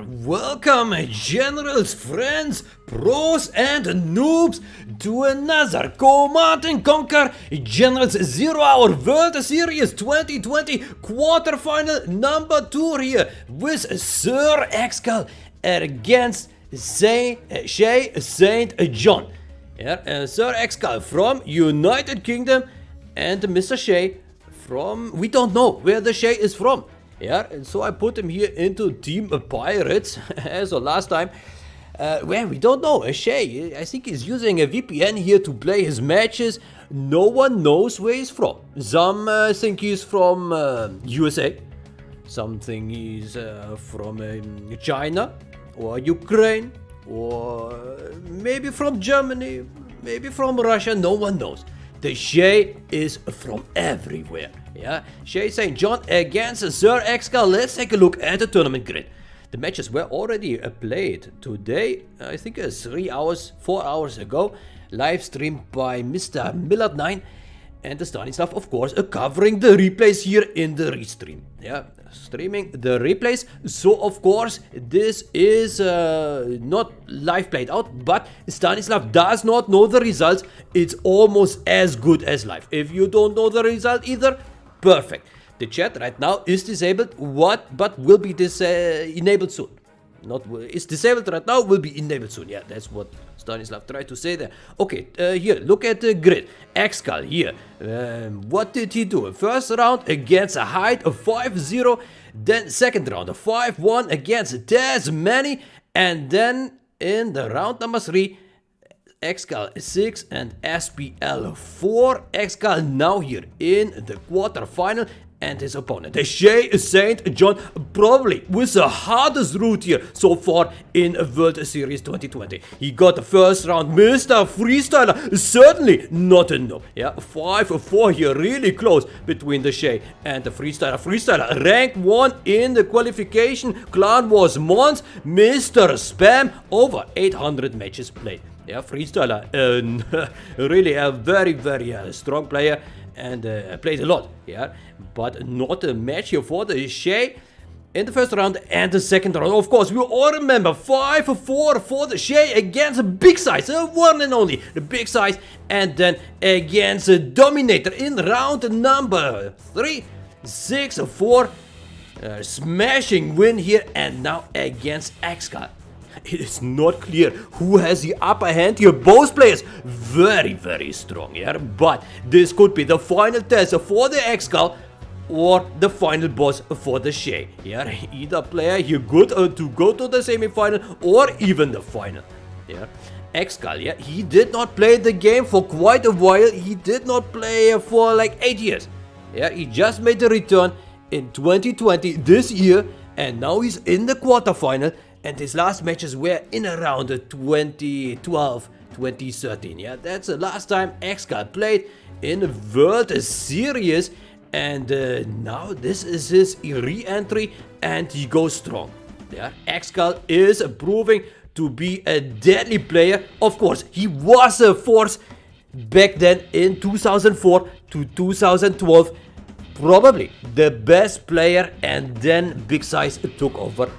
Welcome, generals, friends, pros, and noobs, to another Command & Conquer Generals 0 Hour World Series 2020 quarterfinal number 2 here with Sir ExCaL against ShayeSaintJohn. Sir ExCaL from United Kingdom and Mr. Shay from, we don't know where the Shay is from. Yeah, and so I put him here into Team Pirates, as of last time. Well, we don't know. Shay, I think he's using a VPN here to play his matches. No one knows where he's from. Some think he's from USA. Some think he's from China or Ukraine or maybe from Germany, maybe from Russia. No one knows. The Shay is from everywhere. Yeah, ShayeSaintJohn against Sir ExCaL. Let's take a look at the tournament grid. The matches were already played today, I think 3 hours, 4 hours ago. Live streamed by Mr. Millard9 and the Stanislav, of course, covering the replays here in the restream. Yeah, streaming the replays. So, of course, this is not live played out, but Stanislav does not know the results. It's almost as good as live. If you don't know the result either, perfect. The chat right now is disabled, but will be enabled soon. It's disabled right now, will be enabled soon. Yeah, that's what Stanislav tried to say there. Okay, here, look at the grid. ExCaL here. What did he do? First round against a height of 5-0. Then second round, a 5-1 against Tasmani. And then in the round number 3, ExCaL 6 and SPL 4. ExCaL now here in the quarterfinal. And his opponent, ShayeSaintJohn, probably with the hardest route here so far in World Series 2020. He got the first round, Mr. Freestyler, certainly not a no. Yeah, 5-4 here, really close between the Shay and the Freestyler. Freestyler ranked 1 in the qualification. Clan was Mons, Mr. Spam, over 800 matches played. Yeah, Freestyler, really a very, very strong player. And played a lot, yeah, but not a match here for the Shay in the first round and the second round. Of course, we all remember 5-4 for the Shay against a big size, one and only the big size, and then against a Dominator in round number 3, 6-4, smashing win here, and now against ExCaL. It is not clear who has the upper hand here. Both players very, very strong, yeah. But this could be the final test for the ExCaL or the final boss for the Shay. Yeah, either player here good to go to the semi-final or even the final. Yeah, ExCaL, yeah, he did not play the game for quite a while. He did not play for like 8 years. Yeah, he just made the return in 2020 this year, and now he's in the quarterfinal. And his last matches were in around 2012, 2013. Yeah, that's the last time ExCaL played in a World Series. And now this is his re-entry, and he goes strong. Yeah, ExCaL is proving to be a deadly player. Of course, he was a force back then in 2004 to 2012. Probably the best player, and then Big Size took over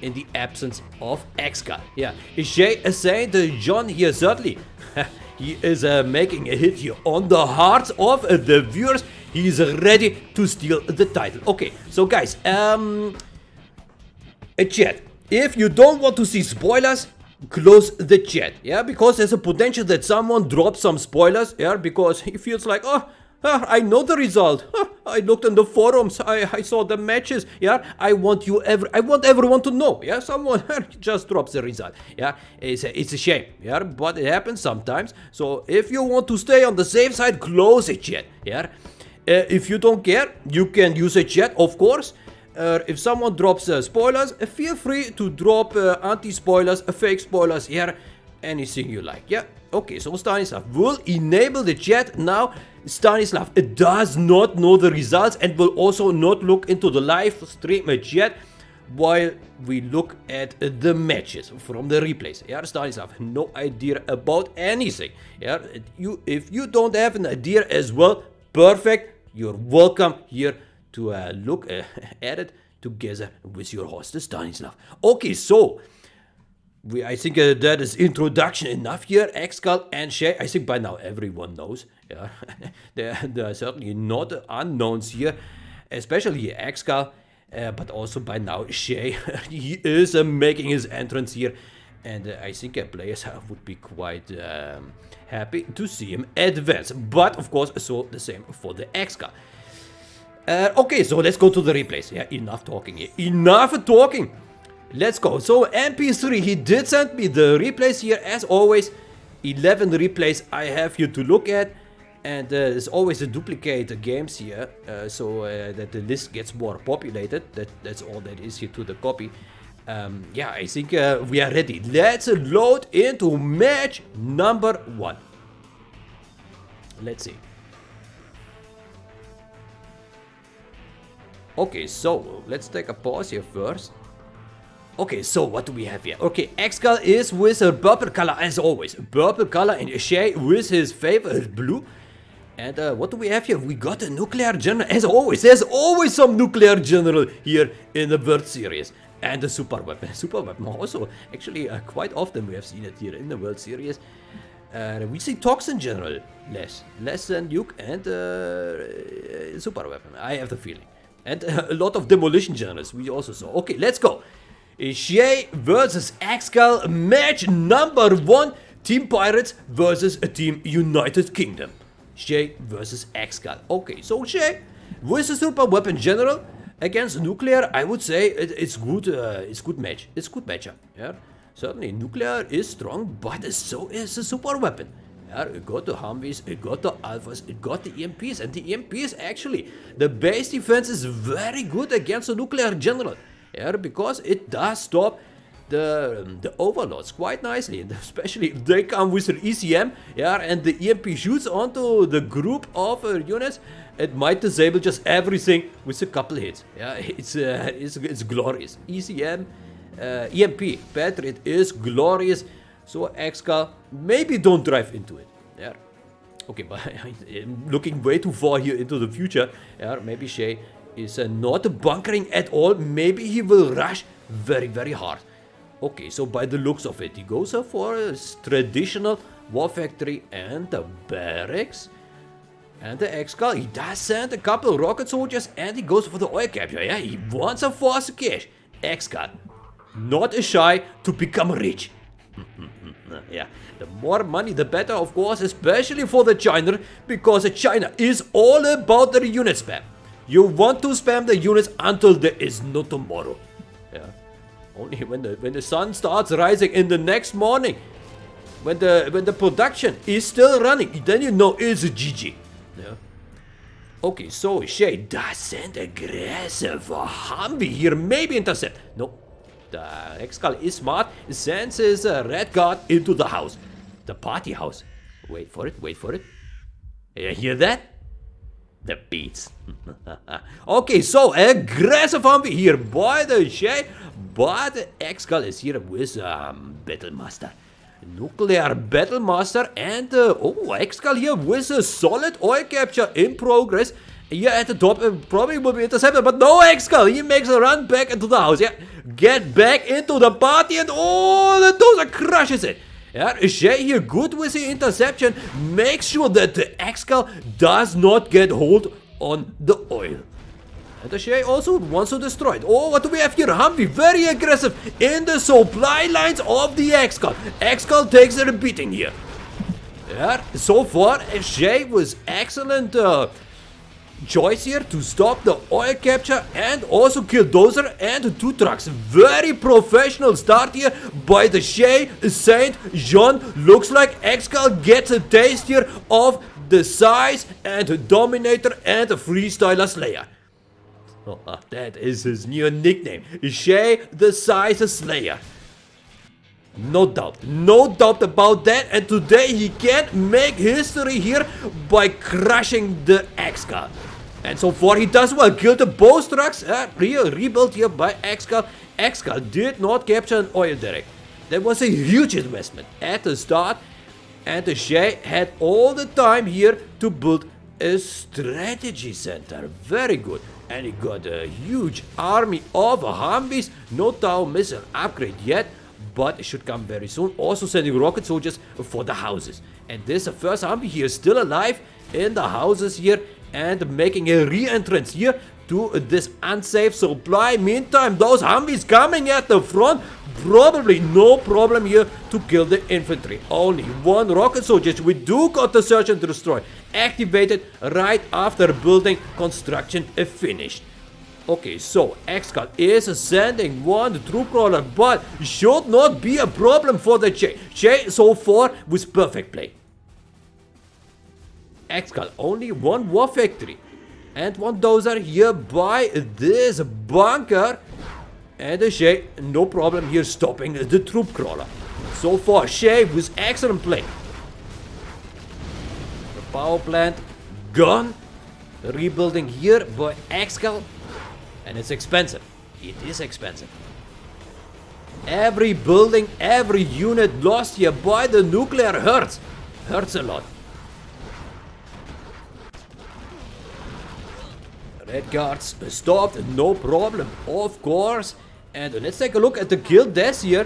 in the absence of ExCaL. Yeah, ShayeSaintJohn here, certainly. He is making a hit here on the hearts of the viewers. He is ready to steal the title. Okay, so guys, chat. If you don't want to see spoilers, close the chat. Yeah, because there's a potential that someone drops some spoilers. Yeah, because he feels like, oh, I know the result. I looked in the forums. I saw the matches. Yeah, I want everyone to know. Yeah, someone just drops the result. Yeah, it's a shame. Yeah, but it happens sometimes. So if you want to stay on the safe side, close the chat. Yeah, if you don't care, you can use a chat, of course. If someone drops spoilers, feel free to drop anti-spoilers, fake spoilers. Yeah, anything you like. Yeah. Okay, so Stanislav will enable the chat now. Stanislav does not know the results and will also not look into the live stream chat while we look at the matches from the replays. Yeah, Stanislav, no idea about anything. Yeah, if you don't have an idea as well, perfect. You're welcome here to look at it. together with your host Stanislav. Okay, so I think that is introduction enough here. ExCaL and Shay, I think by now everyone knows. Yeah, there are certainly not unknowns here, especially ExCaL, but also by now Shay, he is making his entrance here, and I think players would be quite happy to see him advance. But of course, so the same for the ExCaL. Okay, so let's go to the replays. Yeah, enough talking here. Enough talking. Let's go. So MP3, he did send me the replays here as always. 11 replays I have here to look at. And there's always a duplicate games here. So that the list gets more populated. That's all that is here to the copy. Yeah, I think we are ready. Let's load into match number 1. Let's see. Okay, so let's take a pause here first. Okay, so what do we have here? Okay, ExCaL is with a purple color as always. Purple color and Shay with his favorite blue. And what do we have here? We got a nuclear general as always. There's always some nuclear general here in the World Series. And the super weapon. Super weapon also. Actually, quite often we have seen it here in the World Series. We see Toxin General less than Nuke and super weapon. I have the feeling. And a lot of Demolition Generals we also saw. Okay, let's go. Shay versus ExCaL, match number 1. Team Pirates versus Team United Kingdom. Shay versus ExCaL. Okay, so Shay with a super weapon general against nuclear. I would say it's good. It's good match. It's good matchup. Yeah, certainly nuclear is strong, but so is a super weapon. Yeah, it got the Humvees, it got the Alphas, it got the EMPs, and the EMPs actually the base defense is very good against a nuclear general. Yeah, because it does stop the overlords quite nicely, and especially if they come with an ECM, yeah, and the EMP shoots onto the group of units, it might disable just everything with a couple hits. Yeah, it's glorious. ECM, EMP, Patriot is glorious. So ExCaL, maybe don't drive into it. Yeah. Okay, but I'm looking way too far here into the future. Yeah, maybe Shay is not bunkering at all. Maybe he will rush very, very hard. Okay, so by the looks of it, he goes for a traditional war factory and the barracks. And the ExCaL, he does send a couple rocket soldiers and he goes for the oil capture. Yeah, he wants a fast cash. ExCaL, not shy to become rich. Yeah, the more money the better, of course, especially for the China, because China is all about the unit spam. You want to spam the units until there is no tomorrow. Yeah, only when the sun starts rising in the next morning, when the production is still running, then you know it's a GG. Yeah. Okay, so Shay does send aggressive Humvee here, maybe intercept. No. The ExCaL is smart, sends his red guard into the house. The party house. Wait for it, wait for it. You hear that? The beats. Okay, so aggressive Humvee here by the Shay, but ExCaL is here with Battlemaster. Nuclear Battlemaster and ExCaL here with a solid oil capture in progress. Here at the top, probably will be intercepted, but no, ExCaL, he makes a run back into the house. Yeah, get back into the party, and the dozer crushes it. Yeah, Shay here good with the interception, makes sure that the ExCaL does not get hold on the oil. And the Shay also wants to destroy it. Oh, what do we have here? Humvee, very aggressive in the supply lines of the ExCaL. ExCaL takes a beating here. Yeah, so far, Shay was excellent choice here to stop the oil capture and also kill dozer and 2 trucks. Very professional start here by the ShayeSaintJohn. Looks like ExCaL gets a taste here of the size and Dominator and Freestyler Slayer. Oh, that is his new nickname, Shay the Size Slayer. No doubt about that, and today he can make history here by crushing the ExCaL. And so far he does well, killed the both trucks, rebuilt here by ExCaL. ExCaL did not capture an oil derrick. That was a huge investment at the start, and the Shay had all the time here to build a strategy center. Very good. And he got a huge army of Humvees. No Tau missile upgrade yet, but it should come very soon. Also sending rocket soldiers for the houses. And this first Humvee here is still alive in the houses here and making a re-entrance here to this unsafe supply. Meantime, those Humvees coming at the front. Probably no problem here to kill the infantry. Only one rocket soldier. We do got the search and destroy activated right after building construction finished. Okay, so ExCaL is sending one troop crawler, but should not be a problem for the Shay. Shay so far with perfect play. ExCaL only one war factory and one dozer here by this bunker. And the Shay, no problem here stopping the troop crawler. So far, Shay with excellent play. The power plant gone. Rebuilding here by ExCaL. And it's expensive. It is expensive. Every building, every unit lost here by the nuclear hurts. Hurts a lot. Red guards stopped, no problem, of course. And let's take a look at the kill deaths here.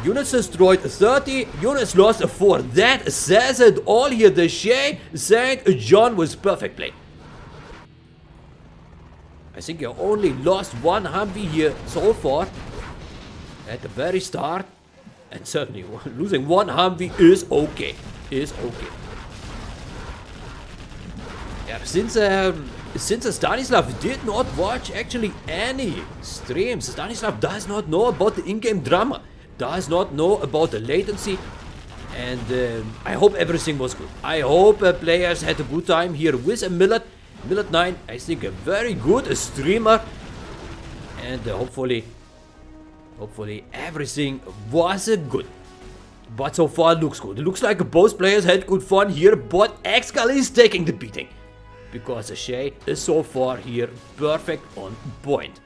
Units destroyed 30, units lost 4. That says it all here. The ShayeSaintJohn was perfect play. I think you only lost one Humvee here so far at the very start. And certainly losing one Humvee is okay. Yeah, since Stanislav did not watch actually any streams, Stanislav does not know about the in-game drama, does not know about the latency, and I hope everything was good. I hope players had a good time here with a Millet9, I think a very good streamer, and hopefully everything was good. But so far looks good. It looks like both players had good fun here, but ExCaL is taking the beating. Because the Shay is so far here perfect on point.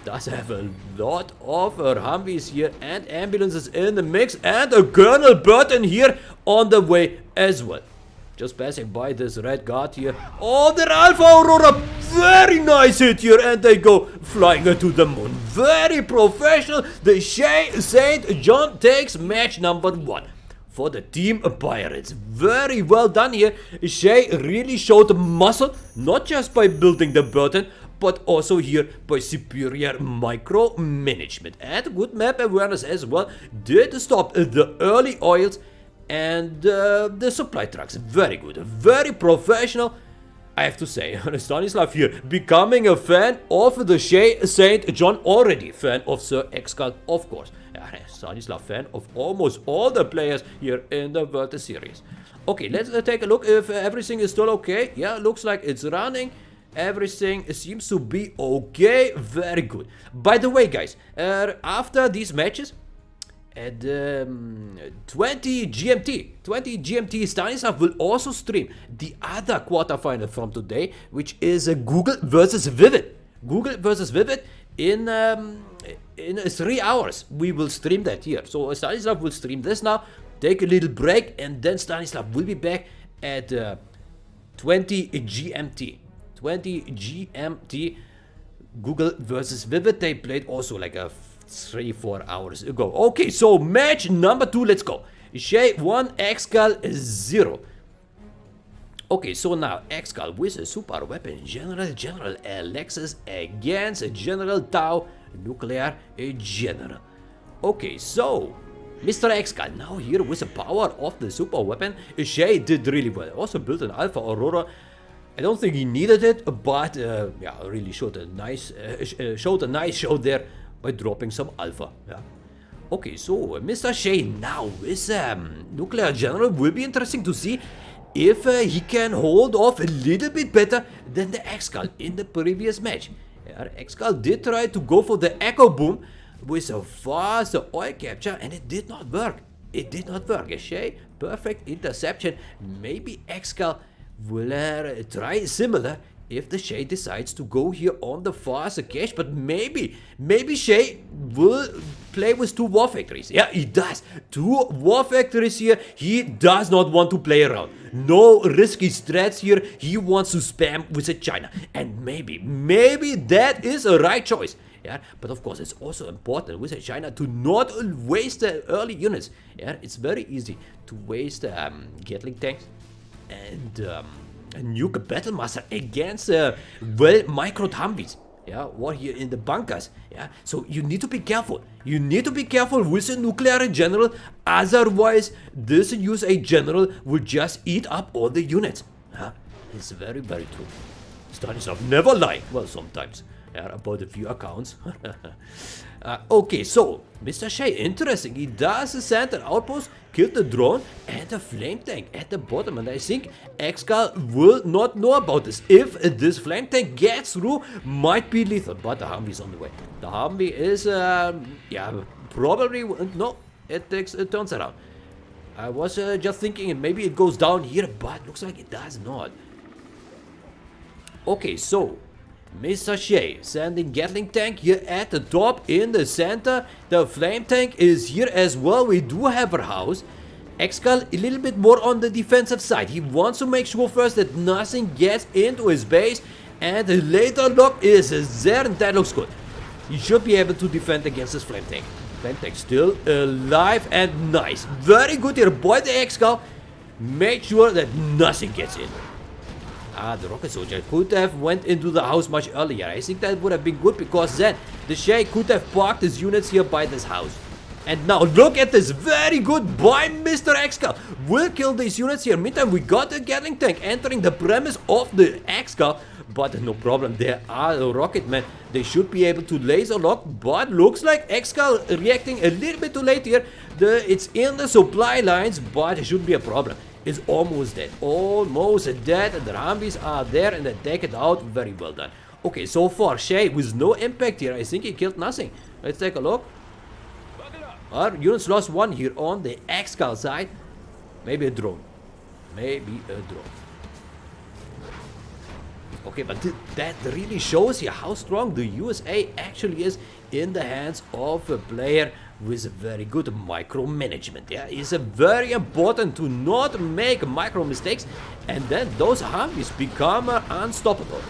Does have a lot of Humvees here and ambulances in the mix. And a Colonel Burton here on the way as well. Just passing by this red guard here. Oh, the Alpha Aurora. Very nice hit here. And they go flying to the moon. Very professional. The ShayeSaintJohn takes match number 1. For the team Pirates. Very well done here. Shay really showed muscle, not just by building the Burton, but also here by superior micromanagement. And good map awareness as well. Did stop the early oils and the supply trucks. Very good. Very professional. I have to say, Stanislav here, becoming a fan of the ShayeSaintJohn, already fan of Sir ExCaL, of course. Stanislav fan of almost all the players here in the World Series. Okay, let's take a look if everything is still okay. Yeah, looks like it's running. Everything seems to be okay. Very good. By the way, guys, after these matches, at 20 GMT, Stanislav will also stream the other quarterfinal from today, which is Google versus Vivid. Google versus Vivid in 3 hours. We will stream that here. So Stanislav will stream this now, take a little break, and then Stanislav will be back at 20 GMT. 20 GMT. Google versus Vivid. They played also like a 3-4 hours ago. Okay, so match number 2, let's go. Shay 1, ExCaL 0. Okay, so now ExCaL with a super weapon, General Alexis against General Tau, Nuclear General. Okay, so Mr. ExCaL now here with the power of the super weapon. Shay did really well. Also built an Alpha Aurora. I don't think he needed it, but yeah, really showed a nice show there by dropping some Alpha. Yeah. Okay, so Mr. Shay now with Nuclear General will be interesting to see if he can hold off a little bit better than the ExCaL in the previous match. Yeah, ExCaL did try to go for the Echo Boom with a fast oil capture, and it did not work. It did not work. Shay, perfect interception. Maybe ExCaL will try similar if the Shay decides to go here on the faster cache, but maybe Shay will play with 2 war factories. Yeah, he does. 2 war factories here. He does not want to play around. No risky strats here. He wants to spam with a China. And maybe that is a right choice. Yeah, but of course it's also important with a China to not waste the early units. Yeah, it's very easy to waste Gatling tanks and nuke a battle master against well micro Humvees. Yeah, or here in the bunkers. Yeah, so you need to be careful. You need to be careful with a nuclear general. Otherwise, this USA general will just eat up all the units. Yeah, it's very true. Stanislav never lie. Well, sometimes. Yeah, about a few accounts. Okay, so Mr. Shay, interesting. He does a center outpost, killed the drone and a flame tank at the bottom. And I think ExCaL will not know about this. If this flame tank gets through, might be lethal. But the Humvee is on the way. The Humvee is, yeah, probably, no, it turns around. I was just thinking maybe it goes down here, but looks like it does not. Okay, so Mr. Shay sending Gatling tank here at the top in the center. The flame tank is here as well. We do have our house. ExCaL a little bit more on the defensive side. He wants to make sure first that nothing gets into his base. And the later lock is there and that looks good. He should be able to defend against this flame tank. Flame tank still alive and nice. Very good here by the ExCaL. Make sure that nothing gets in. The rocket soldier could have went into the house much earlier. I think that would have been good because then the Shay could have parked his units here by this house. And now look at this, very good by Mr. ExCaL. We'll kill these units here. Meantime, we got the Gatling tank entering the premise of the ExCaL. But no problem, there are the rocket men. They should be able to laser lock. But looks like ExCaL reacting a little bit too late here. It's in the supply lines, but it shouldn't be a problem. Is almost dead. Almost dead. And the Humvees are there and they take it out. Very well done. Okay, so far Shay with no impact here. I think he killed nothing. Let's take a look. Our units lost 1 here on the ExCaL side. Maybe a drone. Maybe a drone. Okay, but that really shows you how strong the USA actually is in the hands of a player with a very good micromanagement. Yeah, it's very important to not make micro mistakes, and then those Humvees become unstoppable.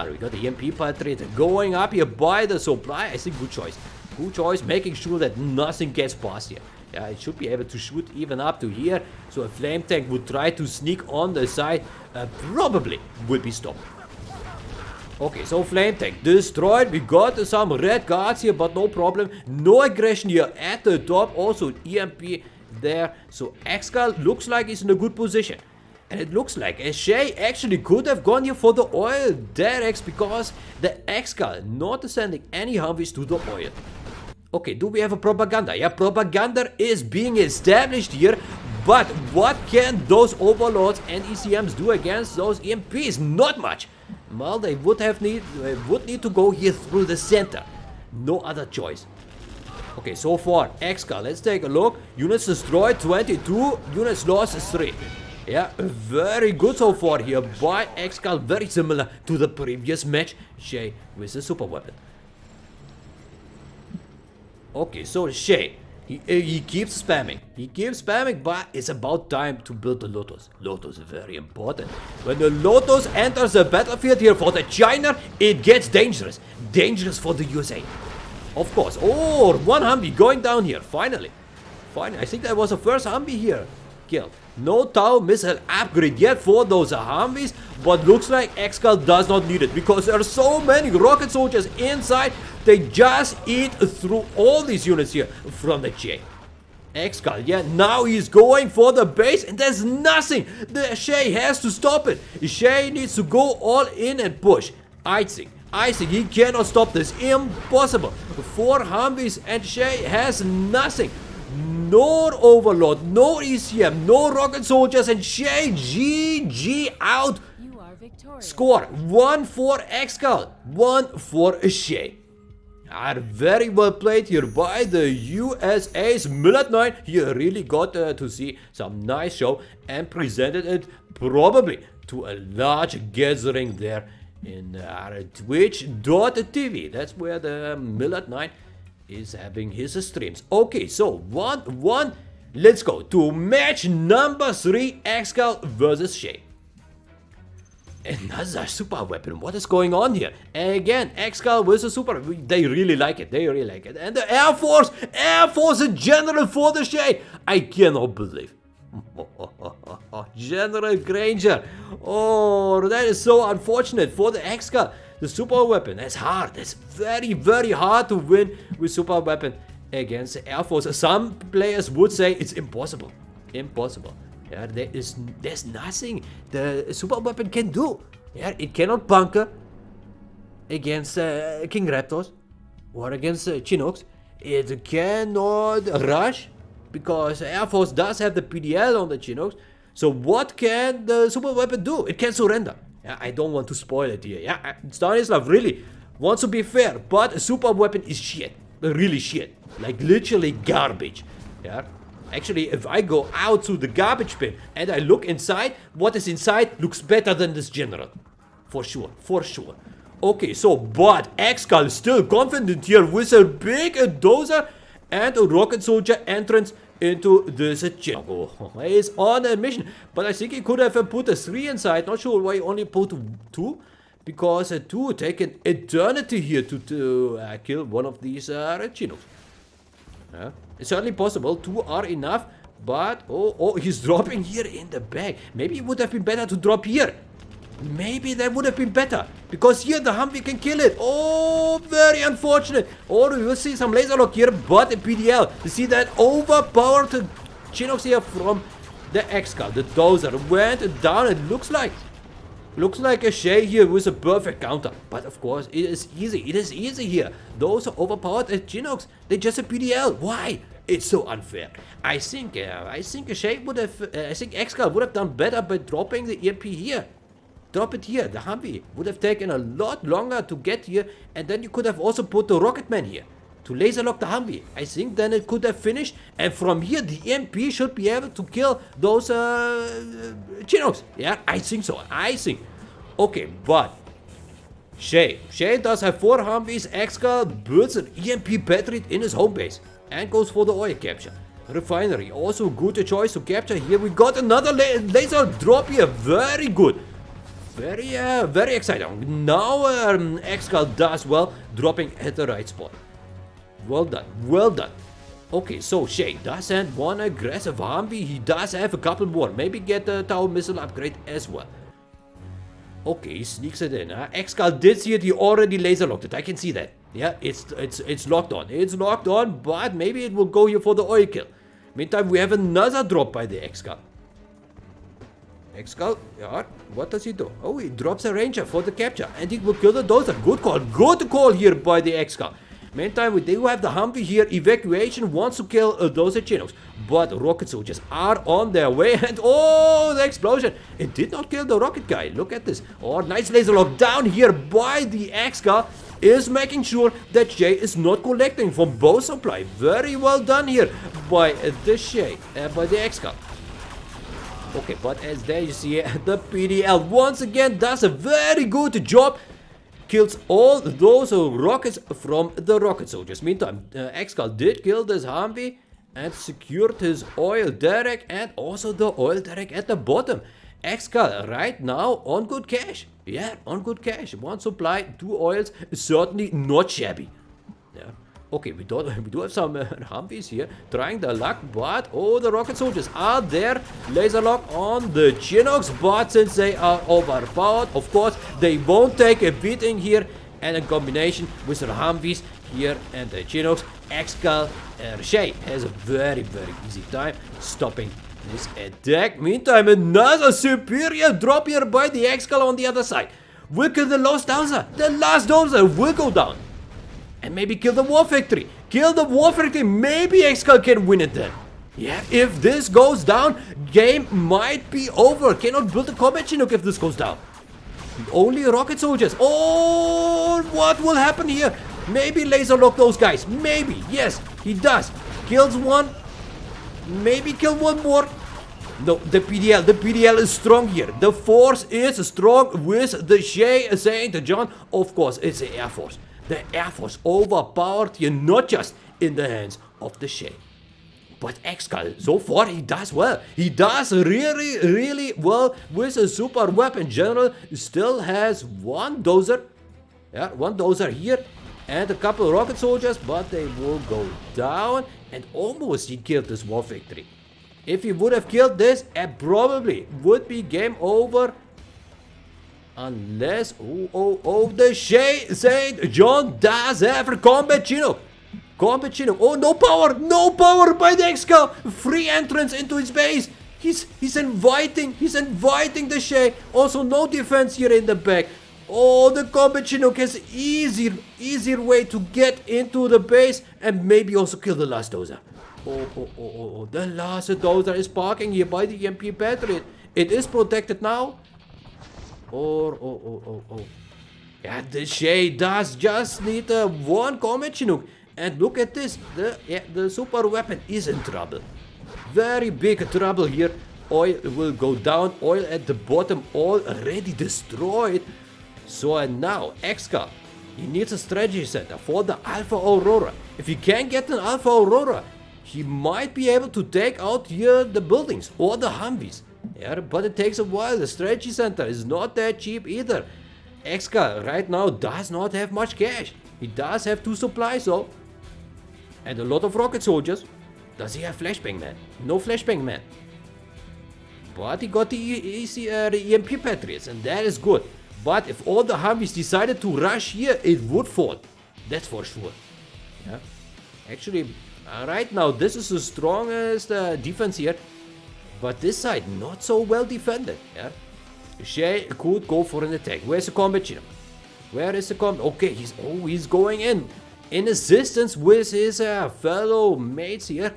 We got the EMP Patriot going up here by the supply. I think good choice. Good choice, making sure that nothing gets past here. Yeah, it should be able to shoot even up to here. So a flame tank would try to sneak on the side, probably would be stopped. Okay, so flame tank destroyed. We got some red guards here, but no problem. No aggression here at the top. Also EMP there. So ExCaL looks like he's in a good position. And it looks like Shay actually could have gone here for the oil direct because the ExCaL not sending any Humvees to the oil. Okay, do we have a propaganda? Yeah, propaganda is being established here. But what can those overlords and ECMs do against those EMPs? Not much. Well, they would need to go here through the center. No other choice. Okay, so far, ExCaL, let's take a look. Units destroyed, 22. Units lost, 3. Yeah, very good so far here by ExCaL. Very similar to the previous match. Shay with a super weapon. Okay, so Shay, he keeps spamming. He keeps spamming, but it's about time to build the Lotus. Lotus is very important. When the Lotus enters the battlefield here for the China, it gets dangerous. Dangerous for the USA. Of course. Oh, 1 Humvee going down here. Finally. Finally. I think that was the first Humvee here killed. No Tau missile upgrade yet for those Humvees, but looks like ExCaL does not need it because there are so many rocket soldiers inside. They just eat through all these units here from the Shay. ExCaL, yeah, now he's going for the base and there's nothing. The Shay has to stop it. Shay needs to go all in and push. I think he cannot stop this. Impossible. 4 Humvees and Shay has nothing. No overlord, no ECM, no rocket soldiers, and Shay GG out. You are victorious. Score 1 for ExCaL, 1 for Shay. Very well played here by the USA's Millet 9. He really got to see some nice show and presented it probably to a large gathering there in Twitch.tv. That's where the Millard9 is having his streams. Okay, so 1-1. Let's go to match number 3, ExCaL versus Shay. Another super weapon. What is going on here? Again, ExCaL versus super. They really like it. They really like it. And the Air Force General for the Shay. I cannot believe. General Granger. Oh, that is so unfortunate for the ExCaL. The super weapon. That's hard. That's very, very hard to win with super weapon against the Air Force. Some players would say it's impossible. Impossible. Yeah, there's nothing the super weapon can do. Yeah, it cannot bunker against King Raptors or against Chinooks. It cannot rush because Air Force does have the PDL on the Chinooks. So what can the super weapon do? It can surrender. Yeah, I don't want to spoil it here. Yeah, Stanislav really wants to be fair, but a super weapon is shit. Really shit. Like literally garbage. Yeah. Actually, if I go out to the garbage bin and I look inside, what is inside looks better than this general. For sure, for sure. Okay, so, but ExCaL is still confident here with a big dozer and a rocket soldier entrance into this jungle. He's on a mission, but I think he could have put a 3 inside. Not sure why he only put 2. Because 2 take an eternity here to kill one of these Chinooks. Yeah. It's certainly possible. 2 are enough. But, oh, he's dropping here in the back. Maybe it would have been better to drop here. Maybe that would have been better. Because here the Humvee can kill it. Oh, very unfortunate. Or we will see some laser lock here. But a PDL. You see that overpowered Chinooks here from the ExCaL. The dozer went down. It looks like a Shay here with a perfect counter. But of course, it is easy. It is easy here. Those are overpowered Chinooks. They just a PDL. Why? It's so unfair. I think Shay would have. I think ExCaL would have done better by dropping the EMP here. Drop it here. The Humvee would have taken a lot longer to get here, and then you could have also put the Rocketman here to laser lock the Humvee. I think then it could have finished, and from here the EMP should be able to kill those Chinooks. Yeah, I think so. I think. Okay, but Shay does have 4 Humvees. ExCaL builds an EMP battery in his home base and goes for the oil capture. Refinery, also good choice to capture here. We got another laser drop here. Very good. Very exciting. Now ExCaL does well, dropping at the right spot. Well done, well done. Okay, so Shay does have 1 aggressive Humvee. He does have a couple more. Maybe get the Tower missile upgrade as well. Okay, he sneaks it in. ExCaL did see it. He already laser locked it. I can see that. Yeah, it's locked on. It's locked on, but maybe it will go here for the oil kill. Meantime, we have another drop by the ExCaL. ExCaL, yeah, what does he do? Oh, he drops a ranger for the capture, and he will kill the dozer. Good call here by the ExCaL. Meantime, we do have the Humvee here. Evacuation wants to kill those Chinooks, but rocket soldiers are on their way. And oh, the explosion! It did not kill the rocket guy. Look at this. Oh, nice laser lock down here by the ExCaL is making sure that Shay is not collecting from both supply. Very well done here by the Shay, by the ExCaL. Okay, but as there you see, the PDL once again does a very good job. Kills all those rockets from the rocket soldiers. Meantime, ExCaL did kill this Humvee and secured his oil derrick and also the oil derrick at the bottom. ExCaL right now on good cash. Yeah, on good cash. 1 supply, 2 oils, certainly not shabby. Yeah. Okay, we do have some Humvees here trying their luck, but oh, the rocket soldiers are there. Laser lock on the Chinooks, but since they are overpowered, of course, they won't take a beating here. And in combination with the Humvees here and the Chinooks, ExCaL Shay has a very easy time stopping this attack. Meantime, another superior drop here by the ExCaL on the other side. Will kill the last dozer. The last dozer will go down. And maybe kill the war factory. Kill the war factory. Maybe ExCaL can win it then. Yeah, if this goes down, game might be over. Cannot build a combat Chinook if this goes down. Only rocket soldiers. Oh, what will happen here? Maybe laser lock those guys. Maybe. Yes, he does. Kills 1. Maybe kill 1 more. No, the PDL is strong here. The force is strong with the ShayeSaintJohn. Of course, it's the Air Force. The Air Force overpowered here, not just in the hands of the Shay. But ExCaL, so far, he does well. He does really, really well with a super weapon. General still has one dozer. Yeah, one dozer here. And a couple of rocket soldiers, but they will go down. And almost he killed this war victory. If he would have killed this, it probably would be game over. Unless, the ShayeSaintJohn does have a combat Chinook. Combat Chinook. Oh, no power by the ExCaL. Free entrance into his base. He's inviting the Shay. Also, no defense here in the back. Oh, the combat Chinook has easier way to get into the base and maybe also kill the last dozer. Oh, the last dozer is parking here by the EMP Patriot. It is protected now. Yeah, the Shay does just need one combat Chinook. And look at this, the super weapon is in trouble. Very big trouble here. Oil will go down, oil at the bottom already destroyed. So now, ExCaL, he needs a strategy center for the Alpha Aurora. If he can get an Alpha Aurora, he might be able to take out here the buildings or the Humvees. Yeah, but it takes a while. The strategy center is not that cheap either. ExCaL right now does not have much cash. He does have 2 supplies though. And a lot of rocket soldiers. Does he have flashbang man? No flashbang man. But he got the EMP Patriots, and that is good. But if all the Humvees decided to rush here, it would fall. That's for sure. Yeah. Actually, right now, this is the strongest defense here. But this side, not so well defended. Yeah. Shay could go for an attack. Where's the combat Chinook? Where is the combat? Okay, he's going in assistance with his fellow mates here,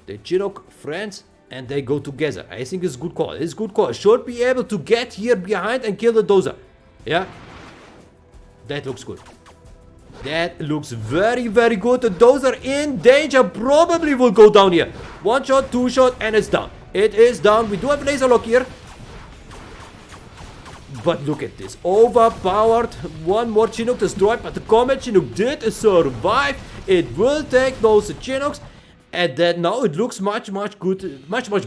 the Chinook friends, and they go together. I think it's a good call. It's a good call. Should be able to get here behind and kill the dozer. Yeah, that looks good. That looks very, very good. The dozer in danger, probably will go down here. 1 shot, 2 shot, and it's down. It is down. We do have laser lock here. But look at this, overpowered, one more Chinook destroyed, but the combat Chinook did survive. It will take those Chinooks, and then now it looks much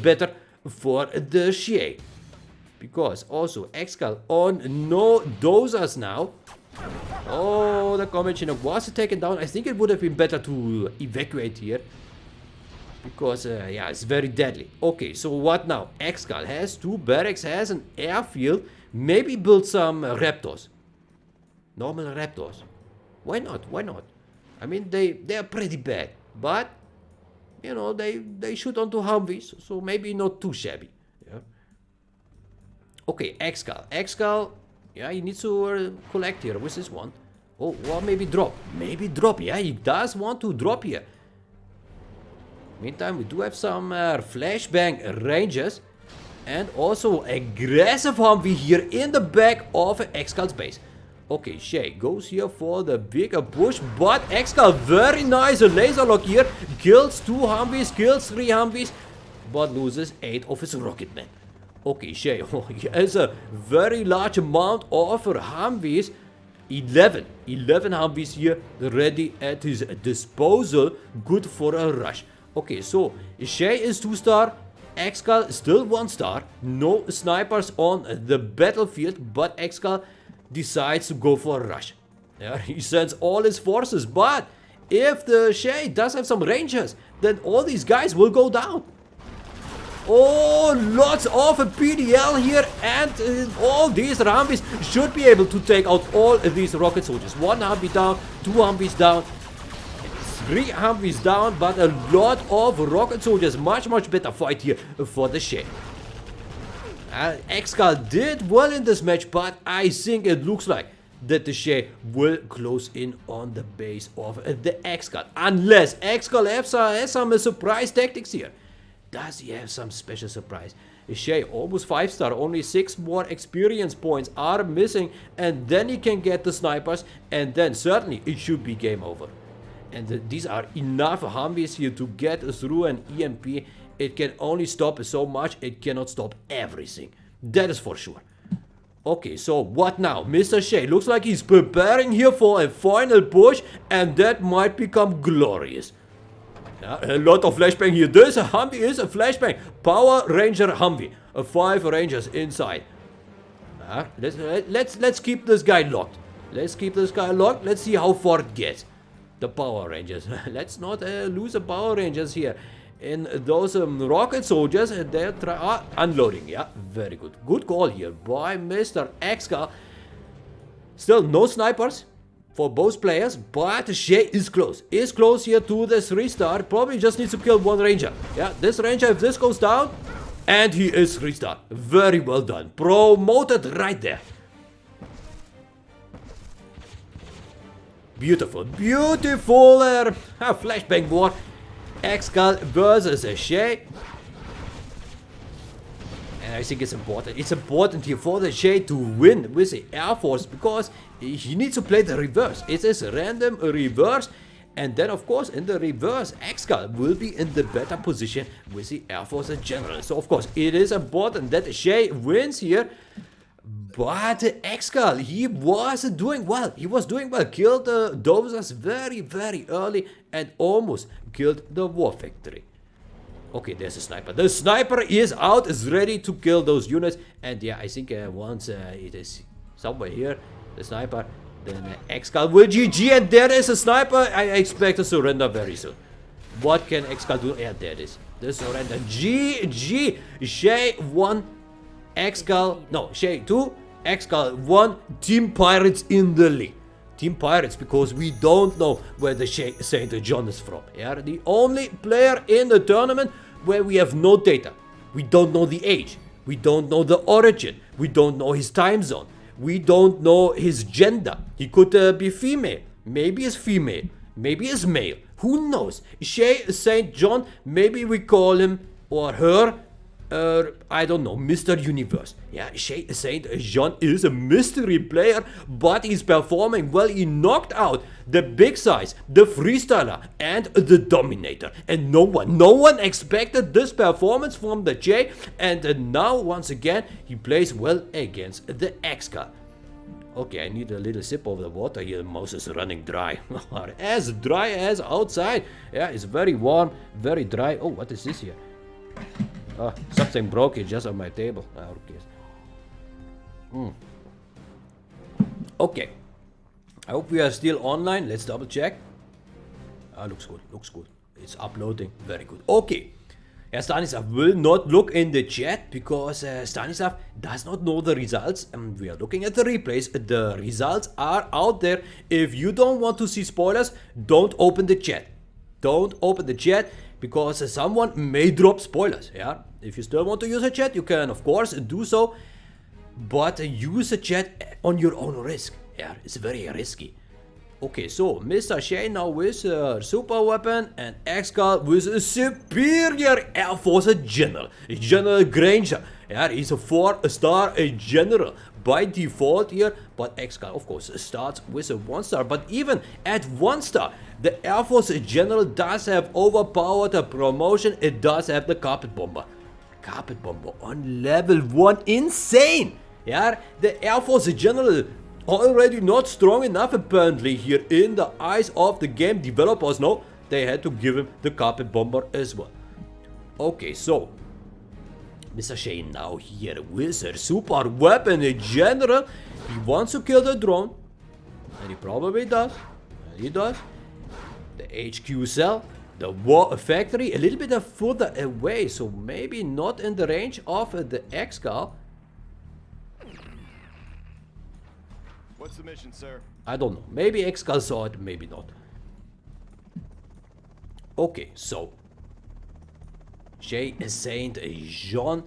better for the Shay. Because also ExCaL on no dozers now. Oh, the combat Chinook was taken down. I think it would have been better to evacuate here. Because, yeah, it's very deadly. Okay, so what now? ExCaL has 2 barracks, has an airfield. Maybe build some Raptors. Normal Raptors. Why not? Why not? I mean, they are pretty bad. But, you know, they shoot onto Humvees. So maybe not too shabby. Yeah. Okay, ExCaL. ExCaL, yeah, he needs to collect here with this one. Oh, or maybe drop. Maybe drop. Yeah, he does want to drop here. Meantime, we do have some flashbang ranges. And also aggressive Humvee here in the back of ExCal's base. Okay, Shay goes here for the bigger push, but ExCaL, very nice, a laser lock here. Kills 2 Humvees, kills 3 Humvees, but loses 8 of his rocketmen. Okay, Shay, he has a very large amount of Humvees. 11 Humvees here, ready at his disposal. Good for a rush. Okay, so Shay is 2-star. ExCaL still 1-star, no snipers on the battlefield, but ExCaL decides to go for a rush. Yeah, he sends all his forces, but if the Shay does have some rangers, then all these guys will go down. Oh, lots of PDL here, and all these Humvees should be able to take out all these rocket soldiers. 1 Humvee down, 2 Humvees down. 3 Humvees down, but a lot of rocket soldiers. Much better fight here for the Shay. ExCaL did well in this match, but I think it looks like that the Shay will close in on the base of the ExCaL. Unless ExCaL has some surprise tactics here. Does he have some special surprise? Shay almost 5-star, only 6 more experience points are missing, and then he can get the snipers, and then certainly it should be game over. And these are enough Humvees here to get through an EMP it can only stop so much. It cannot stop everything. That is for sure. Okay, so what now? Mr. Shay looks like he's preparing here for a final push, and that might become glorious. Yeah, a lot of flashbang here. This Humvee is a flashbang. Power Ranger Humvee. 5 Rangers inside. Let's keep this guy locked. Let's keep this guy locked. Let's see how far it gets. The Power Rangers. Let's not lose the Power Rangers here. In those rocket soldiers, they are unloading. Yeah, very good. Good call here by Mr. ExCaL. Still no snipers for both players, but Shay is close. Is close here to the 3-star. Probably just needs to kill 1 Ranger. Yeah, this Ranger, if this goes down, and he is 3-star. Very well done. Promoted right there. Beautiful. Beautiful flashbang war. ExCaL versus Shay. And I think it's important. It's important here for the Shay to win with the Air Force, because he needs to play the reverse. It is a random reverse. And then, of course, in the reverse, ExCaL will be in the better position with the Air Force in general. So, of course, it is important that Shay wins here. But ExCaL, he was doing well. He was doing well. Killed the dozers very, very early and almost killed the war factory. Okay, there's a sniper. The sniper is out, is ready to kill those units. And yeah, I think once it is somewhere here, the sniper, then ExCaL will GG. And there is a sniper. I expect a surrender very soon. What can ExCaL do? Yeah, there it is. The surrender. GG. Shay 1. ExCaL, no, Shay 2, ExCaL 1, Team Pirates in the league. Team Pirates, because we don't know where the ShayeSaintJohn is from. Yeah, the only player in the tournament where we have no data. We don't know the age. We don't know the origin. We don't know his time zone. We don't know his gender. He could be female. Maybe he's female. Maybe he's male. Who knows? ShayeSaintJohn, maybe we call him or her, I don't know, Mr. Universe. Yeah, ShayeSaintJohn is a mystery player, but he's performing well. He knocked out the big size, the freestyler, and the dominator. And no one expected this performance from the Shay. And now, once again, he plays well against the ExCaL. Okay, I need a little sip of the water here. The mouse is running dry. As dry as outside. Yeah, it's very warm, very dry. Oh, what is this here? Oh, something broke it just on my table. Okay. I hope we are still online. Let's double check. Looks good. Looks good. It's uploading. Very good. Okay. Stanislav will not look in the chat because Stanislav does not know the results. We are looking at the replays. The results are out there. If you don't want to see spoilers, don't open the chat. Don't open the chat, because someone may drop spoilers. Yeah, if you still want to use a chat, you can of course do so, but use a chat on your own risk. Yeah, it's very risky. Okay, so Mr. Shay now with a super weapon, and ExCaL with a superior Air Force general, General Granger. Yeah, he's a 4-star general by default here, but ExCaL of course starts with a 1-star. But even at 1-star, the Air Force general does have overpowered promotion. It does have the carpet bomber. Carpet bomber on level 1, insane. Yeah, the Air Force general already not strong enough apparently here in the eyes of the game developers. No, they had to give him the carpet bomber as well. Okay, so Mr. Shay now here with a super weapon in general. He wants to kill the drone, and he probably does. And he does. The HQ cell, the war factory, a little bit further away, so maybe not in the range of the ExCaL. What's the mission, sir? I don't know. Maybe ExCaL saw it, maybe not. Okay, so ShayeSaintJohn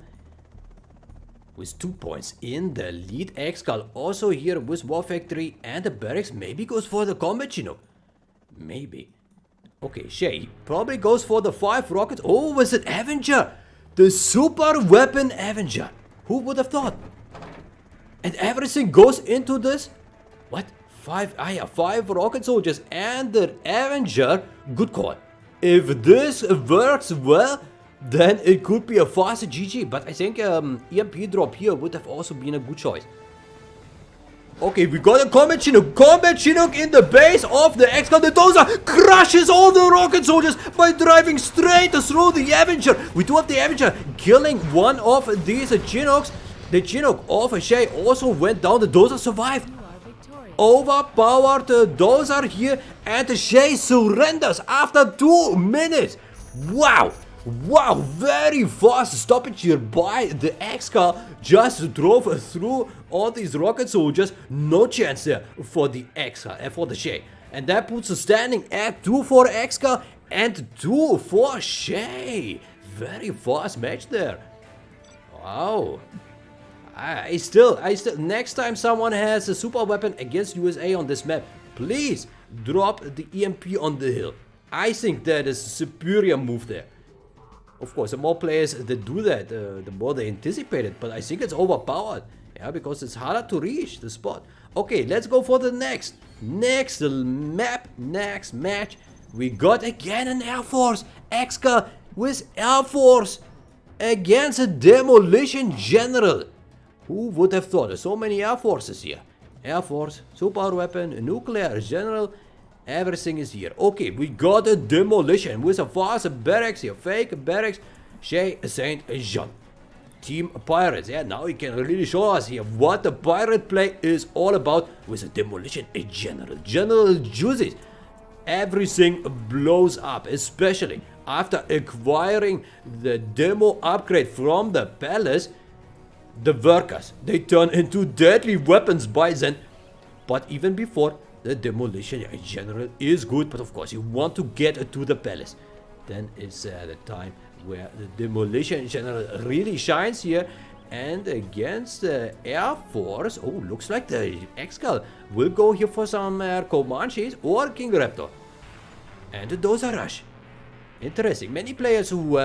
with 2 points in the lead. ExCaL also here with war factory and the barracks. Maybe goes for the combat chinook. Maybe. Okay, Shay probably goes for the 5 rockets. Oh, was it Avenger? The super weapon Avenger. Who would have thought? And everything goes into this? What? 5 rocket soldiers and the Avenger. Good call. If this works well, then it could be a fast GG. But I think EMP drop here would have also been a good choice. Okay, we got a Combat Chinook. Combat Chinook in the base of the ExCaL. The Dozer crushes all the rocket soldiers by driving straight through the Avenger. We do have the Avenger killing one of these Chinooks. The Chinook of Shay also went down. The Dozer survived. Overpowered Dozer here, and Shay surrenders after 2 minutes. Wow. Wow, very fast stoppage here by the ExCaL. Just drove through all these rocket soldiers. No chance there for the ExCaL and for the Shay. And that puts us standing at 2 for ExCaL and 2 for Shay. Very fast match there. Wow. I still, next time someone has a super weapon against USA on this map, please drop the EMP on the hill. I think that is a superior move there. Of course, the more players that do that, the more they anticipate it. But I think it's overpowered. Yeah, because it's harder to reach the spot. Okay, let's go for the next map, next match. We got again an Air Force. ExCaL with Air Force against a Demolition General. Who would have thought? There's so many Air Forces here. Air Force, super weapon, nuclear general. Everything is here. Okay, we got a Demolition with a fast barracks here. Fake barracks. ShayeSaintJohn. Team Pirates. Yeah, now he can really show us here what the pirate play is all about with a Demolition General. General Juices. Everything blows up, especially after acquiring the demo upgrade from the palace. The workers, they turn into deadly weapons by then. But even before, the Demolition General is good, but of course you want to get to the palace. Then it's the time where the Demolition General really shines here. And against the Air Force, oh, looks like the ExCaL will go here for some Comanches or King Raptor. And the Dozer Rush. Interesting. Many players who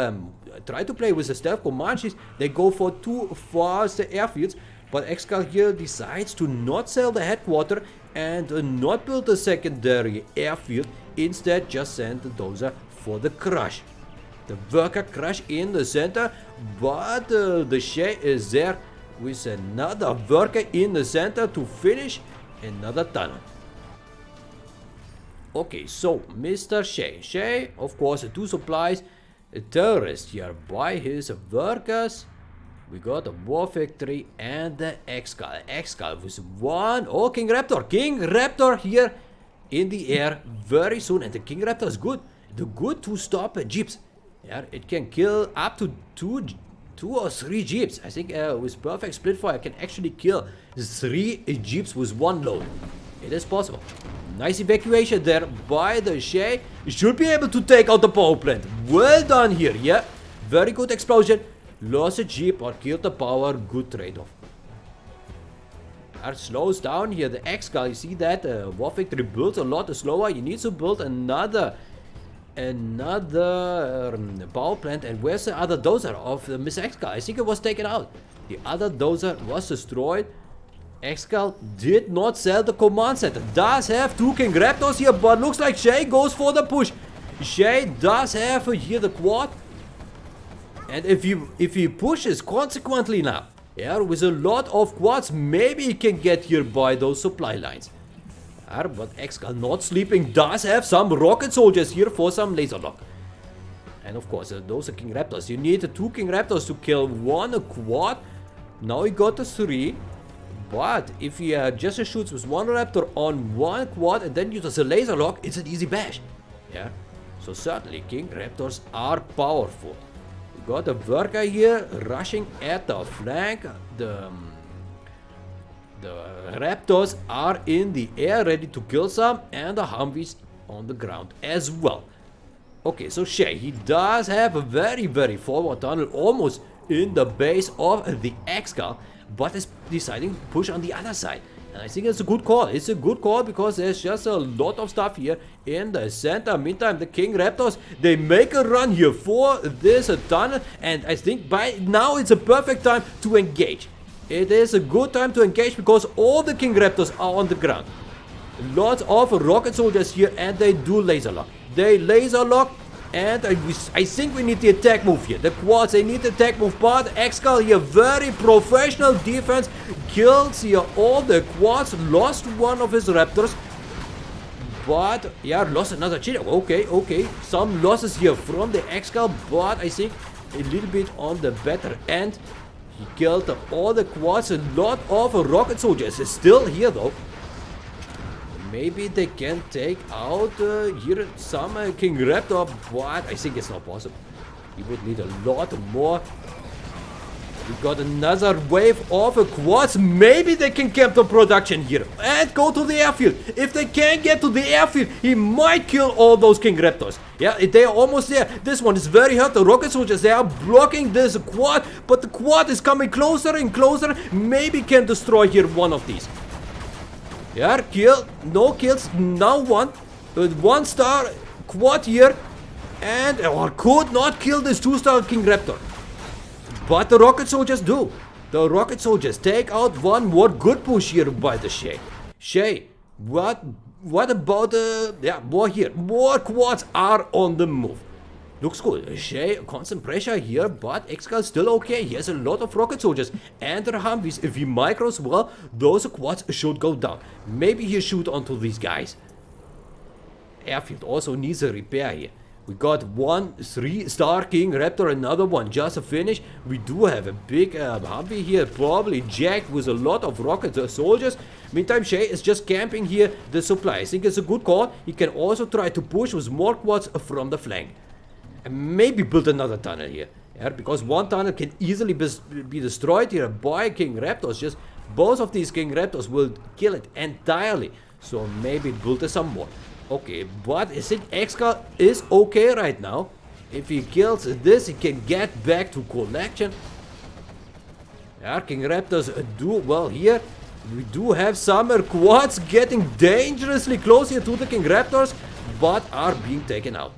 try to play with the stealth Comanches, they go for too fast airfields. But ExCaL here decides to not sell the headquarter and not build a secondary airfield. Instead, just send the Dozer for the crush. The worker crush in the center, but the Shay is there with another worker in the center to finish another tunnel. Okay, so Mr. Shay, of course, 2 supplies, a terrorist here by his workers. We got a war factory and the ExCaL. ExCaL with 1. Oh, King Raptor here in the air very soon. And the King Raptor is good. The good to stop jeeps. Yeah, it can kill up to two or 3 jeeps. I think with perfect split fire, I can actually kill 3 jeeps with 1 load. It is possible. Nice evacuation there by the Shay. Should be able to take out the power plant. Well done here. Yeah, very good explosion. Lost a jeep or killed the power. Good trade-off. It slows down here. The ExCaL, you see that war factory builds a lot slower. You need to build another power plant. And where's the other Dozer of Miss ExCaL? I think it was taken out. The other Dozer was destroyed. ExCaL did not sell the command center. Does have 2 King Raptors here, but looks like Shay goes for the push. Shay does have here the quad. And if he pushes consequently now, yeah, with a lot of quads, maybe he can get here by those supply lines. But ExCaL not sleeping, does have some rocket soldiers here for some laser lock. And of course, those are King Raptors. You need 2 King Raptors to kill 1 quad. Now he got the 3. But if he just shoots with 1 Raptor on 1 quad and then uses a laser lock, it's an easy bash. Yeah. So certainly King Raptors are powerful. We got a worker here rushing at the flank. The Raptors are in the air ready to kill some, and the Humvees on the ground as well. Okay, so Shay, he does have a very, very forward tunnel almost in the base of the ExCaL, but is deciding to push on the other side. And I think it's a good call. It's a good call because there's just a lot of stuff here in the center. Meantime, the King Raptors, they make a run here for this tunnel. And I think by now it's a perfect time to engage. It is a good time to engage because all the King Raptors are on the ground. Lots of rocket soldiers here and they do laser lock. They laser lock And I think we need the attack move here. The quads, they need the attack move. But ExCaL here, very professional defense. Kills here all the quads. Lost one of his raptors. But, yeah, lost another cheetah. Okay. Some losses here from the ExCaL. But I think a little bit on the better end. He killed all the quads. A lot of rocket soldiers is still here, though. Maybe they can take out here some King Raptor, but I think it's not possible. He would need a lot more. We got another wave of quads. Maybe they can camp the production here and go to the airfield. If they can't get to the airfield, he might kill all those King Raptors. Yeah, they are almost there. This one is very hurt. The rocket soldiers, they are blocking this quad, but the quad is coming closer and closer. Maybe can destroy here one of these. Yeah, kill, no kills, now one. One star quad here. And could not kill this 2-star King Raptor. But the rocket soldiers do. The rocket soldiers take out one more good push here by the Shay. Shay, what about yeah, more here. More quads are on the move. Looks good. Shay, constant pressure here, but ExCaL still okay. He has a lot of rocket soldiers. And the Humvees, if he micros well, those quads should go down. Maybe he shoot onto these guys. Airfield also needs a repair here. We got one 3-star King Raptor, another one just a finish. We do have a big Humvee here, probably jacked with a lot of rocket soldiers. Meantime, Shay is just camping here the supply. I think it's a good call. He can also try to push with more quads from the flank. And maybe build another tunnel here. Yeah, because one tunnel can easily be destroyed here by King Raptors. Just both of these King Raptors will kill it entirely. So maybe build some more. Okay, but I think ExCaL is okay right now. If he kills this, he can get back to collection. Yeah, King Raptors do well here. We do have some quads getting dangerously close here to the King Raptors, but are being taken out.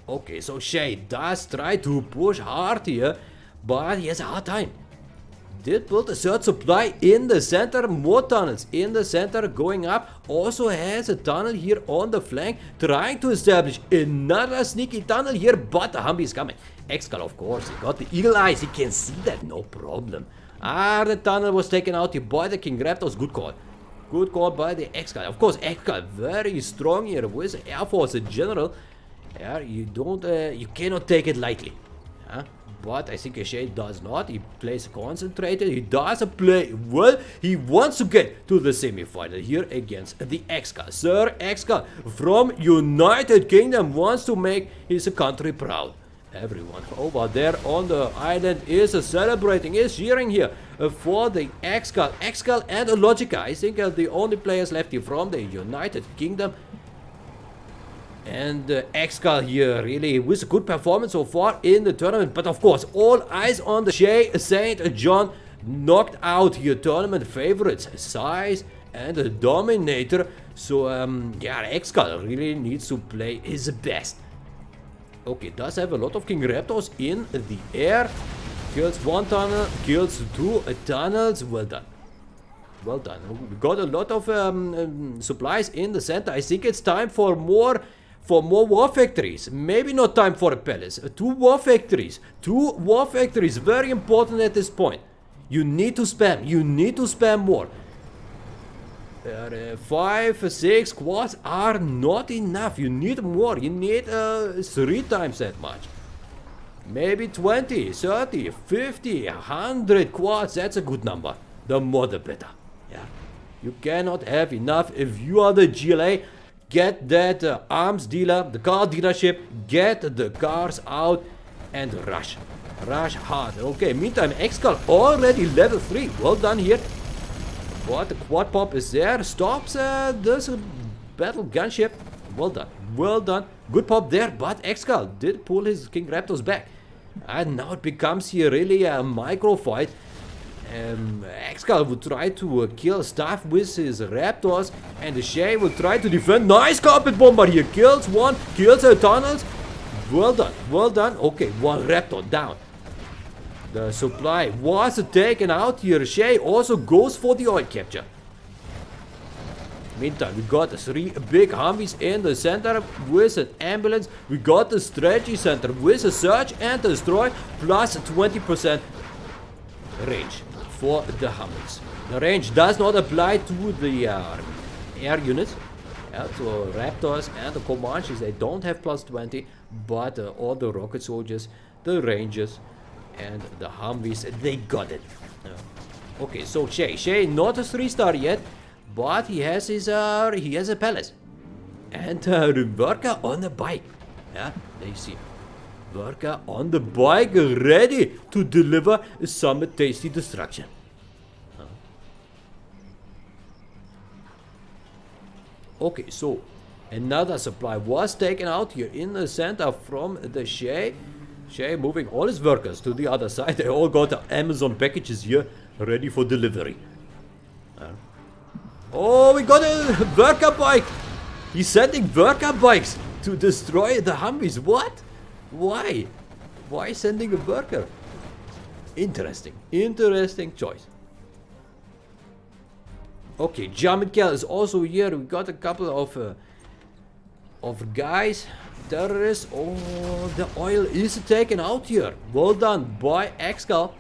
Okay, so Shay does try to push hard here, but he has a hard time. Did build a third supply in the center, more tunnels in the center going up. Also has a tunnel here on the flank, trying to establish another sneaky tunnel here, but the Humvee is coming. ExCaL, of course, he got the eagle eyes, he can see that, no problem. The tunnel was taken out here by the King Raptors, good call. Good call by the ExCaL. Of course, ExCaL very strong here with Air Force in general. Yeah, you cannot take it lightly. Yeah? But I think Shay does not. He plays concentrated. He does play well. He wants to get to the semi-final here against the ExCaL. Sir ExCaL from United Kingdom wants to make his country proud. Everyone over there on the island is celebrating, is cheering here for the ExCaL. ExCaL and Logica. I think are the only players left here from the United Kingdom. And ExCaL here really with a good performance so far in the tournament. But of course, all eyes on the ShayeSaintJohn, knocked out here tournament favorites, Size and Dominator. So yeah, ExCaL really needs to play his best. Okay, does have a lot of King Raptors in the air. Kills one tunnel, kills two tunnels. Well done. Well done. We got a lot of supplies in the center. I think it's time for more war factories. Maybe not time for a palace. 2 war factories. 2 war factories. Very important at this point. You need to spam. You need to spam more. 5, 6 quads are not enough. You need more. You need 3 times that much. Maybe 20, 30, 50, 100 quads. That's a good number. The more the better. Yeah. You cannot have enough. If you are the GLA, get that arms dealer, the car dealership, get the cars out and rush. Rush hard. Okay, meantime, ExCaL already level 3. Well done here. But the quad pop is there. Stops this battle gunship. Well done. Well done. Good pop there, but ExCaL did pull his King Raptors back. And now it becomes here really a micro fight. ExCaL would try to kill stuff with his Raptors, and the Shay will try to defend. Nice carpet bomber here. Kills one, kills the tunnels. Well done, well done. Okay, one Raptor down. The supply was taken out here. Shay also goes for the oil capture. Meantime, we got the 3 big Humvees in the center with an ambulance. We got the strategy center with a search and destroy plus 20% range for the Humvees. The range does not apply to the air units. So Raptors and the Comanches, they don't have plus 20, but all the rocket soldiers, the Rangers, and the Humvees, they got it. Okay, so Shay not a 3-star yet, but he has a palace, and Worker on the bike. Yeah, there you see, Worker on the bike, ready to deliver some tasty destruction. Okay, so another supply was taken out here in the center from the Shay moving all his workers to the other side. They all got the Amazon packages here ready for delivery. Oh, we got a worker bike. He's sending worker bikes to destroy the Humvees. What? Why? Why sending a worker? Interesting choice. Okay, ExCaL is also here. We got a couple of guys, terrorists. Oh, the oil is taken out here. Well done by ExCaL.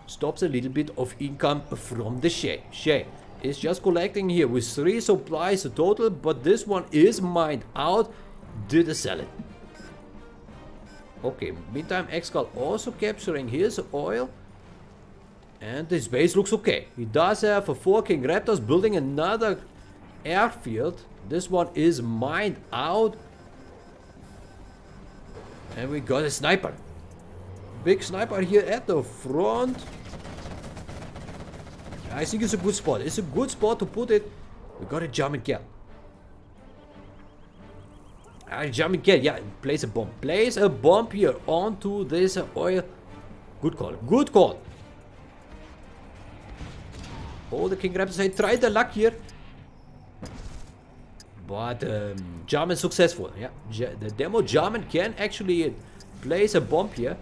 Stops a little bit of income from the Shay. Shay is just collecting here with 3 supplies total, but this one is mined out. Did sell it. Okay, meantime ExCaL also capturing his oil. And his base looks okay. He does have 4 King Raptors building another airfield. This one is mined out. And we got a sniper. Big sniper here at the front. I think it's a good spot. It's a good spot to put it. We got a ExCaL. ExCaL, yeah, place a bomb. Place a bomb here onto this oil. Good call. Good call. Oh, the King Raptors, they tried their luck here. But German successful. Yeah, the demo German can actually place a bomb here.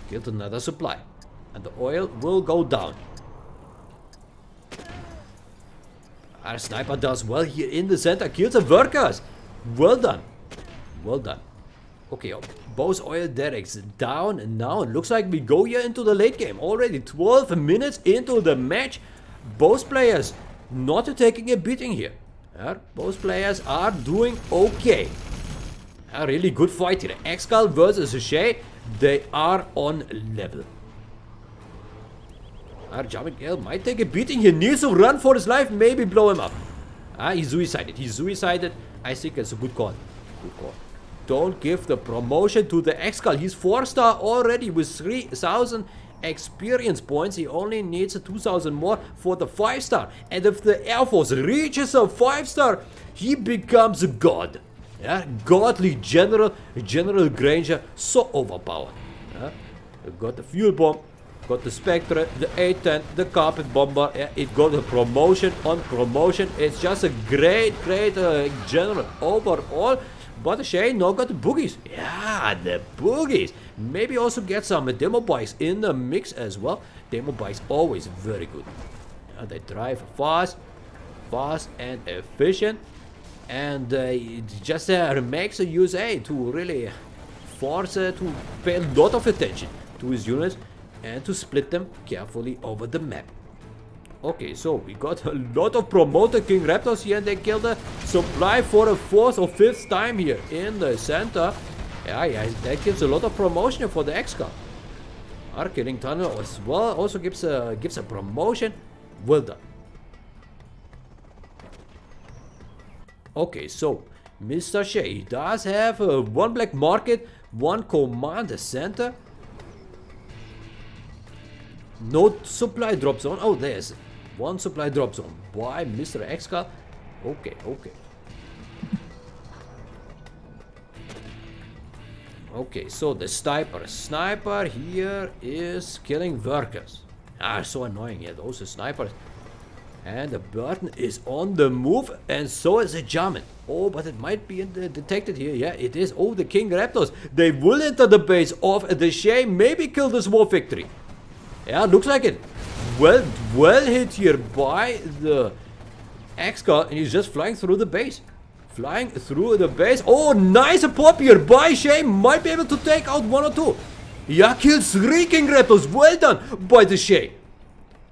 Killed another supply. And the oil will go down. Our sniper does well here in the center. Kills the workers. Well done. Well done. Okay, both oil derricks down, and now it looks like we go here into the late game. Already 12 minutes into the match. Both players not taking a beating here. Both players are doing okay. A really good fight here. ExCaL versus Shay. They are on level. ExCaL might take a beating here. Needs to run for his life. Maybe blow him up. He's suicided. He's suicided. I think it's a good call. Good call. Don't give the promotion to the ExCaL. He's 4-star already with 3,000 experience points. He only needs 2,000 more for the 5-star. And if the Air Force reaches a 5-star, he becomes a god. Yeah, godly General Granger, so overpowered. Yeah, got the fuel bomb, got the Spectre, the A-10, the carpet bomber. Yeah, it got a promotion on promotion. It's just a great general overall. But Shay now got the boogies. Yeah, the boogies. Maybe also get some demo bikes in the mix as well. Demo bikes always very good. Yeah, they drive fast and efficient. And it just makes the USA to really force to pay a lot of attention to his units and to split them carefully over the map. Okay, so we got a lot of promoted King Raptors here, and they killed a supply for the 4th or 5th time here in the center. Yeah, that gives a lot of promotion for the ExCaL. Our killing tunnel as well also gives a promotion. Well done. Okay, so Mr. Shay does have 1 black market, 1 command center. No supply drop zone. Oh, there's 1 supply drop zone by Mr. ExCaL. Okay. Okay, so the sniper here is killing workers. So annoying, yeah, those are snipers. And the Burton is on the move, and so is a German. Oh, but it might be detected here. Yeah, it is. Oh, the King Raptors. They will enter the base of the Shay. Maybe kill this war victory. Yeah, looks like it. well hit here by the ExCaL, and he's just flying through the base. Flying through the base. Oh, nice pop here by Shay. Might be able to take out 1 or 2. Yeah, kills 3 King Raptors. Well done by the Shay.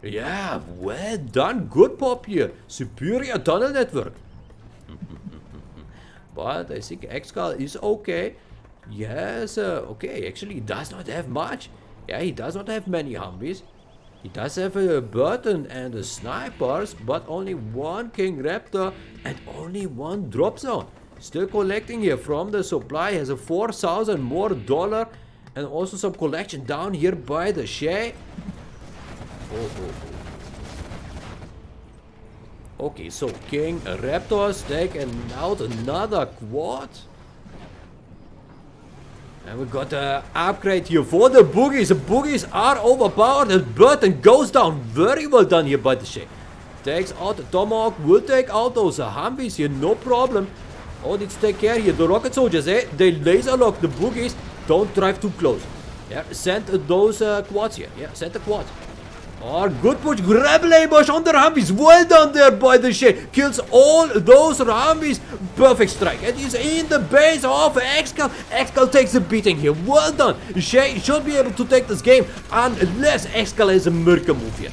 Yeah, well done. Good pop here. Superior tunnel network. But I think ExCaL is okay. Yes, okay. Actually, he does not have much. Yeah, he does not have many Humvees. He does have a button and a snipers, but only 1 King Raptor and only 1 drop zone. Still collecting here from the supply. Has a 4,000 more dollar and also some collection down here by the Shay. Okay, so King Raptors taking out another quad. And we got an upgrade here for the boogies. The boogies are overpowered. The button goes down. Very well done here by the Shay. Takes out the Tomahawk. Will take out those Humvees here. No problem. Oh, needs to take care here. The rocket soldiers, eh? They laser lock the boogies. Don't drive too close. Yeah, send those quads here. Yeah, send the quads. Oh, good push. Grab labors on the Humvees. Well done there by the Shay. Kills all those Humvees. Perfect strike. And he's in the base of ExCaL. ExCaL takes a beating here. Well done. Shay should be able to take this game unless ExCaL has a miracle move here.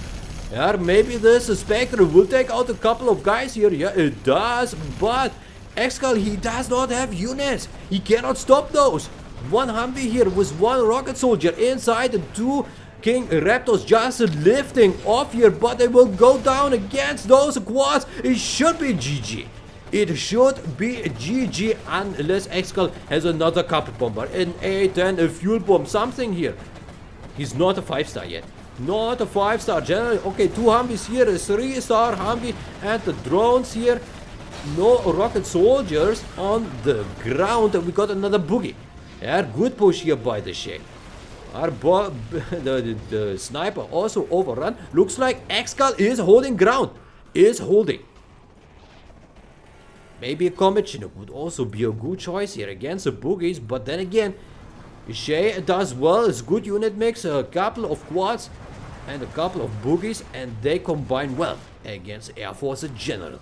Yeah, maybe this Spectre will take out a couple of guys here. Yeah, it does. But ExCaL, he does not have units. He cannot stop those. 1 Humvee here with 1 rocket soldier inside the 2 King Raptors just lifting off here, but they will go down against those quads. It should be GG. It should be GG unless ExCaL has another carpet bomber, an A10, a fuel bomb, something here. He's not a 5-star yet. Not a 5-star general. Okay, 2 Humvees here, a 3-star Humvee, and the drones here. No rocket soldiers on the ground. We got another boogie. Yeah, good push here by the Shay. The sniper also overrun. Looks like ExCaL is holding ground. Is holding. Maybe a Comet Chinook would also be a good choice here against the boogies. But then again, Shay does well. It's good unit mix. A couple of quads and a couple of boogies. And they combine well against Air Force General.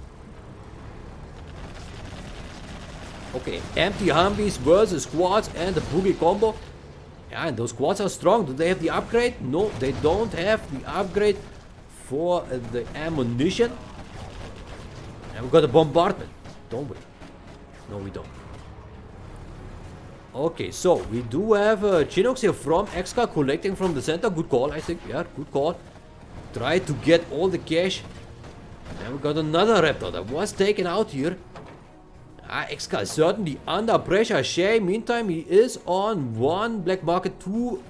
Okay, empty Humvees versus quads and the boogie combo. Yeah, and those quads are strong. Do they have the upgrade? No, they don't have the upgrade for the ammunition. And we got a bombardment, don't we? No, we don't. Okay, so we do have Chinooks here from ExCaL collecting from the center. Good call, I think. Yeah, good call. Try to get all the cash. And we got another Raptor that was taken out here. ExCaL certainly under pressure. Shay, meantime, he is on 1 black market, 2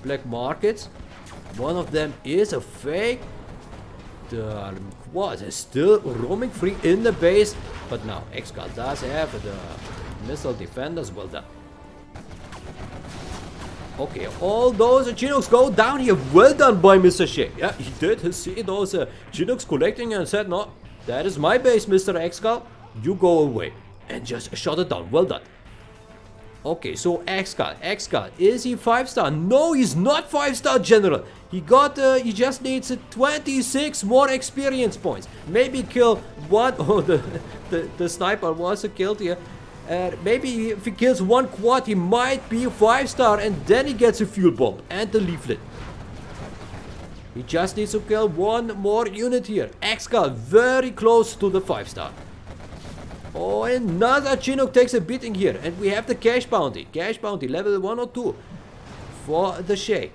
black markets. One of them is a fake. The quad is still roaming free in the base. But now ExCaL does have the missile defenders. Well done. Okay, all those Chinooks go down here. Well done by Mr. Shay. Yeah, he did see those Chinooks collecting and said, no, that is my base, Mr. ExCaL. You go away. And just shot it down. Well done. Okay, so ExCaL, is he 5-star? No, he's not 5-star general. He just needs 26 more experience points. Maybe kill one. Oh, the sniper was killed here. Maybe if he kills 1 quad, he might be 5-star, and then he gets a fuel bomb and the leaflet. He just needs to kill 1 more unit here. ExCaL very close to the 5-star. Oh, another Chinook takes a beating here. And we have the cash bounty. Cash bounty, level 1 or 2. For the Shay.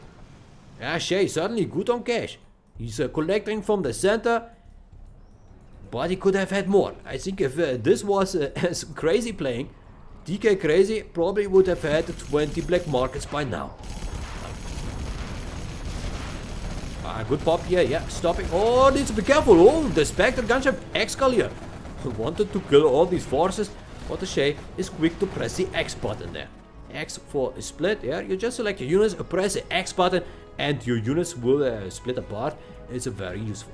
Yeah, Shay, certainly good on cash. He's collecting from the center. But he could have had more. I think if this was as crazy playing, DK Crazy probably would have had 20 black markets by now. Good pop here, yeah, stopping. Oh, needs to be careful. Oh, the Spectre gunship ExCaL here. Wanted to kill all these forces, but the Shay is quick to press the X button there. X for a split, yeah, you just select your units, press the X button, and your units will split apart. It's very useful.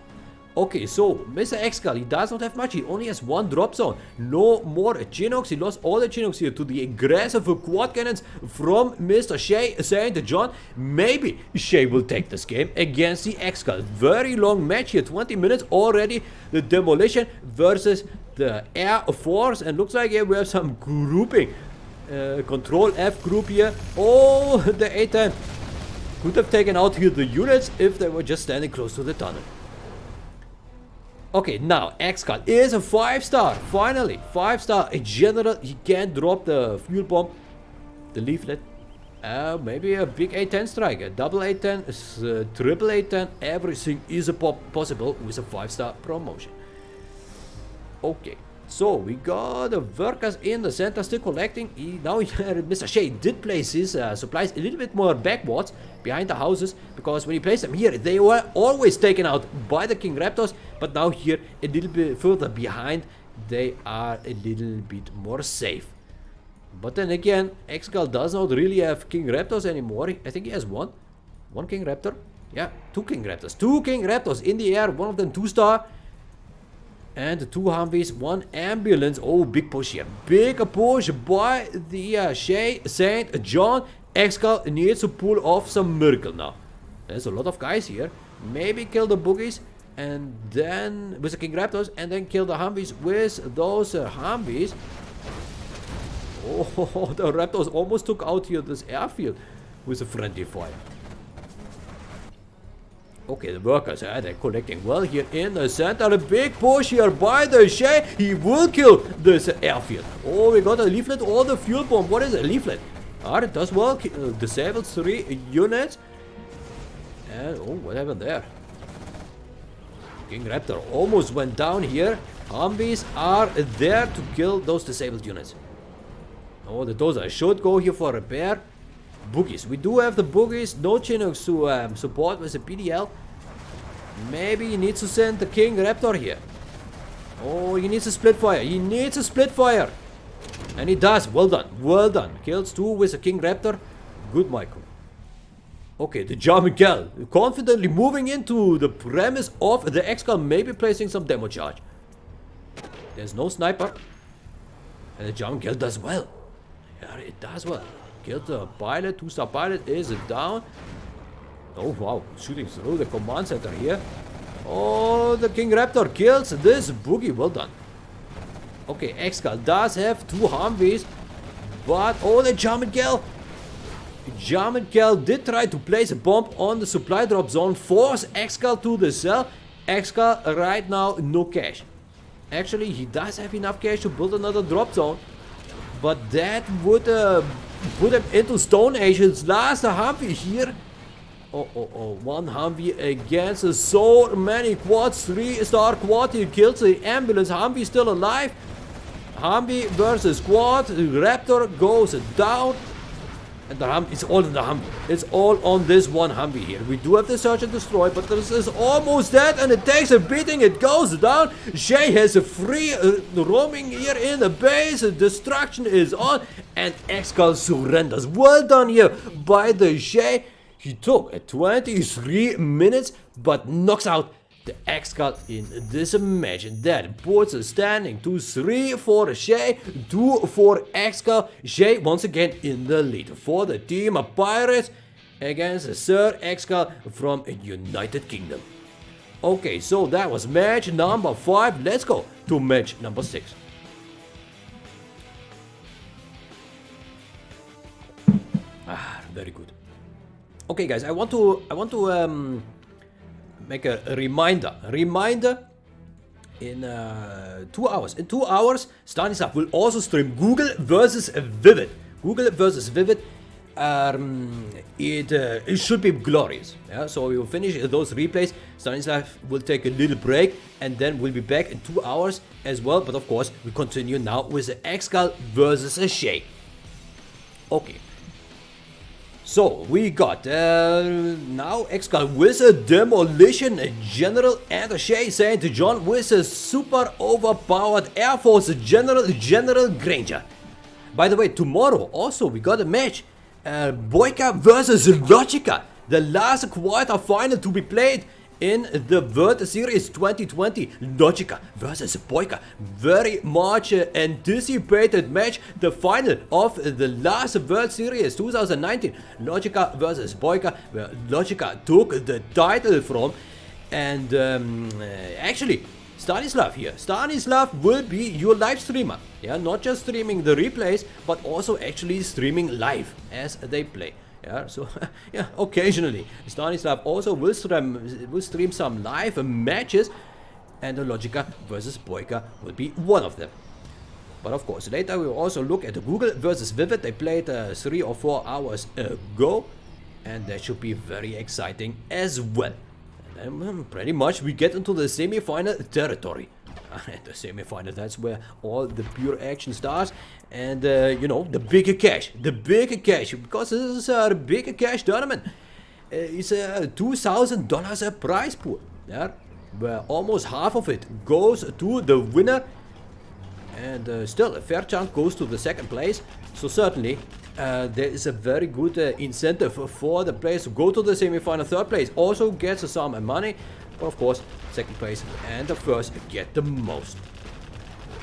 Okay, so Mr. ExCaL, he does not have much. He only has one drop zone. No more Chinooks. He lost all the Chinooks here to the aggressive quad cannons from Mr. ShayeSaintJohn. Maybe Shay will take this game against the ExCaL. Very long match here, 20 minutes already. The demolition versus the Air Force, and looks like here we have some grouping. Control F group here. Oh, the A-10 could have taken out here the units if they were just standing close to the tunnel. Okay, now ExCaL is a 5-star. Finally, 5-star. A general. He can't drop the fuel bomb, the leaflet. Maybe a big A-10 strike, a double A-10, triple A-10. Everything is possible with a 5-star promotion. Okay, so we got the workers in the center still collecting. Now Mr. Shay did place his supplies a little bit more backwards behind the houses, because when he placed them here, they were always taken out by the King Raptors. But now here, a little bit further behind, they are a little bit more safe. But then again, ExCaL does not really have King Raptors anymore. I think he has one King Raptor. Yeah, two King Raptors in the air. One of them 2-star. And 2 Humvees, 1 ambulance. Oh, big push here. Big push by the ShayeSaintJohn. ExCaL needs to pull off some miracle now. There's a lot of guys here. Maybe kill the boogies, and then with the King Raptors, and then kill the Humvees with those Humvees. Oh, the Raptors almost took out here this airfield with a friendly fire. Okay, the workers, they're collecting well here in the center. A big push here by the Shay. He will kill this airfield. Oh, we got a leaflet or the fuel bomb. What is a leaflet? It does well. Disables 3 units. And, oh, what happened there? King Raptor almost went down here. Humvees are there to kill those disabled units. Oh, the Dozer should go here for repair. Boogies. We do have the boogies. No Chinooks to support with the PDL. Maybe he needs to send the King Raptor here. Oh, he needs a split fire. He needs a split fire. And he does. Well done. Well done. Kills 2 with the King Raptor. Good, Michael. Okay, the ExCaL confidently moving into the premise of the ExCaL, maybe placing some demo charge. There's no sniper. And the ExCaL does well. Yeah, it does well. Killed the pilot. 2-star pilot is down. Oh, wow. Shooting through the command center here. Oh, the King Raptor kills this boogie. Well done. Okay, ExCaL does have 2 Humvees. But, oh, the ExCaL did try to place a bomb on the supply drop zone. Force ExCaL to the cell. ExCaL right now, no cash. Actually, he does have enough cash to build another drop zone. But that would put him into Stone Age. His last Humvee here. Oh, 1 Humvee against so many quads. 3-star quad. He kills the ambulance. Humvee still alive. Humvee versus quad. Raptor goes down. And the Humvee, it's all in the Humvee. It's all on this one Humvee here. We do have the search and destroy, but this is almost dead, and it takes a beating. It goes down. Shay has a free roaming here in the base. Destruction is on, and ExCaL surrenders. Well done here by the Shay. He took 23 minutes, but knocks out the ExCaL in this match. That puts a standing 2-3 for Shay, 2 for ExCaL. Shay once again in the lead for the team of Pirates against Sir ExCaL from United Kingdom. Okay, so that was match number 5. Let's go to match number 6. Very good. Okay, guys, I want to make a reminder. In 2 hours. In 2 hours, Stanislav will also stream Google versus Vivid. It should be glorious. Yeah, so we will finish those replays. Stanislav will take a little break, and then we'll be back in 2 hours as well. But of course, we continue now with the ExCaL versus Shay. Okay. So we got now ExCaL with a demolition general and a ShayeSaintJohn with a super overpowered Air Force General Granger. By the way, tomorrow also we got a match, Boyka versus Logica, the last quarter final to be played in the World Series 2020. Logica versus Boyka. Very much anticipated match. The final of the last World Series 2019. Logica versus Boyka, where Logica took the title from. And actually, Stanislav here. Stanislav will be your live streamer. Yeah, not just streaming the replays, but also actually streaming live as they play. Yeah, so yeah, occasionally Stanislav also will stream some live matches, and Logica versus Boyka will be one of them. But of course, later we will also look at Google versus Vivid. They played 3 or 4 hours ago, and that should be very exciting as well. And then pretty much we get into the semi-final territory. And the semi-final, that's where all the pure action starts. And you know, the bigger cash, because this is a big cash tournament. It's a $2,000 prize pool, yeah, where almost half of it goes to the winner, and still a fair chunk goes to the second place. So certainly there is a very good incentive for the players to go to the semi-final. Third place also gets some money, but of course second place and the first get the most.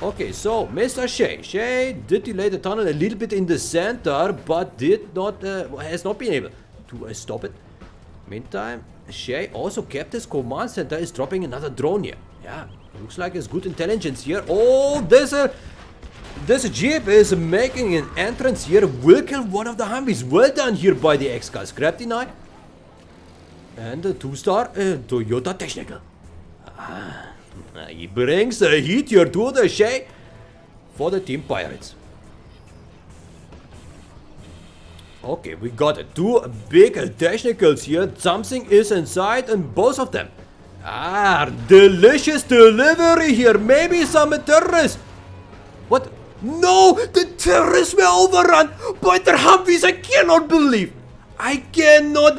Okay, so Mr. Shay did delay the tunnel a little bit in the center, but has not been able to stop it. Meantime, Shay also kept his command center, is dropping another drone here. Yeah, looks like it's good intelligence here. Oh, this Jeep is making an entrance here, will kill one of the Humvees. Well done here by the ExCaL. Scrap deny. And a 2-star Toyota Technical. He brings the heat here to the Shay for the Team Pirates. Okay, we got 2 big technicals here. Something is inside and both of them. Delicious delivery here. Maybe some terrorists. What? No, the terrorists were overrun by the Humvees. I cannot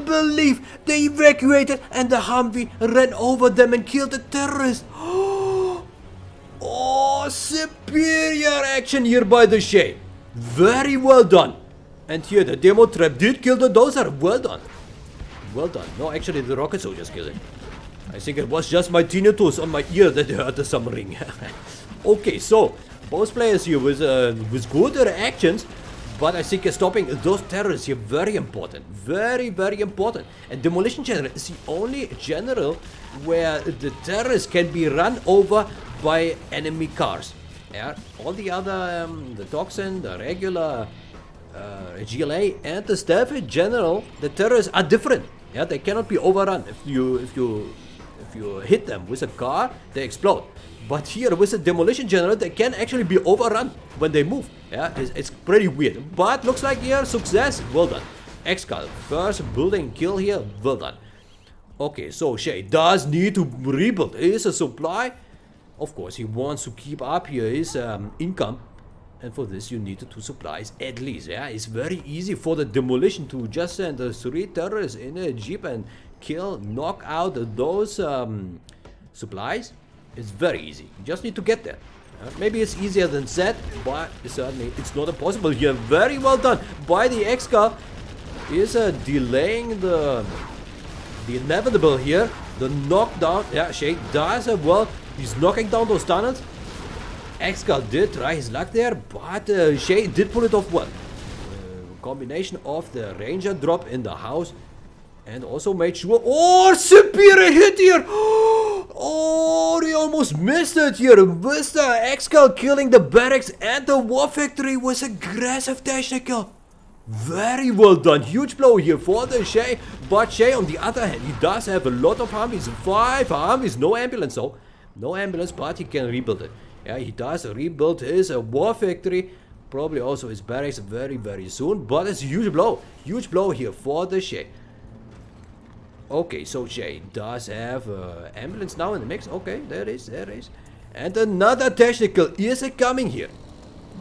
believe they evacuated and the Humvee ran over them and killed the terrorists. Oh, superior action here by the Shay. Very well done. And here the demo trap did kill the dozer. Well done. Well done. No, actually the rocket soldiers killed it. I think it was just my tinnitus on my ear that heard the submarine. Okay, so both players here with good actions, but I think stopping those terrorists here very important. Very, very important. And Demolition General is the only general where the terrorists can be run over by enemy cars. Yeah, all the other, the Toxin, the regular GLA, and the Staff General, the terrorists are different. Yeah, they cannot be overrun. If you hit them with a car, they explode. But here with the Demolition General, they can actually be overrun when they move. Yeah, it's pretty weird. But looks like here, success. Well done. ExCaL, first building kill here. Well done. Okay, so Shay does need to rebuild his supply. Of course, he wants to keep up here his income. And for this, you need 2 supplies at least. Yeah, it's very easy for the Demolition to just send 3 terrorists in a Jeep and knock out those supplies. It's very easy. You just need to get there. Maybe it's easier than said, but certainly it's not impossible here. Very well done by the ExCaL. Is delaying the inevitable here. The knockdown. Yeah, Shay does well. He's knocking down those tunnels. ExCaL did try his luck there, but Shay did pull it off well. Combination of the Ranger drop in the house and also made sure. Oh, superior hit here! Oh, he almost missed it here. With the ExCaL killing the barracks and the war factory with aggressive technical. Very well done. Huge blow here for the Shay. But Shay, on the other hand, he does have a lot of Humvees. 5 Humvees. No ambulance though. No ambulance, but he can rebuild it. Yeah, he does rebuild his war factory. Probably also his barracks very, very soon. But it's a huge blow. Huge blow here for the Shay. Okay, so Shay does have ambulance now in the mix. Okay, there it is. And another technical is coming here.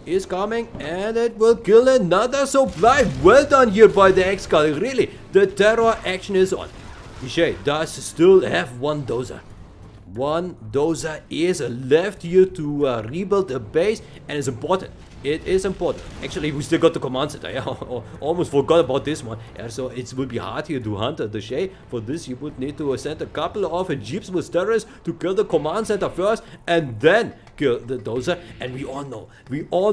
Is coming, and it will kill another supply. Well done here by the ExCaL. Really, the terror action is on. Shay does still have 1 dozer. One dozer is left here to rebuild the base, and it's important. It is important. Actually, we still got the command center. Yeah, almost forgot about this one. Yeah, so it will be hard here to hunt the Shay. For this, you would need to send a couple of jeeps with terrorists to kill the command center first, and then kill the dozer. And we all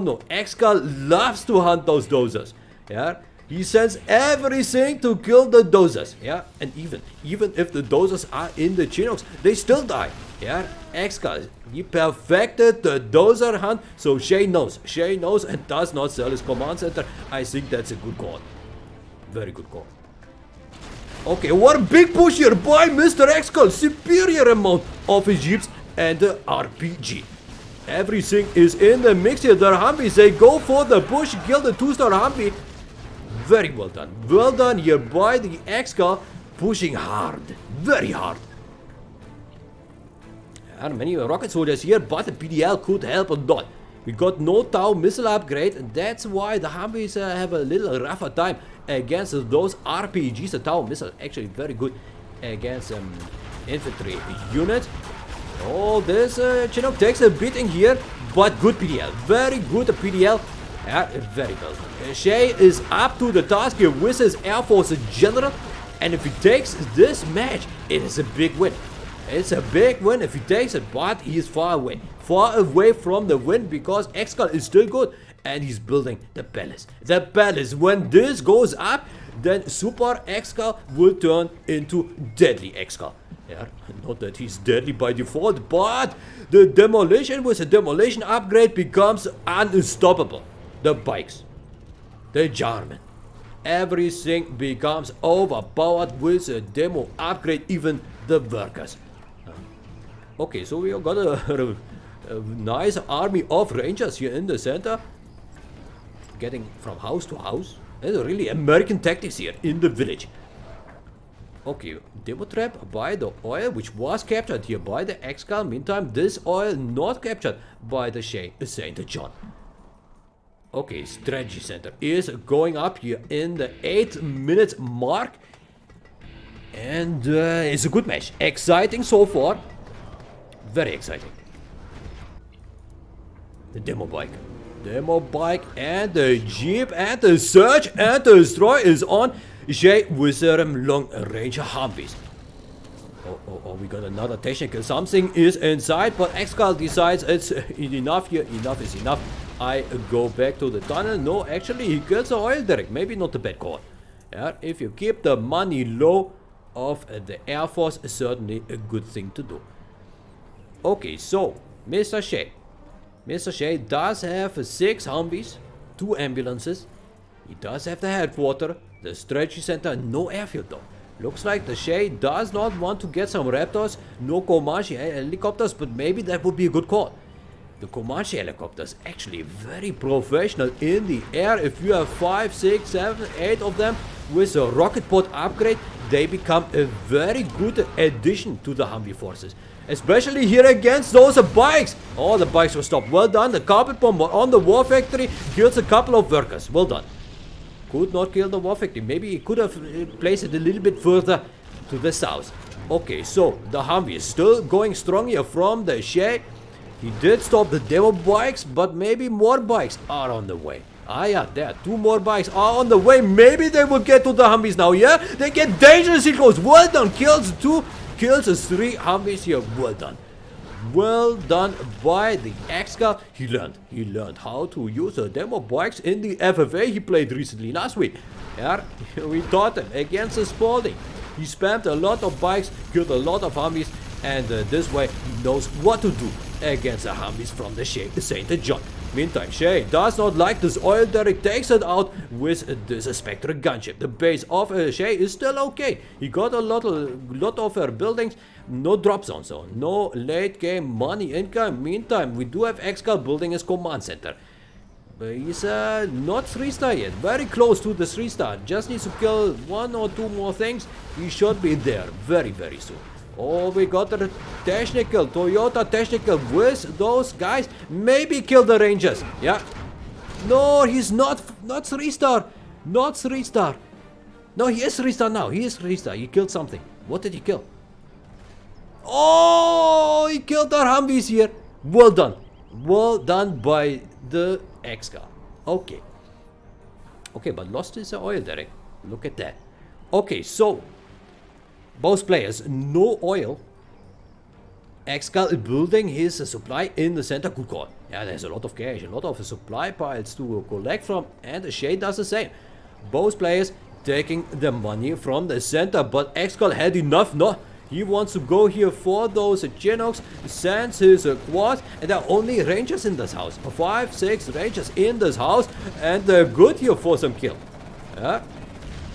know, ExCaL loves to hunt those dozers. Yeah. He sends everything to kill the dozers, yeah? And even if the dozers are in the Chinooks, they still die, yeah? ExCaL, he perfected the dozer hunt, so Shay knows and does not sell his command center. I think that's a good call. Very good call. Okay, what a big push here by Mr. ExCaL. Superior amount of his jeeps and the RPG. Everything is in the mix here. The Humvees, they go for the push, kill the 2-star Humvee. Very well done. Well done here by the ExCaL, pushing hard. Very hard. There are many rocket soldiers here, but the PDL could help a lot. We got no Tau missile upgrade, and that's why the Humvees have a little rougher time against those RPGs. The Tau missile actually very good against infantry units. Oh, this Chinook takes a beating here, but good PDL. Very good PDL. Very well. Shay is up to the task here with his Air Force General, and if he takes this match, it is a big win. It's a big win if he takes it, but he is far away from the win, because ExCaL is still good, and he's building the palace. The palace, when this goes up, then Super ExCaL will turn into Deadly ExCaL. Yeah, not that he's deadly by default, but the demolition with a demolition upgrade becomes unstoppable. The bikes, the Jarman, everything becomes overpowered with a demo upgrade, even the workers. Okay, so we got a nice army of rangers here in the center, getting from house to house. There's really American tactics here in the village. Okay, demo trap by the oil, which was captured here by the ExCaL. Meantime, this oil not captured by the ShayeSaintJohn. Okay, strategy center is going up here in the 8-minute mark, and it's a good match. Exciting so far, very exciting. The demo bike, and the jeep, and the search and the destroy is on. Shay with them long range Humvees. Oh, we got another technical. Something is inside, but ExCaL decides it's enough here. Enough is enough. I go back to the tunnel. No, actually, he kills the oil derrick. Maybe not a bad call. Yeah, if you keep the money low of the Air Force, is certainly a good thing to do. Okay, so Mr. Shay does have 6 Humvees, 2 ambulances. He does have the headquarters, the strategy center, no airfield though. Looks like the Shay does not want to get some Raptors, no Comanche helicopters, but maybe that would be a good call. The Comanche helicopters actually very professional in the air. If you have 5, 6, 7, 8 of them with a rocket pod upgrade, they become a very good addition to the Humvee forces. Especially here against those bikes. Oh, the bikes were stopped. Well done. The carpet bomb on the war factory kills a couple of workers. Well done. Could not kill the war factory. Maybe he could have placed it a little bit further to the south. Okay, so the Humvee is still going strong here from the Shay. He did stop the demo bikes, but maybe more bikes are on the way. Ah yeah, there, 2 more bikes are on the way. Maybe they will get to the Humvees now, yeah? They get dangerously close. Well done. Kills 2, kills 3 Humvees here. Well done. Well done by the ExCaL. He learned how to use the demo bikes in the FFA he played recently last week. Yeah, we taught him against the Spalding. He spammed a lot of bikes, killed a lot of Humvees, and this way he knows what to do against the Humvees from the ShayeSaintJohn. Meantime, Shay does not like this oil derrick, takes it out with this Spectre gunship. The base of Shay is still okay. He got a lot of buildings, no drop zones, so no late game money income. Meantime, we do have ExCaL building his command center. But he's not 3-star yet, very close to the 3-star. Just needs to kill 1 or 2 more things. He should be there very, very soon. Oh, we got the technical, Toyota technical with those guys. Maybe kill the Rangers. Yeah. No, he's not 3-star. Not 3-star. No, he is 3-star now. He is 3-star. He killed something. What did he kill? Oh, already killed our Humvees here. Well done. Well done by the ExCaL. Okay. Okay, but lost his oil, Derek. Look at that. Okay, so both players, no oil. ExCaL is building his supply in the center. Good call. Yeah, there's a lot of cash, a lot of supply piles to collect from, and Shay does the same. Both players taking the money from the center, but ExCaL had enough. No, he wants to go here for those Chinooks, sends his quad, and there are only rangers in this house. 5, 6 rangers in this house, and they're good here for some kill. Yeah.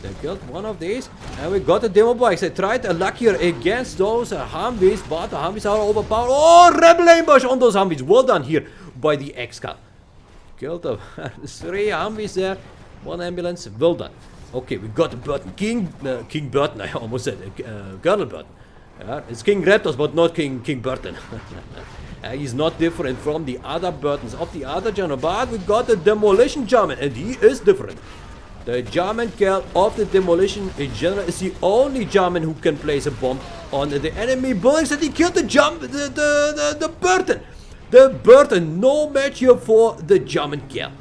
They killed one of these, and we got the demo bikes. They tried a luck here against those Humvees, but the Humvees are overpowered. Oh, rebel ambush on those Humvees. Well done here by the ExCaL. Killed the 3 Humvees there, 1 ambulance. Well done. Okay, we got the Burton. King Burton, I almost said. Colonel Burton. It's King Raptors, but not King Burton. He's not different from the other Burtons of the other general, but we got the Demolition German, and he is different. The German girl of the Demolition General is the only German who can place a bomb on the enemy buildings, and he killed the Burton. The Burton, no match here for the German girl.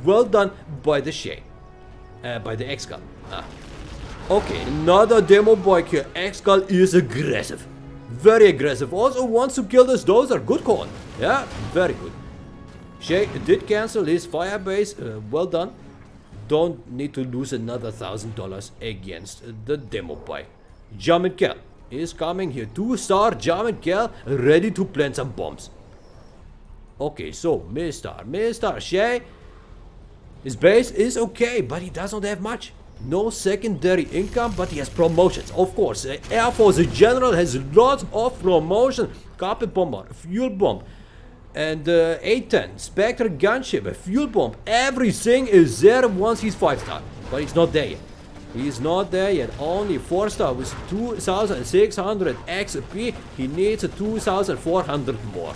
Well done by the Shay. By the ExCaL. Okay, another demo bike here. ExCaL is aggressive. Very aggressive. Also wants to kill this dozer. Good call. Yeah, very good. Shay did cancel his fire base. Well done. Don't need to lose another $1,000 against the demo bike. German girl is coming here. 2-star German girl ready to plant some bombs. Okay, so Mr. Shay, his base is okay, but he does not have much. No secondary income, but he has promotions. Of course, Air Force General has lots of promotion. Carpet bomber, fuel bomb, and A-10 Spectre gunship, a fuel bomb. Everything is there once he's 5-star, but he's not there yet. He's not there yet. Only 4-star with 2,600 XP. He needs a 2,400 more,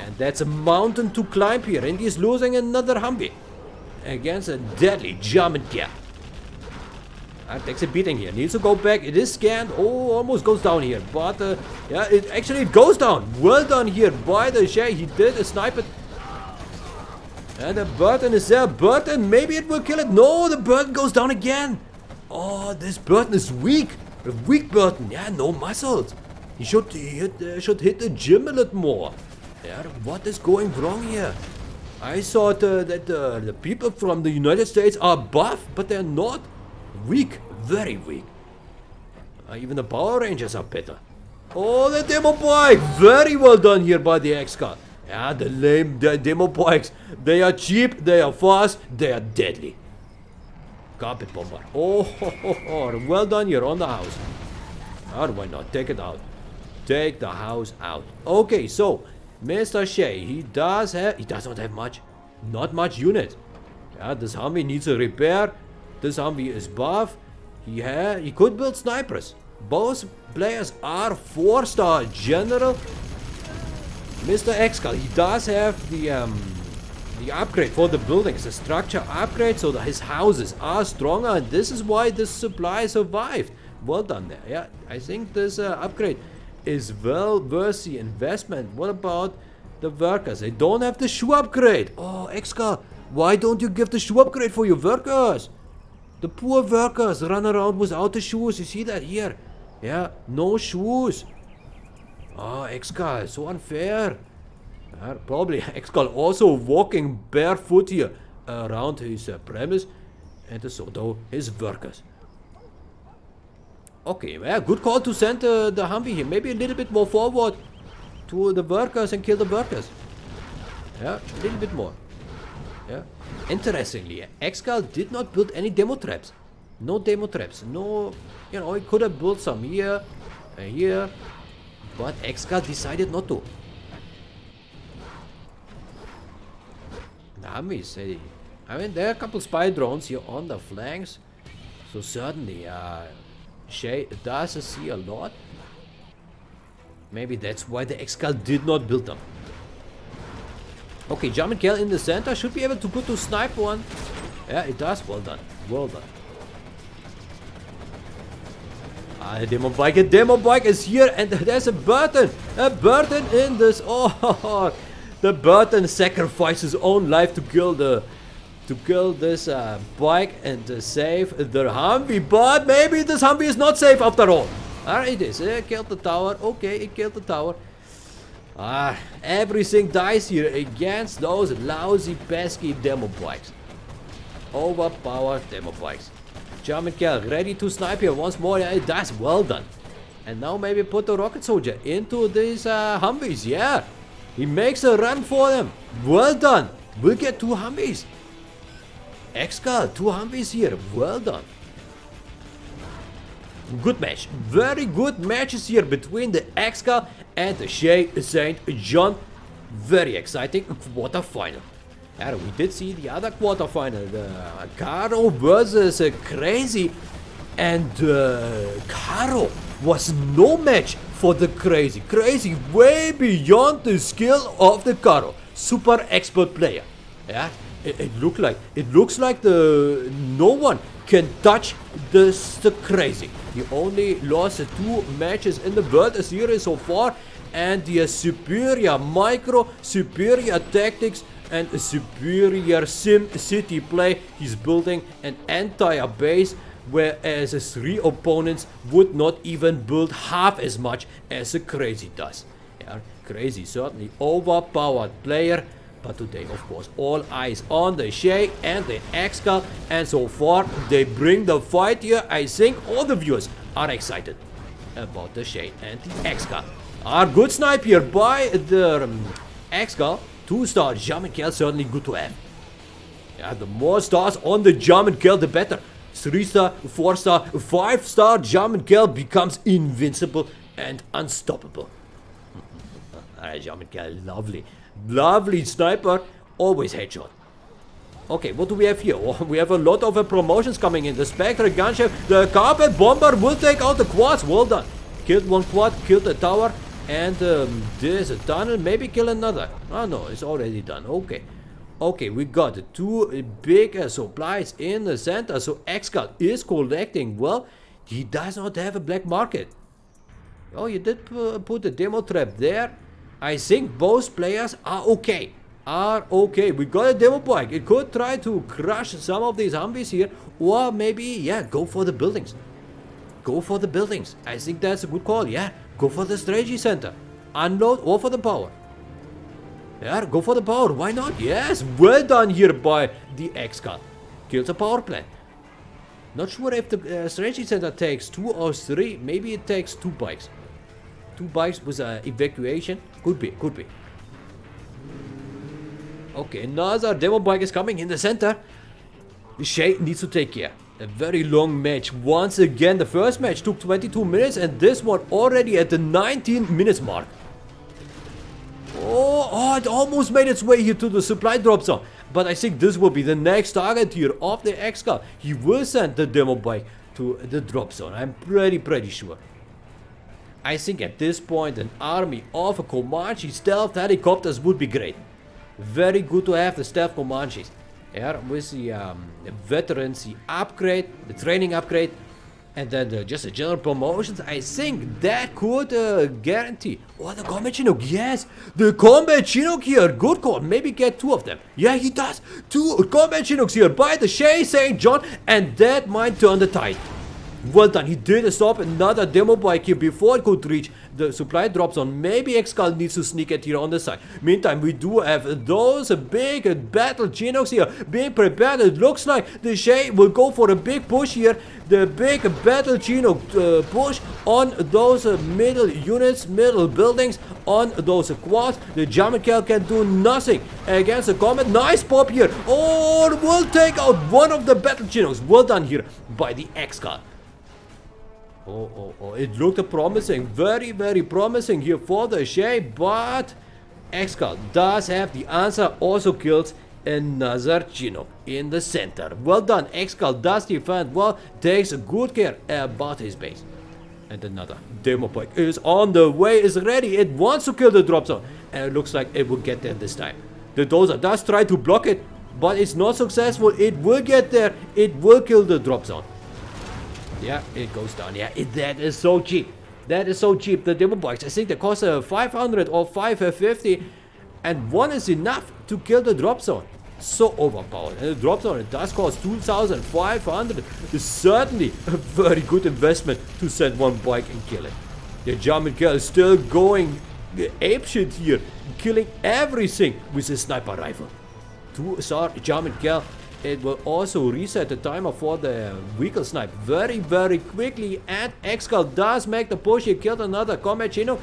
and that's a mountain to climb here. And he's losing another Humvee against a deadly German cat. Takes a beating here. Needs to go back. It is scanned. Oh, almost goes down here. But yeah, it actually goes down. Well done here by the Shay. He did a sniper. And the Burton is there. Burton, maybe it will kill it. No, the Burton goes down again. Oh, this Burton is weak. A weak Burton. Yeah, no muscles. He should hit the gym a little more. Yeah, what is going wrong here? I thought that the people from the United States are buff, but they're not. Weak, very weak. Even the Power Rangers are better. Oh, the demo bike! Very well done here by the ExCaL. Yeah, the demo bikes. They are cheap, they are fast, they are deadly. Carpet bomber. Oh, well done here on the house. Why not? Take it out. Take the house out. Okay, so Mr. Shay, he does not have much. Not much unit. Yeah, this Humvee needs a repair. This Humvee is buff. He could build snipers. Both players are 4-star general. Mr. ExCaL, he does have the upgrade for the buildings, the structure upgrade, so that his houses are stronger, and this is why this supply survived. Well done there. Yeah, I think this upgrade is well worth the investment. What about the workers? They don't have the shoe upgrade. Oh, ExCaL, why don't you give the shoe upgrade for your workers? The poor workers run around without the shoes. You see that here? Yeah, no shoes. Oh, ExCaL, so unfair. Probably ExCaL also walking barefoot here around his premise, and so his workers. Okay, well, good call to send the Humvee here. Maybe a little bit more forward to the workers and kill the workers. Yeah, a little bit more. Yeah. Interestingly, ExCaL did not build any demo traps. No demo traps. No, you know, he could have built some here and here, but ExCaL decided not to. I mean, there are a couple spy drones here on the flanks, so certainly Shay does see a lot. Maybe that's why the ExCaL did not build them. Okay, German girl in the center should be able to go to snipe one. Yeah, it does. Well done. Well done. A demo bike is here, and there's a Burton in this. Oh, the Burton sacrificed his own life to kill this bike and to save the Humvee. But maybe this Humvee is not safe after all. It is. It killed the tower. Okay, it killed the tower. Everything dies here against those lousy, pesky demo bikes. Overpowered demo bikes. German Cal ready to snipe here once more. Yeah, it does. Well done. And now maybe put the rocket soldier into these Humvees. Yeah. He makes a run for them. Well done. We'll get 2 Humvees. ExCaL, 2 Humvees here. Well done. Good match. Very good matches here between the ExCaL and the ShayeSaintJohn. Very exciting quarterfinal. Yeah, we did see the other quarterfinal. The Caro versus Crazy. And Caro was no match for the Crazy. Crazy way beyond the skill of the Caro. Super expert player. Yeah, it looks like no one can touch the Crazy. He only lost 2 matches in the World Series so far, and the superior micro, superior tactics, and a superior sim city play. He's building an entire base, whereas his 3 opponents would not even build half as much as the Crazy does. Yeah, Crazy certainly overpowered player. But today, of course, all eyes on the Shay and the ExCaL, and so far they bring the fight here. I think all the viewers are excited about the Shay and the ExCaL. Good snipe here by the ExCaL. 2-star German Cal, certainly good to have. Yeah, the more stars on the German Cal, the better. 3-star, 4-star, 5-star German Cal becomes invincible and unstoppable. German Cal, lovely. Lovely sniper, always headshot. Okay, what do we have here? Oh, we have a lot of promotions coming in. The Spectre gunship, the Carpet Bomber will take out the quads. Well done. Killed 1 quad, killed the tower, and there's a tunnel. Maybe kill another. Oh no, it's already done. Okay. Okay, we got 2 big supplies in the center. So ExCaL is collecting. Well, he does not have a black market. Oh, you did put a demo trap there. I think both players are okay. We got a demo bike. It could try to crush some of these Humvees here. Or maybe, yeah, go for the buildings. Go for the buildings. I think that's a good call. Yeah, go for the strategy center. Unload or for the power. Yeah, go for the power. Why not? Yes, well done here by the ExCaL. Kills a power plant. Not sure if the strategy center takes 2 or 3. Maybe it takes 2 bikes. 2 bikes with evacuation. Could be. Okay, another demo bike is coming in the center. Shay needs to take care. A very long match. Once again, the first match took 22 minutes, and this one already at the 19 minutes mark. Oh, it almost made its way here to the supply drop zone. But I think this will be the next target here of the ExCaL. He will send the demo bike to the drop zone. I'm pretty sure. I think at this point an army of Comanche stealth helicopters would be great. Very good to have the stealth Comanches. Yeah, with the veterancy upgrade, the training upgrade, and then just the general promotions. I think that could guarantee. Oh, the combat Chinook, yes! The combat Chinook here, good call. Maybe get 2 of them. Yeah, he does. 2 combat Chinooks here by the ShayeSaintJohn, and that might turn the tide. Well done, he did stop another demo bike here before it could reach the supply drop zone. Maybe ExCaL needs to sneak it here on the side. Meantime, we do have those big battle Chinooks here being prepared. It looks like the Shay will go for a big push here. The big battle Chinook push on those middle units, middle buildings, on those quads. The German Cal can do nothing against the combat. Nice pop here. Oh, we'll take out one of the battle Chinooks. Well done here by the ExCaL. Oh, it looked promising, very promising here for the Shay, but ExCaL does have the answer, also kills another Chinook in the center. Well done, ExCaL does defend well, takes good care about his base. And another demo bike is on the way, is ready, it wants to kill the drop zone, and it looks like it will get there this time. The dozer does try to block it, but it's not successful. It will get there, it will kill the drop zone. Yeah, it goes down. Yeah, that is so cheap. That is so cheap. The demo bikes, I think they cost 500 or 550, and one is enough to kill the drop zone. So overpowered. And the drop zone, it does cost 2,500. It's certainly a very good investment to send one bike and kill it. The German girl is still going apeshit here, killing everything with a sniper rifle. Two-star German girl. It will also reset the timer for the vehicle snipe very, very quickly. And ExCaL does make the push. He killed another combat Chinook.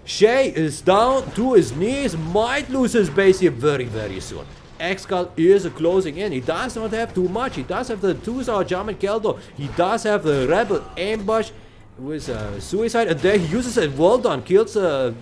Shay is down to his knees. Might lose his base here very, very soon. ExCaL is closing in. He does not have too much. He does have the 2-star German girl though. He does have the rebel ambush with suicide. And there he uses it. Well done. Kills 2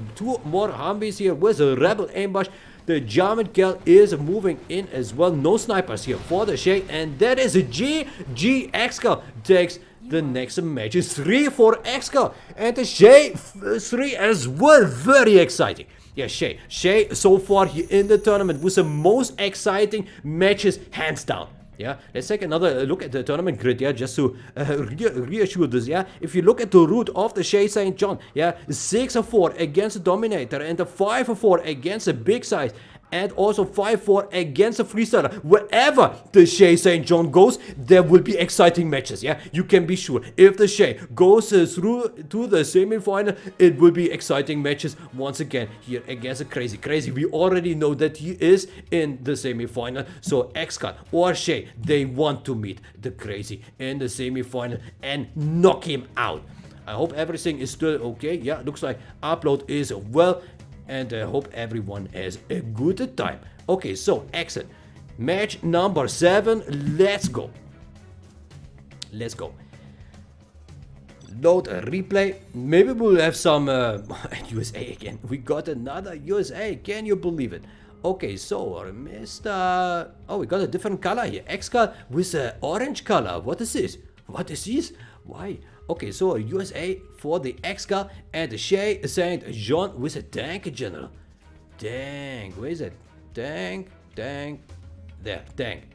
more Humvees here with a rebel ambush. The German girl is moving in as well. No snipers here for the Shay. And that is a GG. ExCaL takes the next match. Is 3 for ExCaL. And the Shay 3 as well. Very exciting. Yeah, Shay so far here in the tournament with the most exciting matches hands down. Yeah, let's take another look at the tournament grid, yeah, just to reassure this, yeah. If you look at the route of the ShayeSaintJohn, yeah, 6-4 against the Dominator and a 5-4 against the Big Size, and also 5-4 against a freestyler. Wherever the ShayeSaintJohn goes, there will be exciting matches, yeah? You can be sure. If the Shay goes through to the semi-final, it will be exciting matches once again here against a Crazy. We already know that he is in the semi-final, so ExCaL or Shay, they want to meet the Crazy in the semi-final and knock him out. I hope everything is still okay. Yeah, looks like upload is well. And I hope everyone has a good time. Okay, so exit. Match number 7. Let's go. Load a replay. Maybe we'll have some USA again. We got another USA. Can you believe it? Okay, so Mr. Oh, we got a different color here. ExCaL with an orange color. What is this? Why? Okay, so USA for the ExCaL and the ShayeSaintJohn with a tank general. Tank, where is it? Tank, there,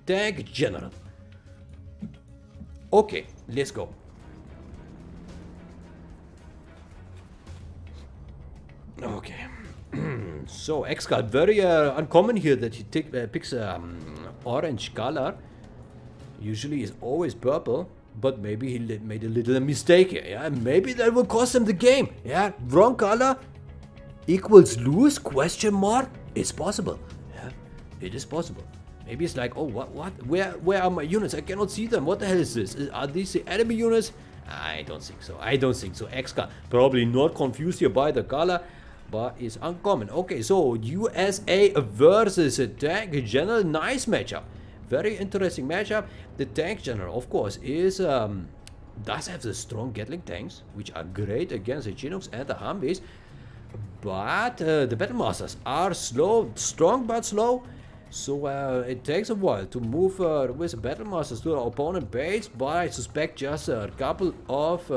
tank general. Okay, let's go. Okay, so ExCaL, very uncommon here that he picks orange color. Usually is always purple. But maybe he made a little mistake here, yeah? Maybe that will cost him the game, yeah? Wrong color equals lose, question mark? It's possible, yeah? It is possible. Maybe it's like, oh, what? Where are my units? I cannot see them. What the hell is this? Are these the enemy units? I don't think so. ExCaL probably not confused here by the color, but it's uncommon. Okay, so USA versus a tank general. Nice matchup. Very interesting matchup. The tank general, of course, is does have the strong Gatling tanks, which are great against the Chinooks and the Humvees. But the Battlemasters are strong but slow. So it takes a while to move with the Battlemasters to the opponent base. But I suspect just a couple of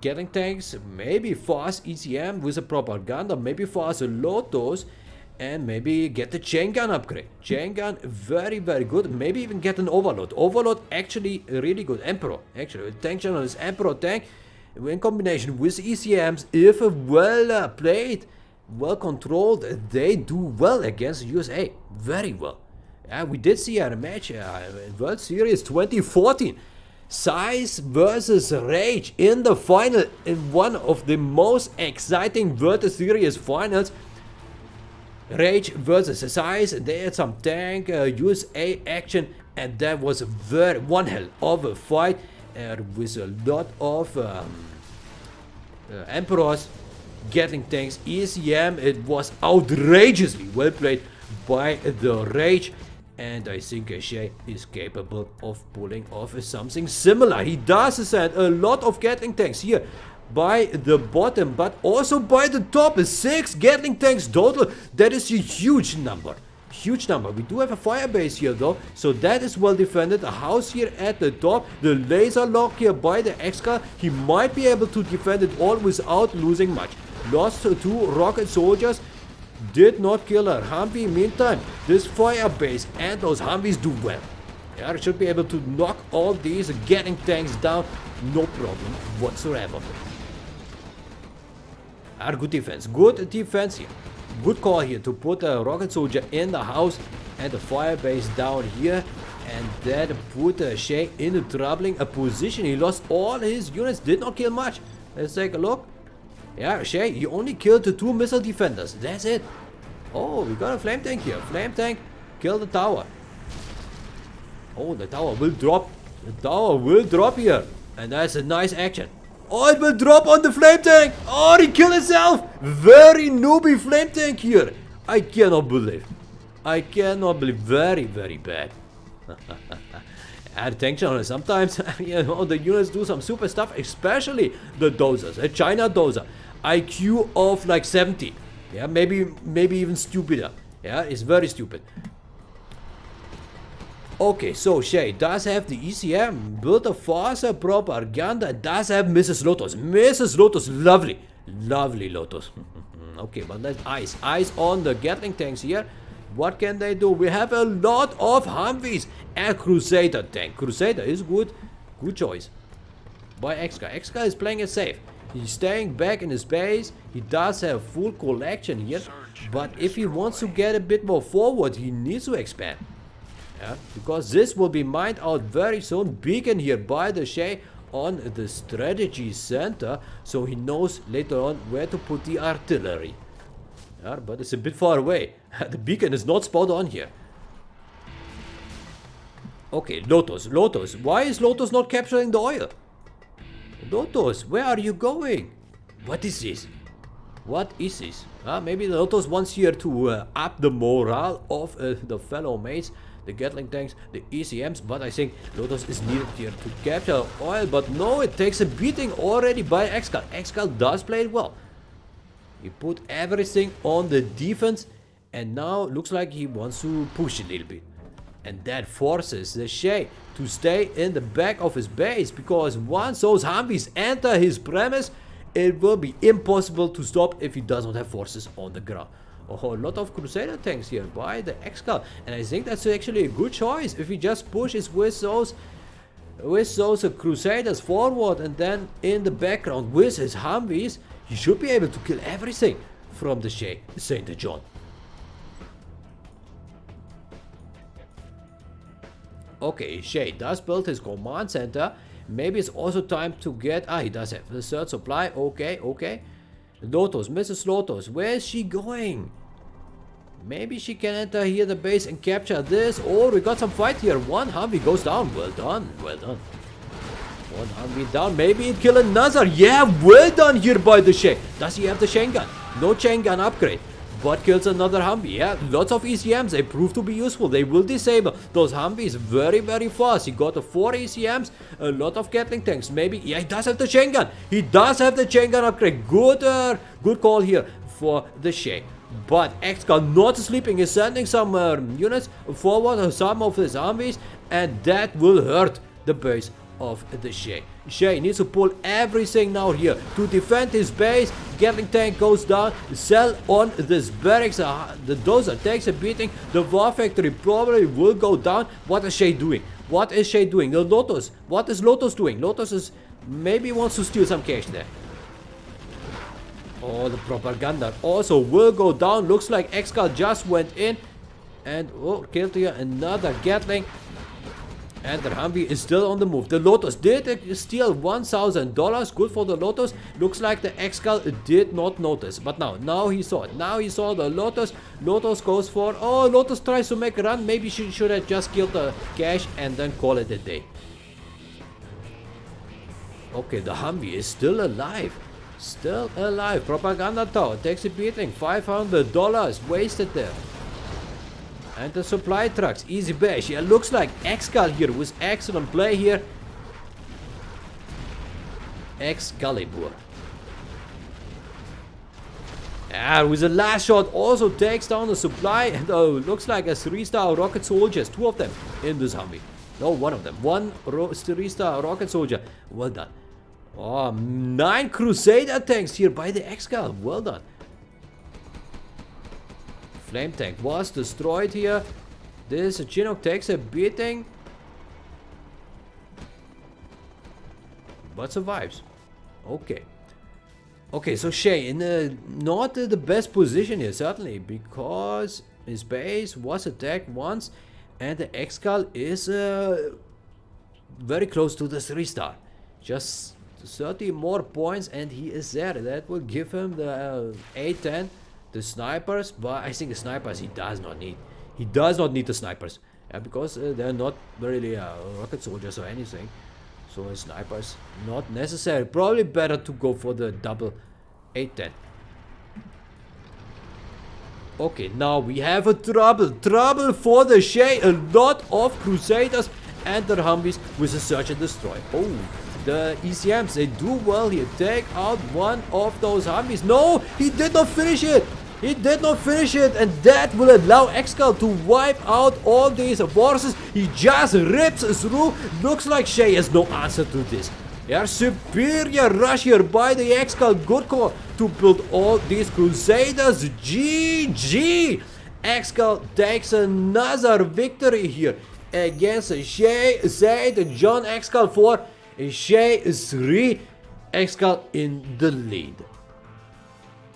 Gatling tanks, maybe fast ECM with a propaganda, maybe fast load those. And maybe get the chain gun upgrade. Chain gun, very, very good. Maybe even get an overload. Overload, actually, really good. Emperor, actually. Tank general is Emperor tank. In combination with ECMs, if well played, well controlled, they do well against USA. Very well. We did see a match in World Series 2014. Size versus Rage in the final. In one of the most exciting World Series finals. Rage versus Size, they had some tank USA action, and that was one hell of a fight with a lot of Emperors, Gatling tanks, ECM. It was outrageously well played by the Rage, and I think Shay is capable of pulling off something similar. He does send a lot of Gatling tanks here by the bottom, but also by the top. 6 Gatling tanks total. That is a huge number. We do have a fire base here though, so that is well defended. A house here at the top. The laser lock here by the ExCaL. He might be able to defend it all without losing much. Lost 2 rocket soldiers. Did not kill a Humvee. Meantime, this fire base and those Humvees do well. Yeah, it should be able to knock all these Gatling tanks down. No problem whatsoever. Good defense. Good defense here. Good call here to put a rocket soldier in the house and the fire base down here. And that put Shay in a troubling position. He lost all his units. Did not kill much. Let's take a look. Yeah, Shay, he only killed the 2 missile defenders. That's it. Oh, we got a flame tank here. Flame tank. Kill the tower. Oh, the tower will drop. The tower will drop here. And that's a nice action. Oh, it will drop on the flame tank. Oh, he killed himself. Very newbie flame tank here. I cannot believe. I cannot believe. Very, very bad. And tank channel. Sometimes, you know, the units do some super stuff, especially the dozers. A China dozer. IQ of like 70. Yeah, maybe even stupider. Yeah, it's very stupid. Okay, so Shay does have the ECM, built a faster propaganda, does have Mrs. Lotus. Mrs. Lotus, lovely. Lovely Lotus. Okay, but let's eyes on the Gatling tanks here. What can they do? We have a lot of Humvees and Crusader tank. Crusader is good. Good choice. By ExCaL. ExCaL is playing it safe. He's staying back in his base. He does have full collection here. But if he wants to get a bit more forward, he needs to expand. Yeah, because this will be mined out very soon. Beacon here by the Shay on the strategy center. So he knows later on where to put the artillery. Yeah, but it's a bit far away. The beacon is not spot on here. Okay, Lotus. Lotus. Why is Lotus not capturing the oil? Lotus, where are you going? What is this? What is this? Maybe the Lotus wants here to up the morale of the fellow mates. The Gatling tanks, the ECMs. But I think Lotus is needed here to capture oil. But no, it takes a beating already by ExCaL. ExCaL does play it well. He put everything on the defense. And now looks like he wants to push a little bit. And that forces the Shay to stay in the back of his base. Because once those Humvees enter his premise, it will be impossible to stop if he does not have forces on the ground. Oh, a lot of Crusader tanks here by the ExCaL. And I think that's actually a good choice. If he just pushes with those Crusaders forward and then in the background with his Humvees, he should be able to kill everything from the ShayeSaintJohn. Okay, Shay does build his command center. Maybe it's also time to get... he does have the third supply. Okay, okay. Lotus, Mrs. Lotus, where is she going? Maybe she can enter here the base and capture this. Oh, we got some fight here. One Humvee goes down. Well done, well done. One Humvee down. Maybe it kill another. Yeah, well done here by the Shay. Does he have the chain gun? No chain gun upgrade. But kills another Humvee. Yeah, lots of ECMs. They prove to be useful. They will disable those Humvees very, very fast. He got 4 ECMs, a lot of Gatling tanks. Maybe, yeah, he does have the chain gun. He does have the chain gun upgrade. Good call here for the Shay. But ExCaL not sleeping. Is sending some units forward, some of his Humvees, and that will hurt the base of the Shay. Shay needs to pull everything now here to defend his base. Gatling tank goes down. Cell on this barracks. The dozer takes a beating. The war factory probably will go down. What is Shay doing? What is Shay doing? The Lotus. What is Lotus doing? Lotus is maybe wants to steal some cash there. Oh, the propaganda also will go down. Looks like ExCaL just went in and killed here another Gatling. And the Humvee is still on the move. The Lotus did steal $1,000. Good for the Lotus. Looks like the ExCaL did not notice. But now he saw it. Now he saw the Lotus. Lotus goes for... Oh, Lotus tries to make a run. Maybe she should have just killed the cash and then call it a day. Okay, the Humvee is still alive. Still alive. Propaganda tower takes a beating. $500 wasted there. And the supply trucks, easy bash. Yeah, looks like ExCaL here with excellent play here. Excalibur. Yeah, with the last shot also takes down the supply. And looks like a 3-star rocket soldiers. 2 of them in this Humvee. No, 1 of them. 1 3-star rocket soldier. Well done. Oh, 9 Crusader tanks here by the ExCaL. Well done. Flame tank was destroyed here. This Chinook takes a beating. but survives. Okay. Okay, so Shay in not the best position here, certainly, because his base was attacked once, and the ExCaL is very close to the 3-star. Just 30 more points, and he is there. That will give him the 8-10, the snipers, but I think the snipers he does not need. He does not need the snipers, because they're not really rocket soldiers or anything. So a sniper's not necessary. Probably better to go for the double 8-10. Okay, now we have a trouble for the Shay. A lot of Crusaders and the Humvees with a search and destroy. Oh, the ECMs, they do well here. Take out one of those Humvees. No, he did not finish it. He did not finish it, and that will allow ExCaL to wipe out all these forces. He just rips through. Looks like Shay has no answer to this. Yeah, superior rush here by the ExCaL. Good call to build all these Crusaders. GG! ExCaL takes another victory here against ShayeSaintJohn. ExCaL 4, Shay 3. ExCaL in the lead.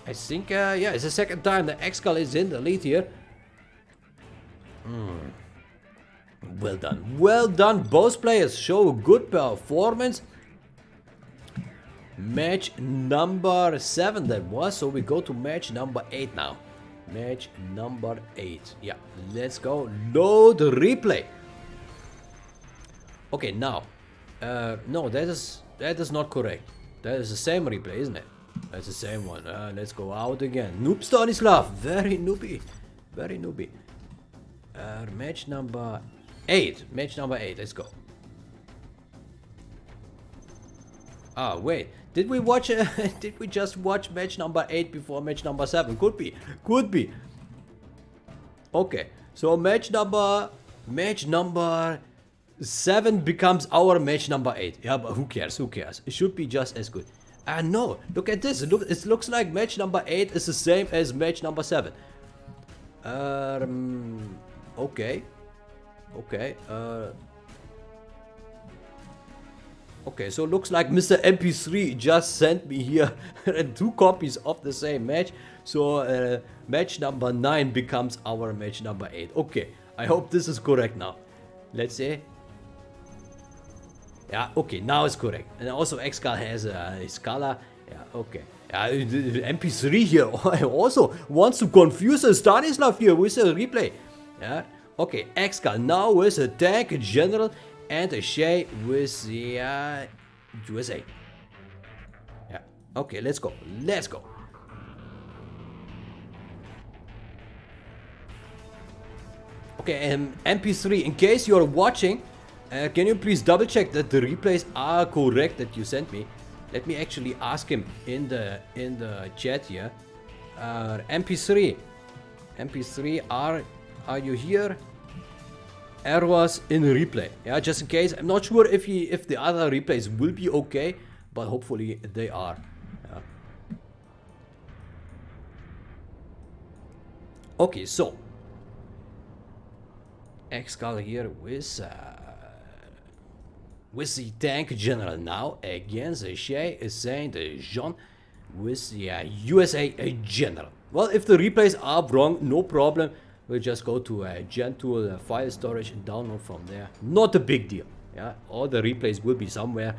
I think, yeah, it's the second time that ExCaL is in the lead here. Well done. Well done. Both players show a good performance. Match number 7 that was. So we go to match number 8 now. Match number 8. Yeah, let's go. Load replay. Okay, now. No, that is not correct. That is the same replay, isn't it? That's the same one. Let's go out again. Noob Stanislav. Very noobie. Very noobie. Match number 8. Match number 8. Let's go. Ah, wait. Did we watch? Did we just watch match number 8 before match number 7? Could be. Could be. Okay. So match number 7 becomes our match number 8. Yeah, but who cares? Who cares? It should be just as good. No, look at this. It looks like match number 8 is the same as match number 7. Okay. Okay. Okay, so looks like Mr. MP3 just sent me here 2 copies of the same match. So match number 9 becomes our match number 8. Okay, I hope this is correct now. Let's see. Yeah, okay, now it's correct. And also ExCaL has his color. Yeah, okay. MP3 here also wants to confuse Stanislav here with a replay. Yeah, okay, ExCaL now with a tank general and a Shay with the USA. Yeah, okay, let's go. Let's go. Okay, MP3, in case you're watching, can you please double check that the replays are correct that you sent me? Let me actually ask him in the chat here. MP3, are you here? Errors in replay. Yeah, just in case. I'm not sure if the other replays will be okay, but hopefully they are. Yeah. Okay, so ExCaL here with the tank general now against the ShayeSaintJohn with the USA general. Well, if the replays are wrong, no problem. We'll just go to Gen Tool file storage and download from there. Not a big deal. Yeah, all the replays will be somewhere,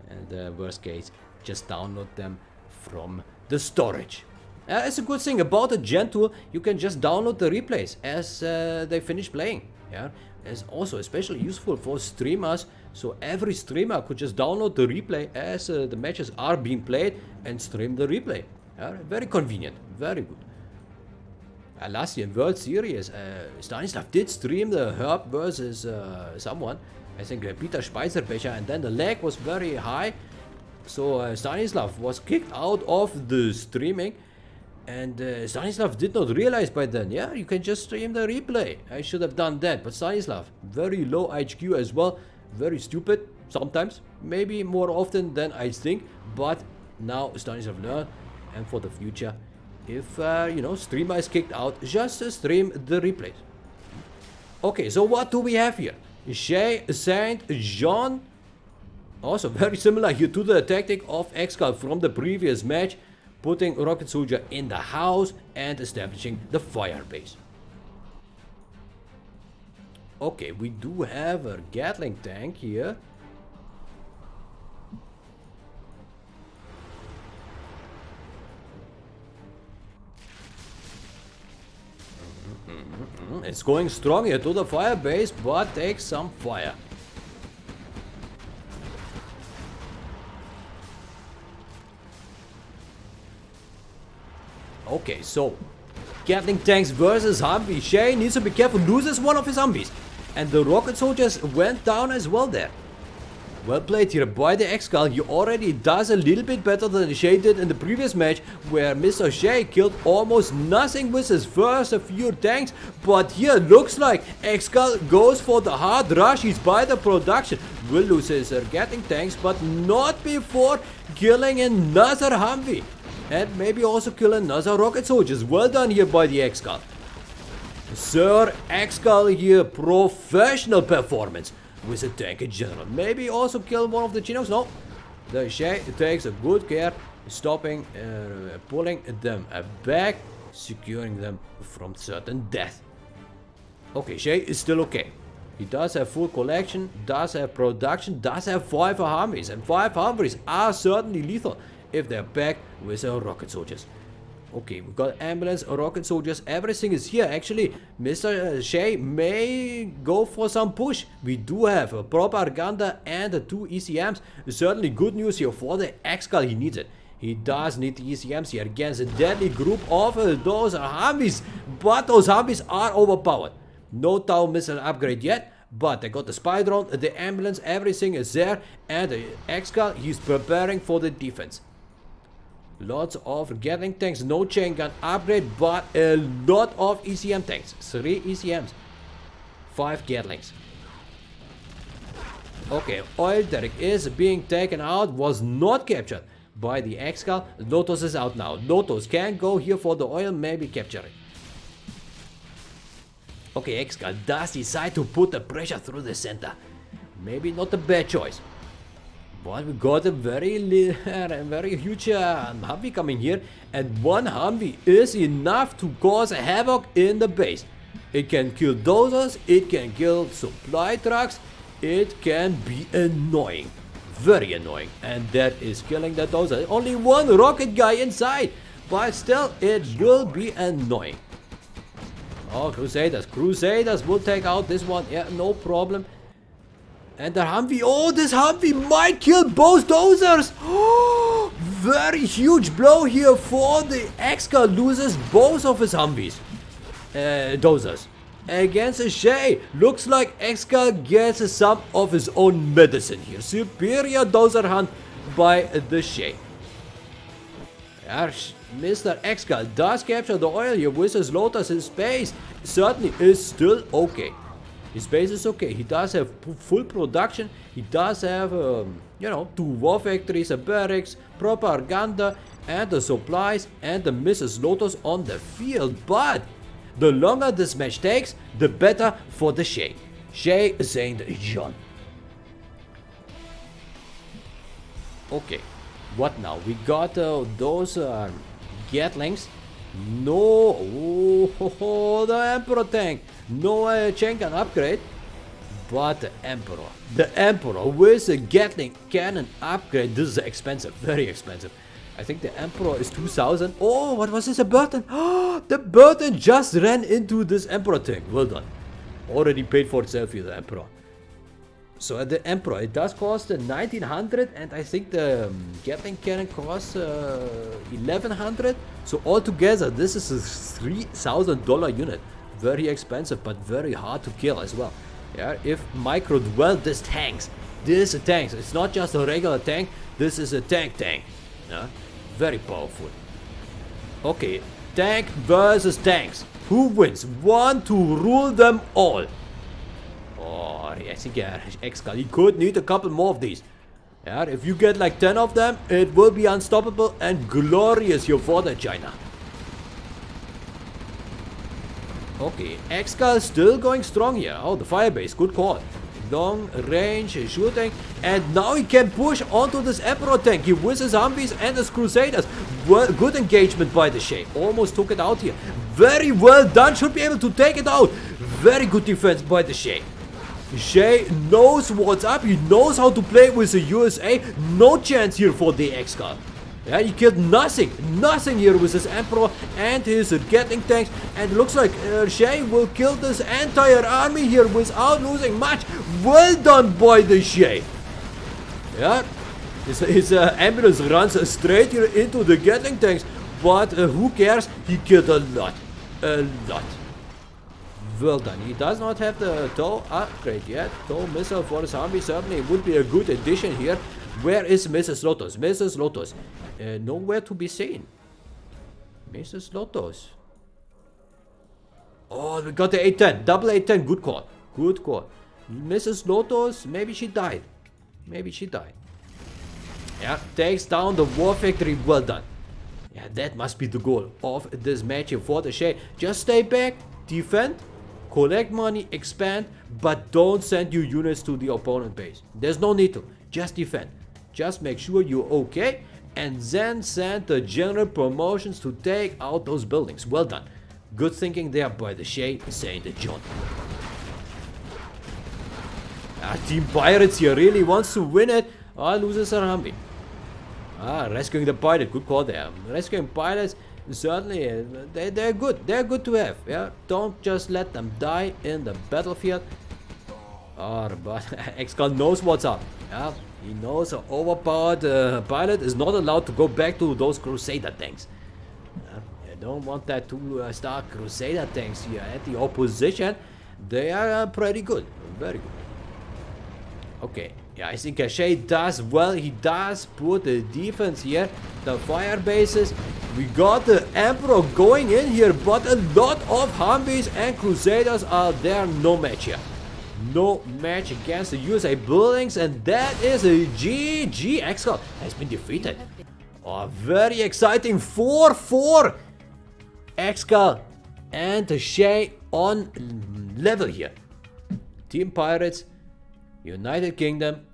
and worst case, just download them from the storage. It's a good thing about the Gen Tool. You can just download the replays as they finish playing. Yeah, it's also especially useful for streamers. So every streamer could just download the replay as the matches are being played and stream the replay. Yeah, very convenient, very good. Last year in World Series, Stanislav did stream the Herb versus someone. I think Peter Speiserbecher, and then the lag was very high. So Stanislav was kicked out of the streaming. And Stanislav did not realize by then, yeah, you can just stream the replay. I should have done that. But Stanislav, very low IQ as well. Very stupid sometimes. Maybe more often than I think. But now Stanislav learned. And for the future, if, you know, streamer is kicked out, just stream the replays. Okay, so what do we have here? ShayeSaintJohn Also very similar here to the tactic of ExCaL from the previous match, putting rocket soldier in the house and establishing the fire base. Okay, we do have a Gatling tank here. It's going strong here to the fire base, but takes some fire. Okay, so Gatling tanks versus Humvee. Shay needs to be careful, loses one of his Humvees. And the rocket soldiers went down as well there. Well played here by the ExCaL. He already does a little bit better than Shay did in the previous match, where Mr. Shay killed almost nothing with his first few tanks. But here looks like ExCaL goes for the hard rush. He's by the production. Will lose his Gatling tanks, but not before killing another Humvee. And maybe also kill another rocket soldiers. Well done here by the ExCaL. Sir ExCaL here, professional performance with a tank in general. Maybe also kill one of the Chinos. No, the Shay takes a good care, stopping, pulling them back, securing them from certain death. Okay, Shay is still okay. He does have full collection, does have production, does have 5 Humvees, and 5 Humvees are certainly lethal if they're backed with rocket soldiers. Okay, we got ambulance, rocket soldiers, everything is here. Actually, Mr. Shay may go for some push. We do have a propaganda and 2 ECMs. Certainly good news here for the ExCaL. He needs it. He does need the ECMs here against a deadly group of those Humvees. But those Humvees are overpowered. No Tau missile upgrade yet. But they got the spy drone, the ambulance, everything is there. And the ExCaL, he's preparing for the defense. Lots of Gatling tanks, no chain gun upgrade, but a lot of ECM tanks. 3 ECMs, 5 Gatlings. Okay, oil derrick is being taken out, was not captured by the ExCaL. Lotus is out now. Lotus can go here for the oil, maybe capture it. Okay, ExCaL does decide to put the pressure through the center. Maybe not a bad choice. But we got a very huge Humvee coming here, and one Humvee is enough to cause havoc in the base. It can kill dozers, it can kill supply trucks, it can be annoying, very annoying, and that is killing the dozer. Only one rocket guy inside, but still it will be annoying. Oh, Crusaders will take out this one, yeah, no problem. And the Humvee, oh, this Humvee might kill both dozers. Oh, very huge blow here for the ExCaL. Loses both of his Humvees. Dozers. Against a Shay. Looks like ExCaL gets some of his own medicine here. Superior dozer hunt by the Shay. Mr. ExCaL does capture the oil here with his Lotus. His base certainly is still okay. His base is okay. He does have full production. He does have, you know, 2 war factories, a barracks, propaganda, and the supplies, and the Mrs. Lotus on the field. But the longer this match takes, the better for the Shay. ShayeSaintJohn. Okay, what now? We got those Gatlings. No, oh, the Emperor tank. No chain gun upgrade, but the Emperor with a Gatling cannon upgrade. This is expensive, very expensive. I think the Emperor is 2000. Oh, what was this? A Burton? Oh, the Burton just ran into this Emperor tank. Well done. Already paid for itself here, the Emperor. So the Emperor, it does cost 1900, and I think the Gatling cannon costs 1100. So altogether, this is a $3,000 unit. Very expensive, but very hard to kill as well. Yeah, if micro dwell this tanks. This is a tank. It's not just a regular tank. This is a tank. Yeah, very powerful. Okay, tank versus tanks. Who wins? One to rule them all. Oh, I think ExCaL, he could need a couple more of these. Yeah, if you get like 10 of them, it will be unstoppable and glorious here for the China. Okay, ExCaL still going strong here. Oh, the firebase, good call. long range shooting, and now he can push onto this Emperor tank here with his Humvees and his Crusaders. Well, good engagement by the Shay. Almost took it out here. Very well done. Should be able to take it out. Very good defense by the Shay. Shay knows what's up. He knows how to play with the USA. No chance here for the ExCaL. Yeah, he killed nothing here with his Emperor and his Gatling tanks, and it looks like Shay will kill this entire army here without losing much. Well done by the Shay. Yeah, his ambulance runs straight here into the Gatling tanks, but who cares? He killed a lot. Well done. He does not have the TOW upgrade yet. TOW missile for his army certainly would be a good addition here. Where is Mrs. Lotus? Mrs. Lotus. Nowhere to be seen. Mrs. Lotus. Oh, we got the 810. Double 810. Good call. Good call. Mrs. Lotus, maybe she died. Maybe she died. Yeah, takes down the war factory. Well done. Yeah, that must be the goal of this match here for the Shay. Just stay back, defend, collect money, expand, but don't send your units to the opponent base. There's no need to. Just defend. Just make sure you're okay, and then send the general promotions to take out those buildings. Well done. Good thinking there by the ShayeSaintJohn. Team Pirates here really wants to win it. Loses a Humvee. Rescuing the pilot. Good call there. Rescuing pilots, certainly, they're good. They're good to have. Yeah, don't just let them die in the battlefield. But ExCaL knows what's up. Yeah, he knows an overpowered pilot is not allowed to go back to those Crusader tanks. You don't want that 2-star Crusader tanks here at the opposition. They are pretty good. Very good. Okay. Yeah, I think Shay does well. He does put the defense here. The fire bases. We got the Emperor going in here, but a lot of Humvees and Crusaders are there. No match here. No match against the USA buildings, and that is a GG. ExCaL has been defeated. Very exciting. 4-4. ExCaL and the Shay on level here. Team Pirates, United Kingdom.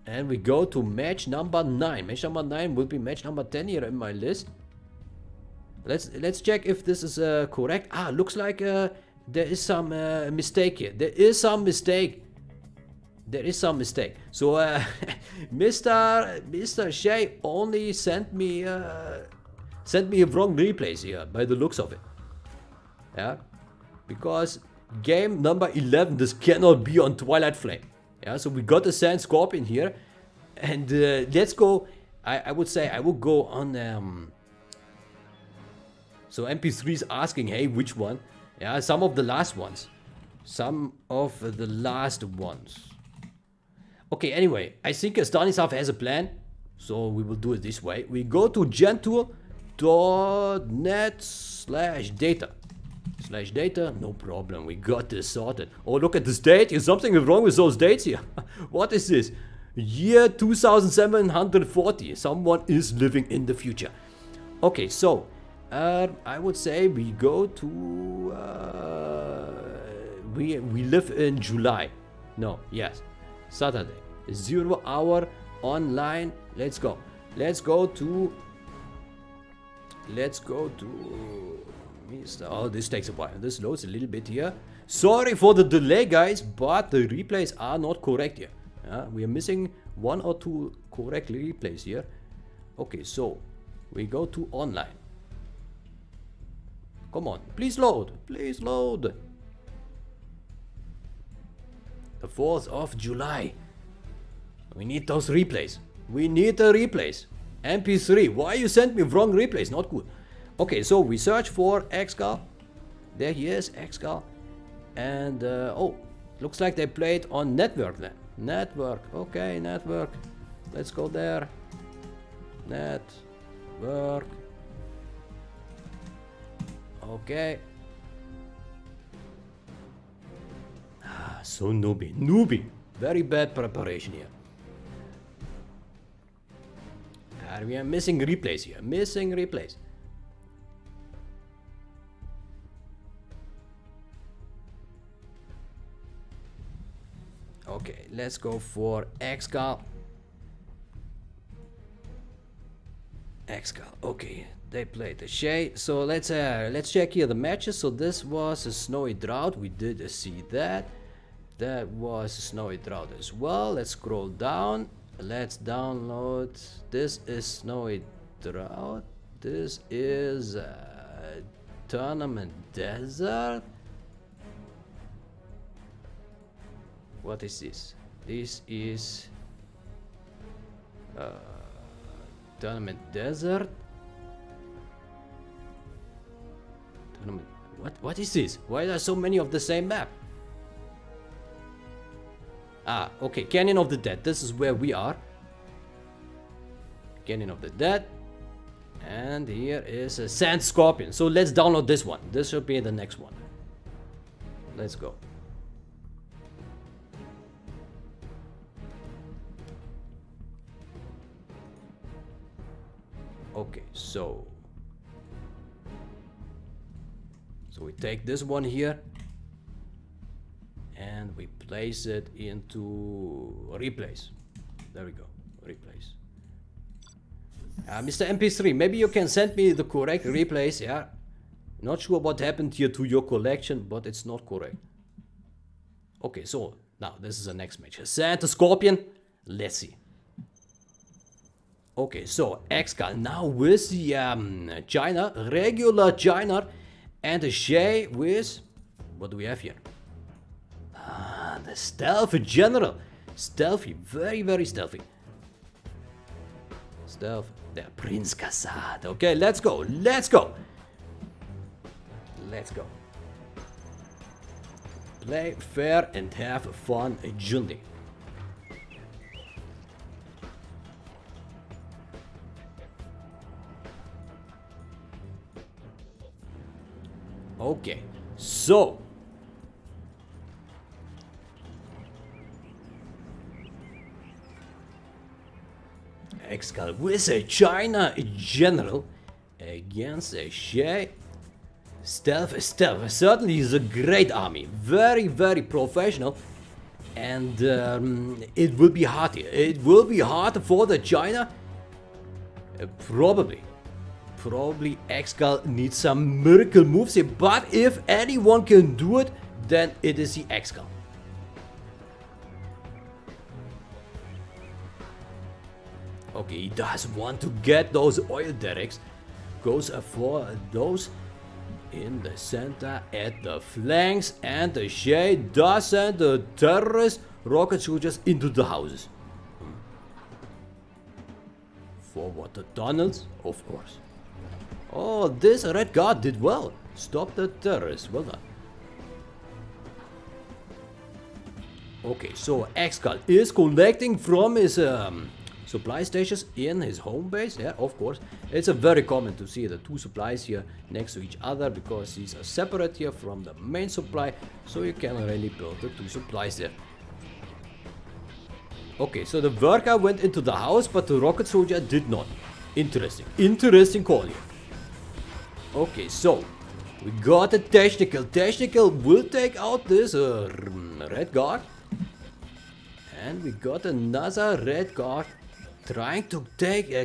And we go to match number 9. Match number 9 will be match number 10 here in my list. Let's check if this is correct. Looks like there is some mistake here. There is some mistake. So Mr. Shay only sent me a wrong replays here by the looks of it. Yeah, because game number 11, this cannot be on Twilight Flame. Yeah, so we got the Sand Scorpion here, and let's go. I would say I will go on. So MP3 is asking, hey, which one? Yeah, some of the last ones. Okay, anyway, I think Stanislav has a plan, so we will do it this way. We go to gentool.net/data. No problem, we got this sorted. Oh, look at this date. Is something wrong with those dates here? What is this? Year 2740. Someone is living in the future. Okay, so I would say we go to we live in July. No, yes, Saturday. 0 hour online. Let's go to oh, this takes a while. This loads a little bit here. Sorry for the delay, guys, but the replays are not correct here. We are missing 1 or 2 correct replays here. Okay, so we go to online. Come on, please load. Please load. The 4th of July. We need those replays. We need the replays. MP3. Why you sent me wrong replays? Not good. Okay, so we search for ExCaL. There he is, ExCaL. And, oh, looks like they played on network then. Network, okay, network. Let's go there. Network. Okay. So newbie. Very bad preparation here. We are missing replays here. Missing replays. Okay, let's go for ExCaL. ExCaL. Okay, they played the Shay. So let's check here the matches. So this was a snowy drought. We did see that. That was a snowy drought as well. Let's scroll down. Let's download. This is snowy drought. This is tournament desert. What is this? This is tournament desert. Tournament. What is this? Why are there so many of the same map? Ah, okay. Canyon of the Dead. This is where we are. Canyon of the Dead. And here is a Sand Scorpion. So let's download this one. This should be the next one. Let's go. Okay, so we take this one here and we place it into replace. There we go, replace. Mr. MP3, maybe you can send me the correct replace. Yeah, not sure what happened here to your collection, but it's not correct. Okay, so now this is the next match. Santa Scorpion. Let's see. Okay, so ExCaL now with the China, regular China, and the Shay with, what do we have here? Ah, the Stealthy General. Stealthy, very, very stealthy. Stealth, there, Prince Kassad. Okay, let's go, let's go. Let's go. Play fair and have fun, Jundi. Okay, so ExCaL with a China General against a Shay. Stealth, certainly is a great army, very, very professional, and it will be hard here. It will be hard for the China. Probably ExCaL needs some miracle moves here, but if anyone can do it, then it is the ExCaL. Okay, he does want to get those oil derricks. Goes for those in the center at the flanks, and the Shay does send the terrorist rocket soldiers into the houses. Forward the tunnels, of course. Oh, this red guard did well. Stop the terrorists. Well done. Okay, so ExCaL is collecting from his supply stations in his home base. Yeah, of course. It's a very common to see the two supplies here next to each other because these are separate here from the main supply. So you can really build the two supplies there. Okay, so the worker went into the house, but the rocket soldier did not. Interesting. Interesting call here. Okay, so we got a technical. Technical will take out this red guard. And we got another red guard trying to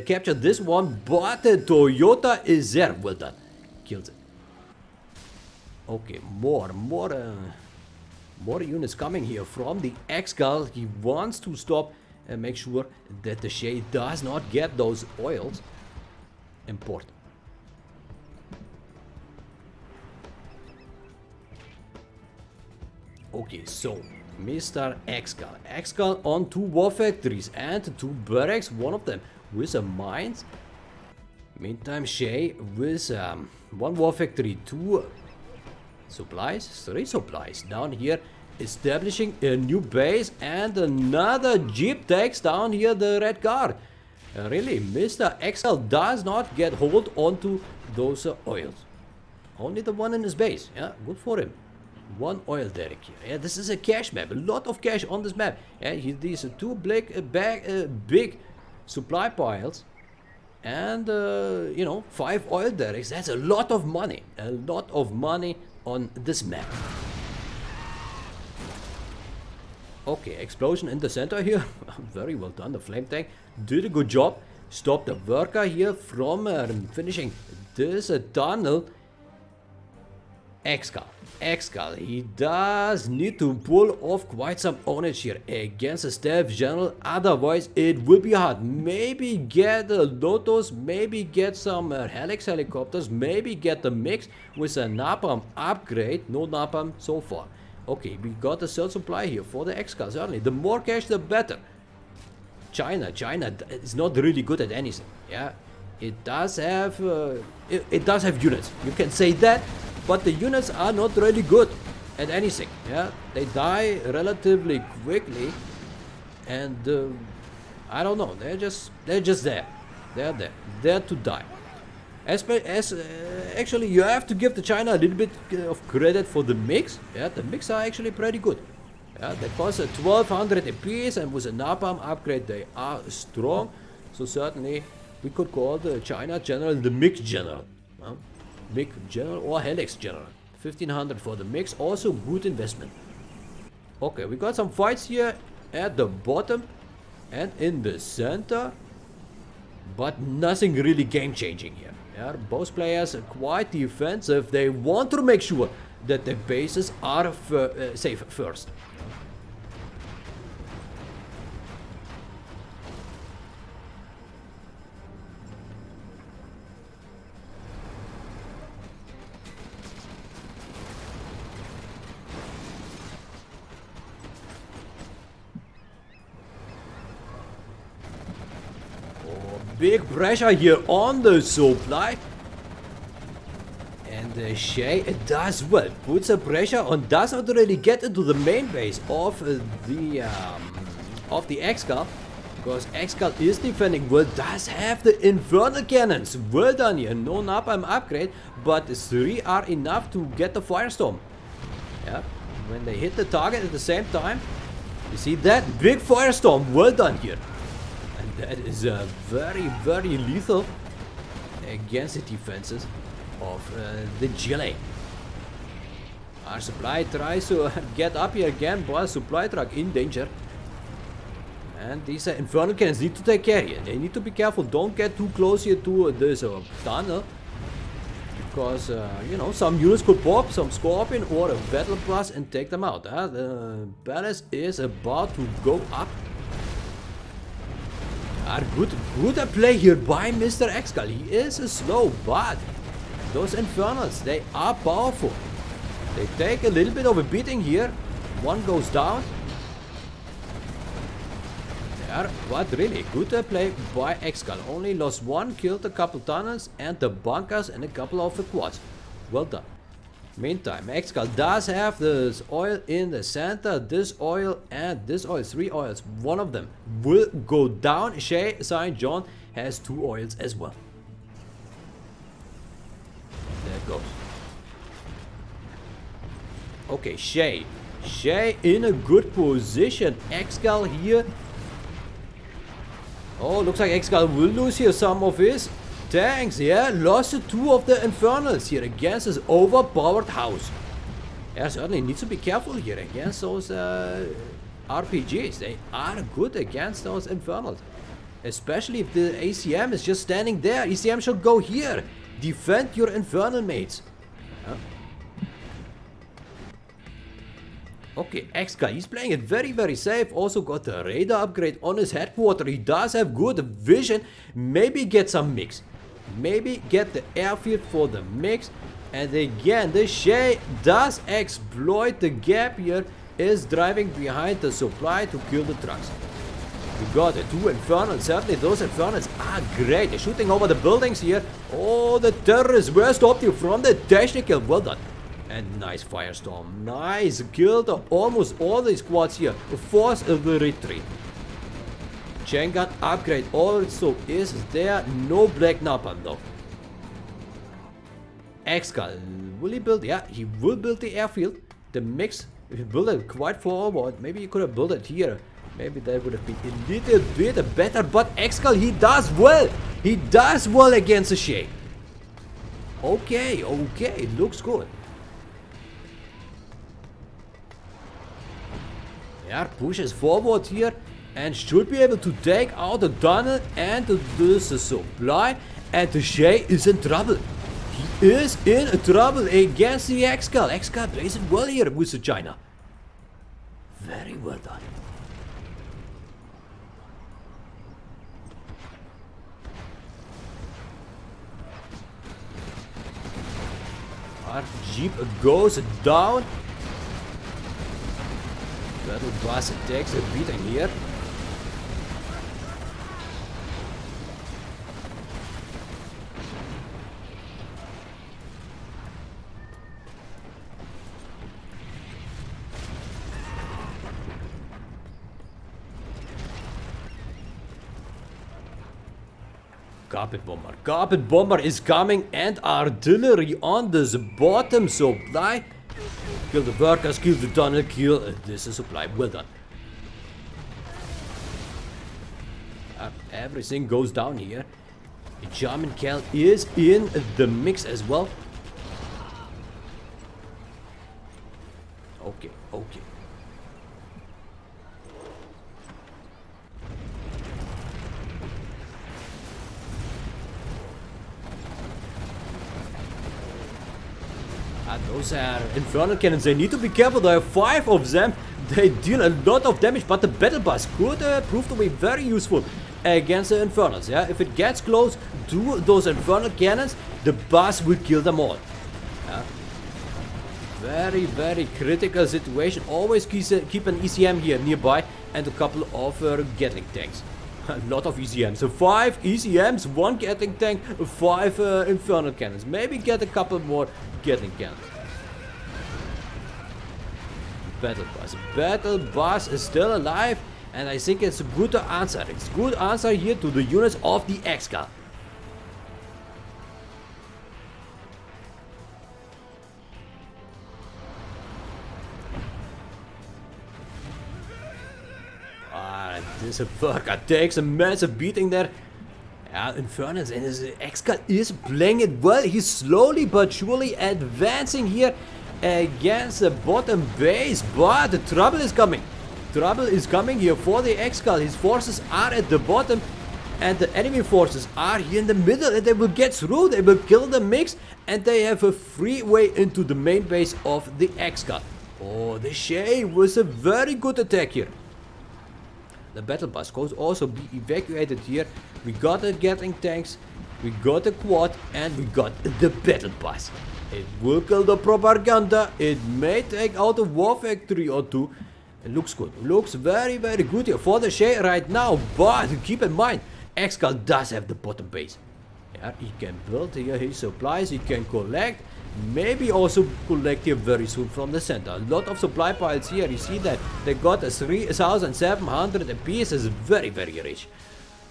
capture this one, but the Toyota is there. Well done. Kills it. Okay, more units coming here from the ExCaL. He wants to stop and make sure that the Shay does not get those oils. Important. Okay, so Mr. ExCaL. ExCaL on 2 war factories and 2 barracks, one of them with a mines. Meantime, Shay with 1 war factory, 2 supplies, 3 supplies down here, establishing a new base, and another jeep takes down here the red guard. Really, Mr. ExCaL does not get hold onto those oils. Only the one in his base. Yeah, good for him. 1 oil derrick here. Yeah, this is a cash map. A lot of cash on this map. Yeah, these are 2 big supply piles. And, you know, 5 oil derricks. That's a lot of money. A lot of money on this map. Okay, explosion in the center here. Very well done. The flame tank did a good job. Stopped the worker here from finishing this tunnel. ExCaL, he does need to pull off quite some ownage here against the staff general, otherwise it will be hard. Maybe get a Lotus, maybe get some Helix helicopters, maybe get the mix with a napalm upgrade. No napalm so far. Okay, we got a cell supply here for the ExCaL, certainly. The more cash the better. China is not really good at anything. Yeah, it does have units, you can say that. But the units are not really good at anything. Yeah, they die relatively quickly, and I don't know. They're just there. They're there to die. Actually, you have to give the China a little bit of credit for the mix. Yeah, the mix are actually pretty good. Yeah, they cost 1200 apiece, and with a napalm upgrade, they are strong. So certainly, we could call the China general the mix general. Mix general or Helix general. 1500 for the mix, also good investment. Okay, we got some fights here at the bottom and in the center, but nothing really game changing here. Yeah, both players are quite defensive. They want to make sure that the bases are safe first. Big pressure here on the supply, and Shay does well, puts a pressure on, does not really get into the main base of the ExCaL, because ExCaL is defending well, does have the infernal cannons. Well done here, no napalm upgrade, but 3 are enough to get the firestorm. Yeah, when they hit the target at the same time, you see that big firestorm. Well done here. That is very, very lethal against the defenses of the Chile. Our supply tries to get up here again, but supply truck in danger. And these infernal cannons need to take care here. They need to be careful. Don't get too close here to this tunnel. Because, you know, some units could pop, some Scorpion or a Battle Bus and take them out. The palace is about to go up. Good play here by Mr. ExCaL. He is slow, but those Infernals, they are powerful. They take a little bit of a beating here. One goes down. There, but really, good play by ExCaL. Only lost one, killed a couple tunnels and the bunkers and a couple of the quads. Well done. Meantime, ExCaL does have this oil in the center, this oil and this oil, 3 oils. One of them will go down. ShayeSaintJohn has 2 oils as well. There it goes. Okay, Shay in a good position. ExCaL here. Oh, looks like ExCaL will lose here some of his tanks. Yeah, lost 2 of the Infernals here against his overpowered house. Yeah, certainly needs to be careful here against those RPGs. They are good against those Infernals. Especially if the ACM is just standing there. ACM should go here. Defend your Infernal mates. Yeah. Okay, ExCaL, he's playing it very, very safe. Also got the radar upgrade on his headquarters. He does have good vision. Maybe get some mix. Maybe get the airfield for the mix. And again, the Shay does exploit the gap here. Is driving behind the supply to kill the trucks. We got it. 2 Infernals. Certainly those Infernals are great. They're shooting over the buildings here. Oh, the terrorists were stopped you from the technical. Well done. And nice firestorm. Nice. Killed almost all the squads here. Force the retreat. Chain gun upgrade also is there. No black napalm though. ExCaL. Will he build? Yeah, he will build the airfield. The mix. If you build it quite forward, maybe you could have built it here. Maybe that would have been a little bit better. But ExCaL, he does well. He does well against the Shay. Okay, okay. Looks good. Yeah, pushes forward here and should be able to take out the tunnel and the supply. And the Shay is in trouble. He is in trouble against the ExCaL. ExCaL plays it well here with the China. Very well done. Our Jeep goes down. Battle Bus takes a beating here. Carpet bomber is coming and artillery on this bottom supply. Kill the workers, kill the tunnel, kill this supply. Well done. Everything goes down here. The German ExCaL is in the mix as well. Okay. Those are infernal cannons. They need to be careful. There are 5 of them. They deal a lot of damage, but the battle bus could prove to be very useful against the infernals. Yeah, if it gets close to those infernal cannons, the bus will kill them all. Yeah. Very, very critical situation. Always keep an ECM here nearby and a couple of Gatling tanks. A lot of ECMs. So 5 ECMs, 1 Gatling tank, 5 infernal cannons. Maybe get a couple more Gatling cannons. Battle bus is still alive, and I think it's a good answer. It's a good answer here to the units of the ExCaL. This worker takes a massive beating there. Yeah, Infernus and his ExCaL is playing it well. He's slowly but surely advancing here against the bottom base, but the trouble is coming. Trouble is coming here for the ExCaL. His forces are at the bottom and the enemy forces are here in the middle, and they will get through. They will kill the mix and they have a free way into the main base of the ExCaL. Oh, the Shay was a very good attack here. The battle bus could also be evacuated here. We got the Gatling tanks, we got the quad, and we got the battle bus. It will kill the propaganda. It may take out a war factory or 2. It looks good. Looks very, very good here for the Shay right now. But keep in mind, ExCaL does have the bottom base. Yeah, he can build here his supplies. He can collect. Maybe also collect here very soon from the center. A lot of supply piles here. You see that they got a 3,700 apiece. Is very, very rich.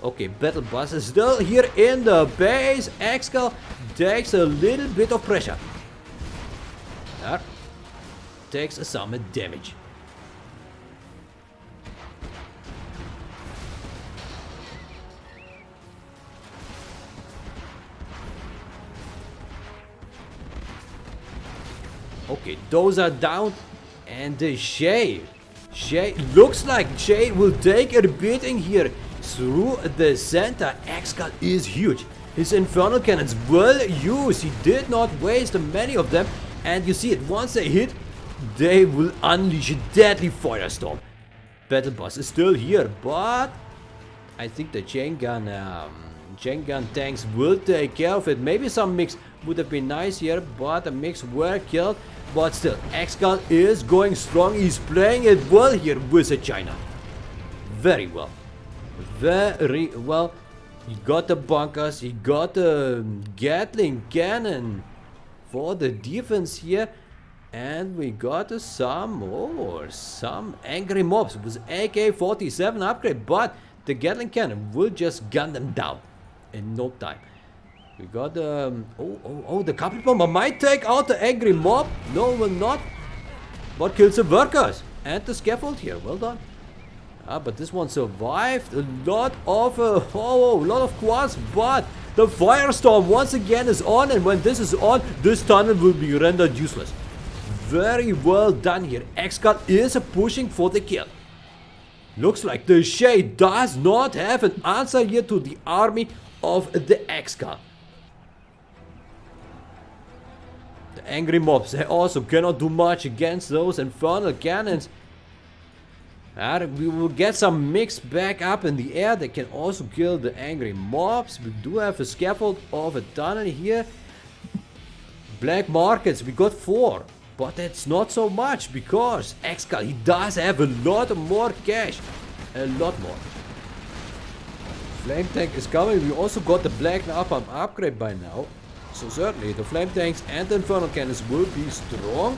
Okay, battle bus is still here in the base. ExCaL takes a little bit of pressure. There. Takes some damage. Okay, those are down, and the Shay looks like Shay will take a beating here through the center. ExCaL is huge. His infernal cannons will use. He did not waste many of them, and you see it. Once they hit, they will unleash a deadly firestorm. Battle bus is still here, but I think the chain gun tanks will take care of it. Maybe some mix would have been nice here, but the mix were killed. But still, ExCaL is going strong. He's playing it well here with China. Very well. Very well. He got the bunkers. He got the Gatling cannon for the defense here. And we got some angry mobs with AK-47 upgrade. But the Gatling cannon will just gun them down in no time. We got the the carpet bomber might take out the angry mob. No, will not. But kills the workers and the scaffold here. Well done. But this one survived. A lot of quads. But the firestorm once again is on, and when this is on, this tunnel will be rendered useless. Very well done here. ExCaL is pushing for the kill. Looks like the Shay does not have an answer here to the army of the ExCaL. The angry mobs, they also cannot do much against those infernal cannons. We will get some mix back up in the air. They can also kill the angry mobs. We do have a scaffold of a tunnel here. Black markets, we got 4. But that's not so much because ExCaL, he does have a lot more cash. A lot more. Flame tank is coming. We also got the black napalm upgrade by now. So certainly the flame tanks and the infernal cannons will be strong.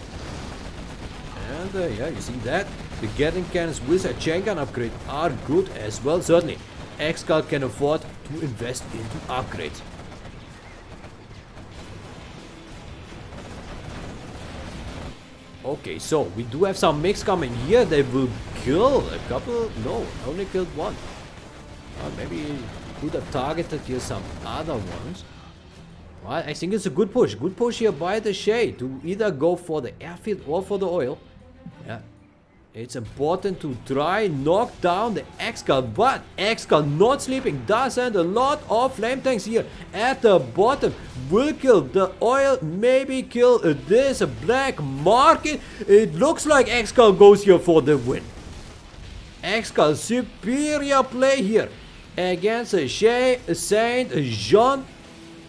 And yeah, you see that. The Gatling cannons with a chain gun upgrade are good as well. Certainly, ExCaL can afford to invest into upgrades. Okay, so we do have some mix coming here. They will kill a couple. No, only killed one. Maybe could have targeted here some other ones. Well, I think it's a good push. Good push here by the Shay to either go for the airfield or for the oil. Yeah. It's important to try knock down the ExCaL, but ExCaL not sleeping does send a lot of flame tanks here at the bottom. Will kill the oil, maybe kill this black market. It looks like ExCaL goes here for the win. ExCaL superior play here against ShayeSaintJohn.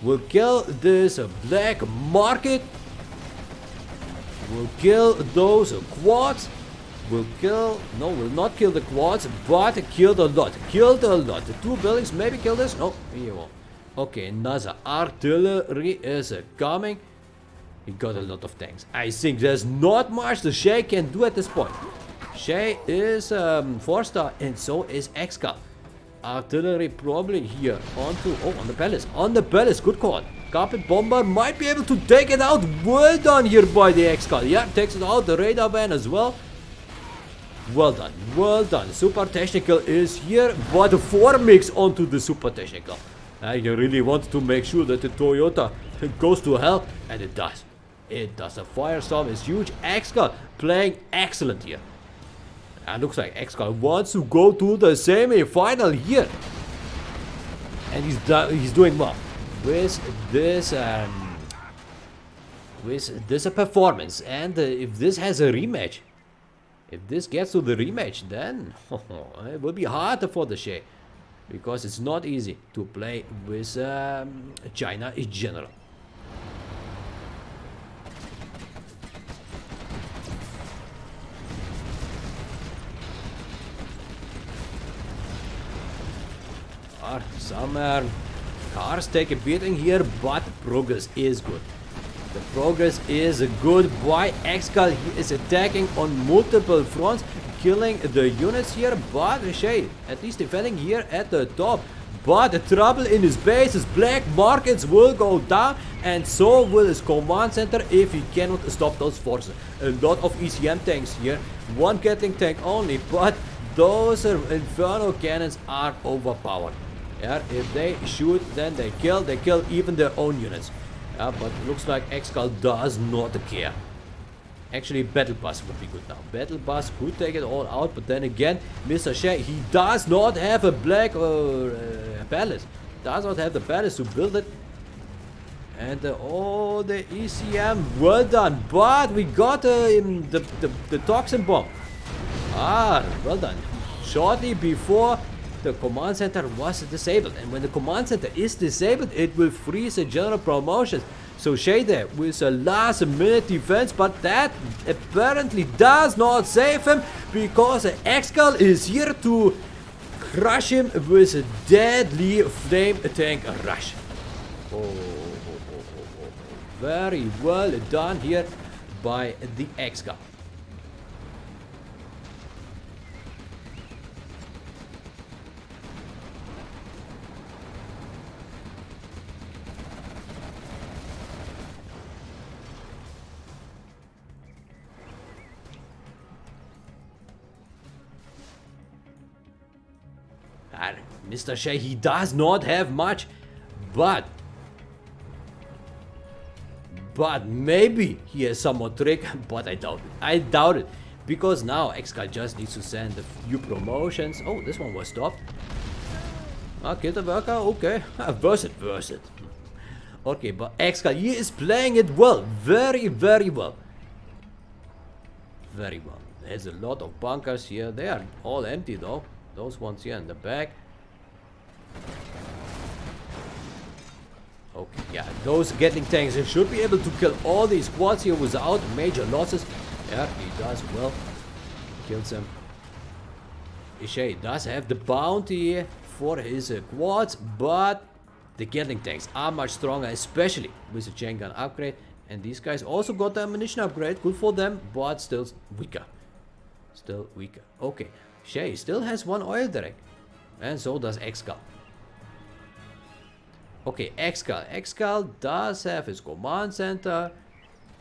Will kill this black market. Will kill those quads. Will not kill the quads, but killed a lot. Killed a lot. The 2 buildings, maybe kill this? No, he won't. Okay, another artillery is coming. He got a lot of tanks. I think there's not much the Shay can do at this point. Shay is 4-star, and so is ExCaL. Artillery probably here onto, on the palace. On the palace, good call. Carpet bomber might be able to take it out. Well done here by the ExCaL. Yeah, takes it out. The radar van as well. Well done, well done. Super technical is here, but 4 mix onto the super technical. You really want to make sure that the Toyota goes to hell, and it does. It does. The firestorm is huge. ExCaL playing excellent here. And looks like ExCaL wants to go to the semi-final here, and he's doing well with this performance. And if this has a rematch. If this gets to the rematch, then it will be harder for the Shay, because it's not easy to play with China in general. Some cars take a beating here, but progress is good. The progress is good by ExCaL. He is attacking on multiple fronts, killing the units here, but Shay at least defending here at the top. But the trouble in his base, his black markets will go down, and so will his command center if he cannot stop those forces. A lot of ECM tanks here, 1 Gatling tank only, but those infernal cannons are overpowered. Yeah, if they shoot, then they kill even their own units. But it looks like ExCaL does not care. Actually, Battle Bus would be good now. Battle Bus could take it all out, but then again, Mr. Shay, he does not have a black palace. Does not have the palace to build it. And the ECM, well done. But we got the toxin bomb. Well done. Shortly before the command center was disabled, and when the command center is disabled, it will freeze the general promotions. So Shay there with a last minute defense, but that apparently does not save him, because ExCaL is here to crush him with a deadly flame tank rush. Very well done here by the ExCaL. Mr. Shay, he does not have much, but maybe he has some more trick, but I doubt it. I doubt it, because now ExCaL just needs to send a few promotions. Oh, this one was stopped. Kill the worker, okay. Worth it. Okay, but ExCaL, he is playing it well. Very, very well. Very well. There's a lot of bunkers here. They are all empty though. Those ones here in the back. Okay, yeah, those Gatling tanks should be able to kill all these squads here without major losses. Yeah, he does well. Kills them. Shay does have the bounty for his quads, but the Gatling tanks are much stronger, especially with the chain gun upgrade. And these guys also got the ammunition upgrade. Good for them, but still weaker. Still weaker. Okay, Shay still has one oil derrick. And so does ExCaL. Okay, ExCaL. ExCaL does have his command center.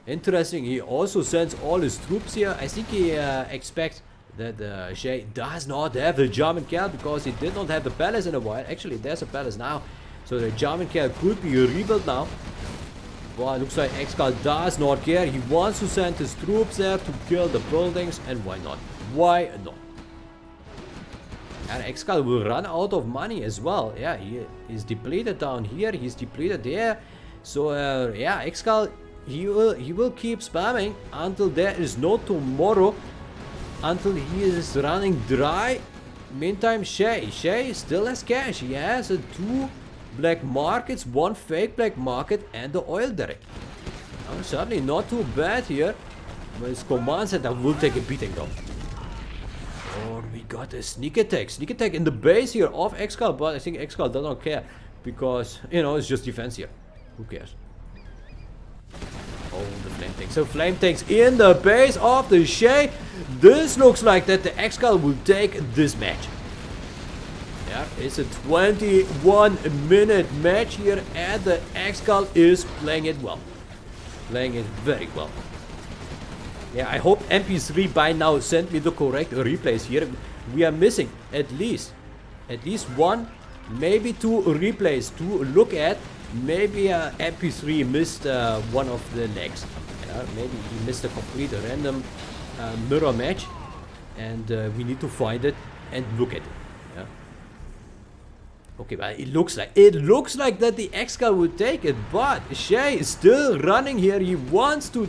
Interesting, he also sends all his troops here. I think he expects that Shay does not have the German Cal because he did not have the palace in a while. Actually, there's a palace now. So the German Cal could be rebuilt now. But it looks like ExCaL does not care. He wants to send his troops there to kill the buildings. And why not? Why not? And ExCaL will run out of money as well. Yeah, he is depleted down here. He's depleted there. So yeah, ExCaL, he will keep spamming until there is no tomorrow. Until he is running dry. Meantime, Shay still has cash. He has 2 black markets, 1 fake black market, and the oil derrick. Certainly not too bad here. But his command center will take a beating though. Oh, we got a sneak attack. Sneak attack in the base here of ExCaL, but I think ExCaL does not care. Because, you know, it's just defense here. Who cares? Oh, the flame tanks. So flame tanks in the base of the Shay. This looks like that the ExCaL will take this match. Yeah, it's a 21-minute match here, and the ExCaL is playing it well. Playing it very well. Yeah, I hope MP3 by now sent me the correct replays here. We are missing at least 1, maybe 2 replays to look at. Maybe MP3 missed one of the legs. Maybe he missed a complete random mirror match, and we need to find it and look at it. Yeah. Okay, but it looks like that the ExCaL will take it, but Shay is still running here. He wants to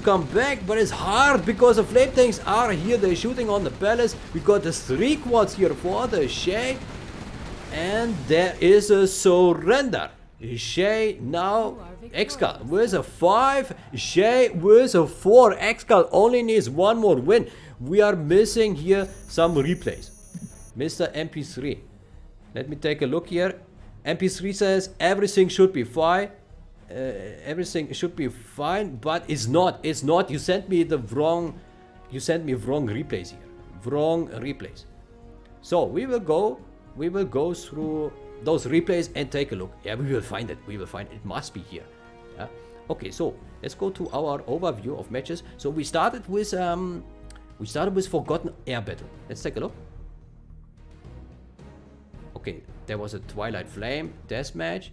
come back, but it's hard because the flame tanks are here. They're shooting on the palace. We got the 3 quads here for the Shay. And there is a surrender. Shay now, ExCaL with a 5, Shay with a 4. ExCaL only needs 1 more win. We are missing here some replays. Mr. MP3. Let me take a look here. MP3 says everything should be fine. Everything should be fine, but it's not. It's not. You sent me the wrong. You sent me wrong replays here. Wrong replays. So we will go through those replays and take a look. Yeah, we will find it. We will find it. It must be here. Yeah. Okay, so let's go to our overview of matches. So we started with Forgotten Air Battle. Let's take a look. Okay, there was a Twilight Flame deathmatch.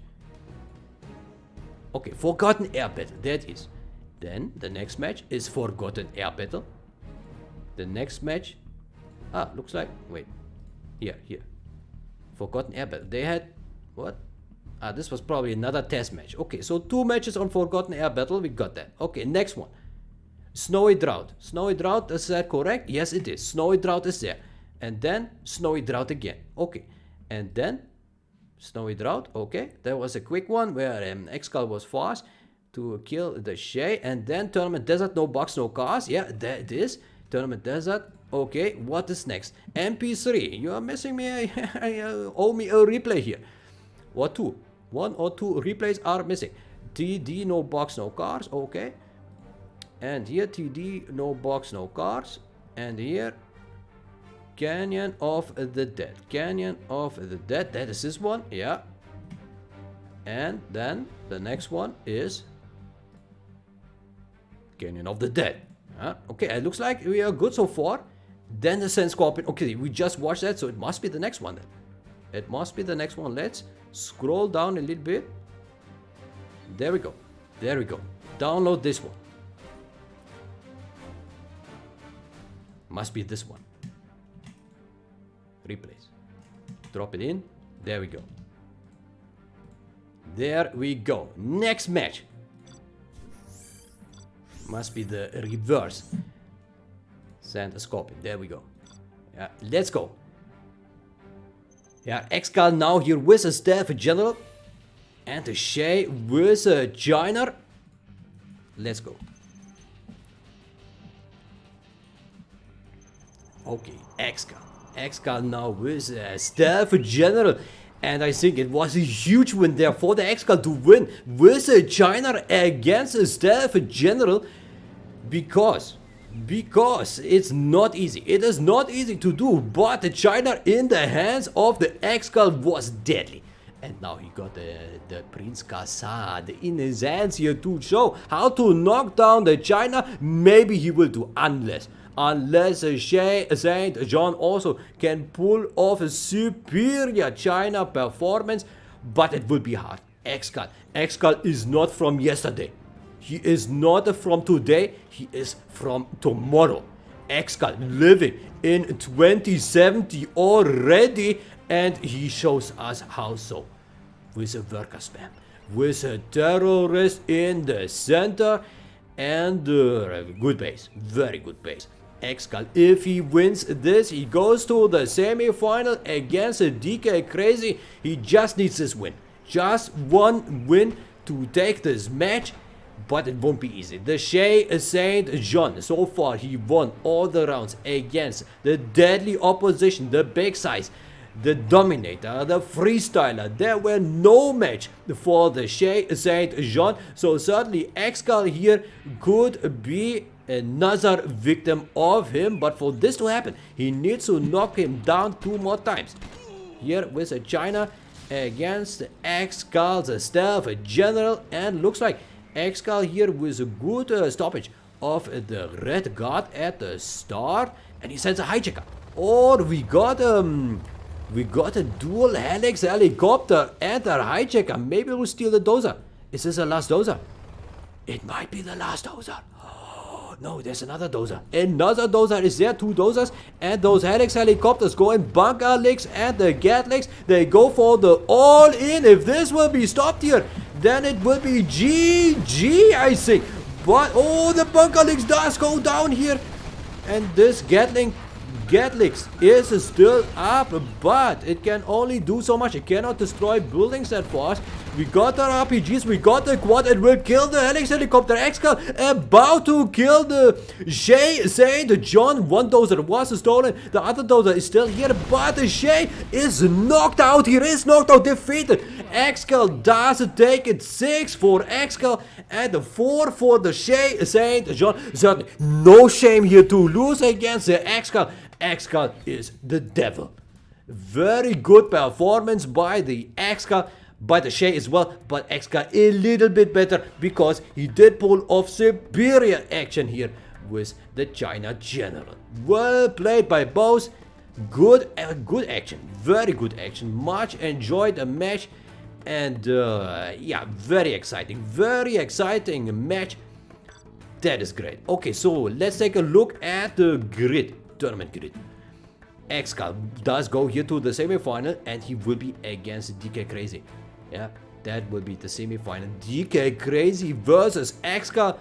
Okay, Forgotten Air Battle. There it is. Then the next match is Forgotten Air Battle. The next match. Looks like. Wait. Here. Forgotten Air Battle. They had what? This was probably another test match. Okay, so 2 matches on Forgotten Air Battle. We got that. Okay, next one. Snowy Drought. Snowy Drought, is that correct? Yes, it is. Snowy Drought is there. And then Snowy Drought again. Okay. And then Snowy Drought. Okay. There was a quick one where ExCaL was fast to kill the Shay. And then Tournament Desert, no bugs, no cars. Yeah, there it is. Tournament Desert. Okay, what is next? MP3, you are missing me. You owe me a replay here. What 2? 1 or 2 replays are missing. TD, no box, no cars. Okay. And here TD, no box, no cars. And here Canyon of the Dead. Canyon of the Dead. That is this one. Yeah. And then the next one is Canyon of the Dead. Okay, it looks like we are good so far. Then the Sand Scorpion. Okay, we just watched that, so it must be the next one then. It must be the next one. Let's scroll down a little bit. There we go. There we go. Download this one. Must be this one. Replace. Drop it in. There we go. There we go. Next match. Must be the reverse. Send a scorpion. There we go. Yeah, let's go. Yeah, ExCaL now here with a Staff General. And a Shay with a Joiner. Let's go. Okay, ExCaL. ExCaL now with a Staff General. And I think it was a huge win there for the ExCaL to win with a Joiner against a Staff General. Because it's not easy. It is not easy to do. But the Joiner in the hands of the ExCaL was deadly. And now he got the Prince Kassad in his hands here to show how to knock down the Joiner. Maybe he will do, unless ShayeSaintJohn also can pull off a superior Joiner performance. But it will be hard. ExCaL is not from yesterday. He is not from today. He is from tomorrow. ExCaL living in 2070 already. And he shows us how so. With a worker spam. With a terrorist in the center. And good base. Very good base. ExCaL, if he wins this, he goes to the semi-final against a DK Crazy. He just needs this win. Just one win to take this match. But it won't be easy. The ShayeSaintJohn, so far he won all the rounds against the deadly opposition, the big size, the dominator, the freestyler. There were no match for the ShayeSaintJohn. So certainly ExCaL here could be another victim of him. But for this to happen, he needs to knock him down 2 more times. Here with a China against ExCal's Staff General. And looks like ExCaL here with a good stoppage of the red guard at the start. And he sends a hijacker. Or we got a dual helix helicopter and a hijacker. Maybe we'll steal the dozer. Is this the last dozer? It might be the last dozer. Oh, no, there's another dozer. Another dozer. Is there 2 dozers? And those helix helicopters go in bunker licks and the Gatlings. They go for the all-in. If this will be stopped here, then it will be GG, I think. But, oh, the bunker licks does go down here. And this Gatlings is still up, but it can only do so much. It cannot destroy buildings that fast. We got our RPGs, we got the quad. It will kill the helix helicopter. ExCaL about to kill the ShayeSaintJohn. One dozer was stolen. The other dozer is still here, but the Shay is knocked out. He is knocked out, defeated. ExCaL does take it. 6 for ExCaL and 4 for the ShayeSaintJohn. Certainly no shame here to lose against the ExCaL. ExCaL is the devil. Very good performance by the ExCaL, by the Shay as well, but ExCaL a little bit better because he did pull off superior action here with the China General. Well played by both. Good action, very good action. Much enjoyed the match, and yeah, very exciting match. That is great. Okay, so let's take a look at the grid. Tournament grid. ExCaL does go here to the semi-final, and he will be against DK Crazy. Yeah, that will be the semi-final. DK Crazy versus ExCaL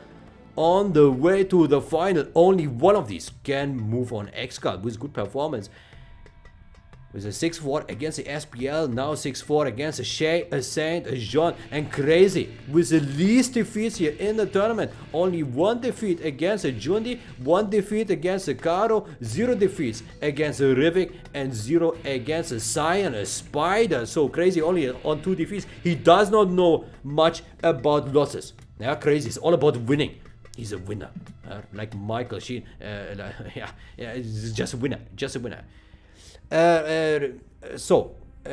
on the way to the final. Only one of these can move on. ExCaL with good performance. With a 6-4 against the SPL, now 6-4 against the ShayeSaintJohn, and Crazy with the least defeats here in the tournament. Only 1 defeat against the Jundi, 1 defeat against the Karo, 0 defeats against the Rivik, and 0 against the Cyan Spider. So Crazy only on 2 defeats. He does not know much about losses. Yeah, Crazy is all about winning. He's a winner, like Michael Sheen. Yeah, he's just a winner,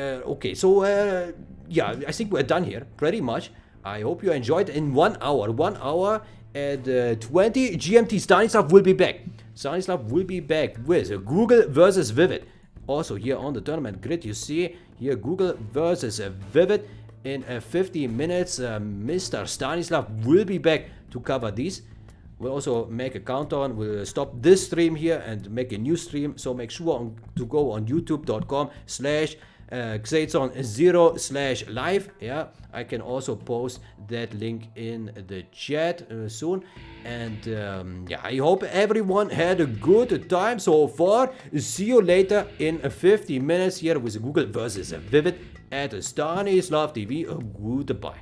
okay, so yeah, I think we're done here pretty much. I hope you enjoyed. In 1 hour at 20 GMT, Stanislav will be back. Stanislav will be back with Google versus Vivid. Also here on the tournament grid, you see here Google versus Vivid. In 50 minutes, Mr. Stanislav will be back to cover these. We'll also make a countdown. We'll stop this stream here and make a new stream. So make sure to go on youtube.com/ExCaL0/live. Yeah, I can also post that link in the chat soon. And yeah, I hope everyone had a good time so far. See you later in 50 minutes here with Google versus Vivid at Stanislav TV. Goodbye.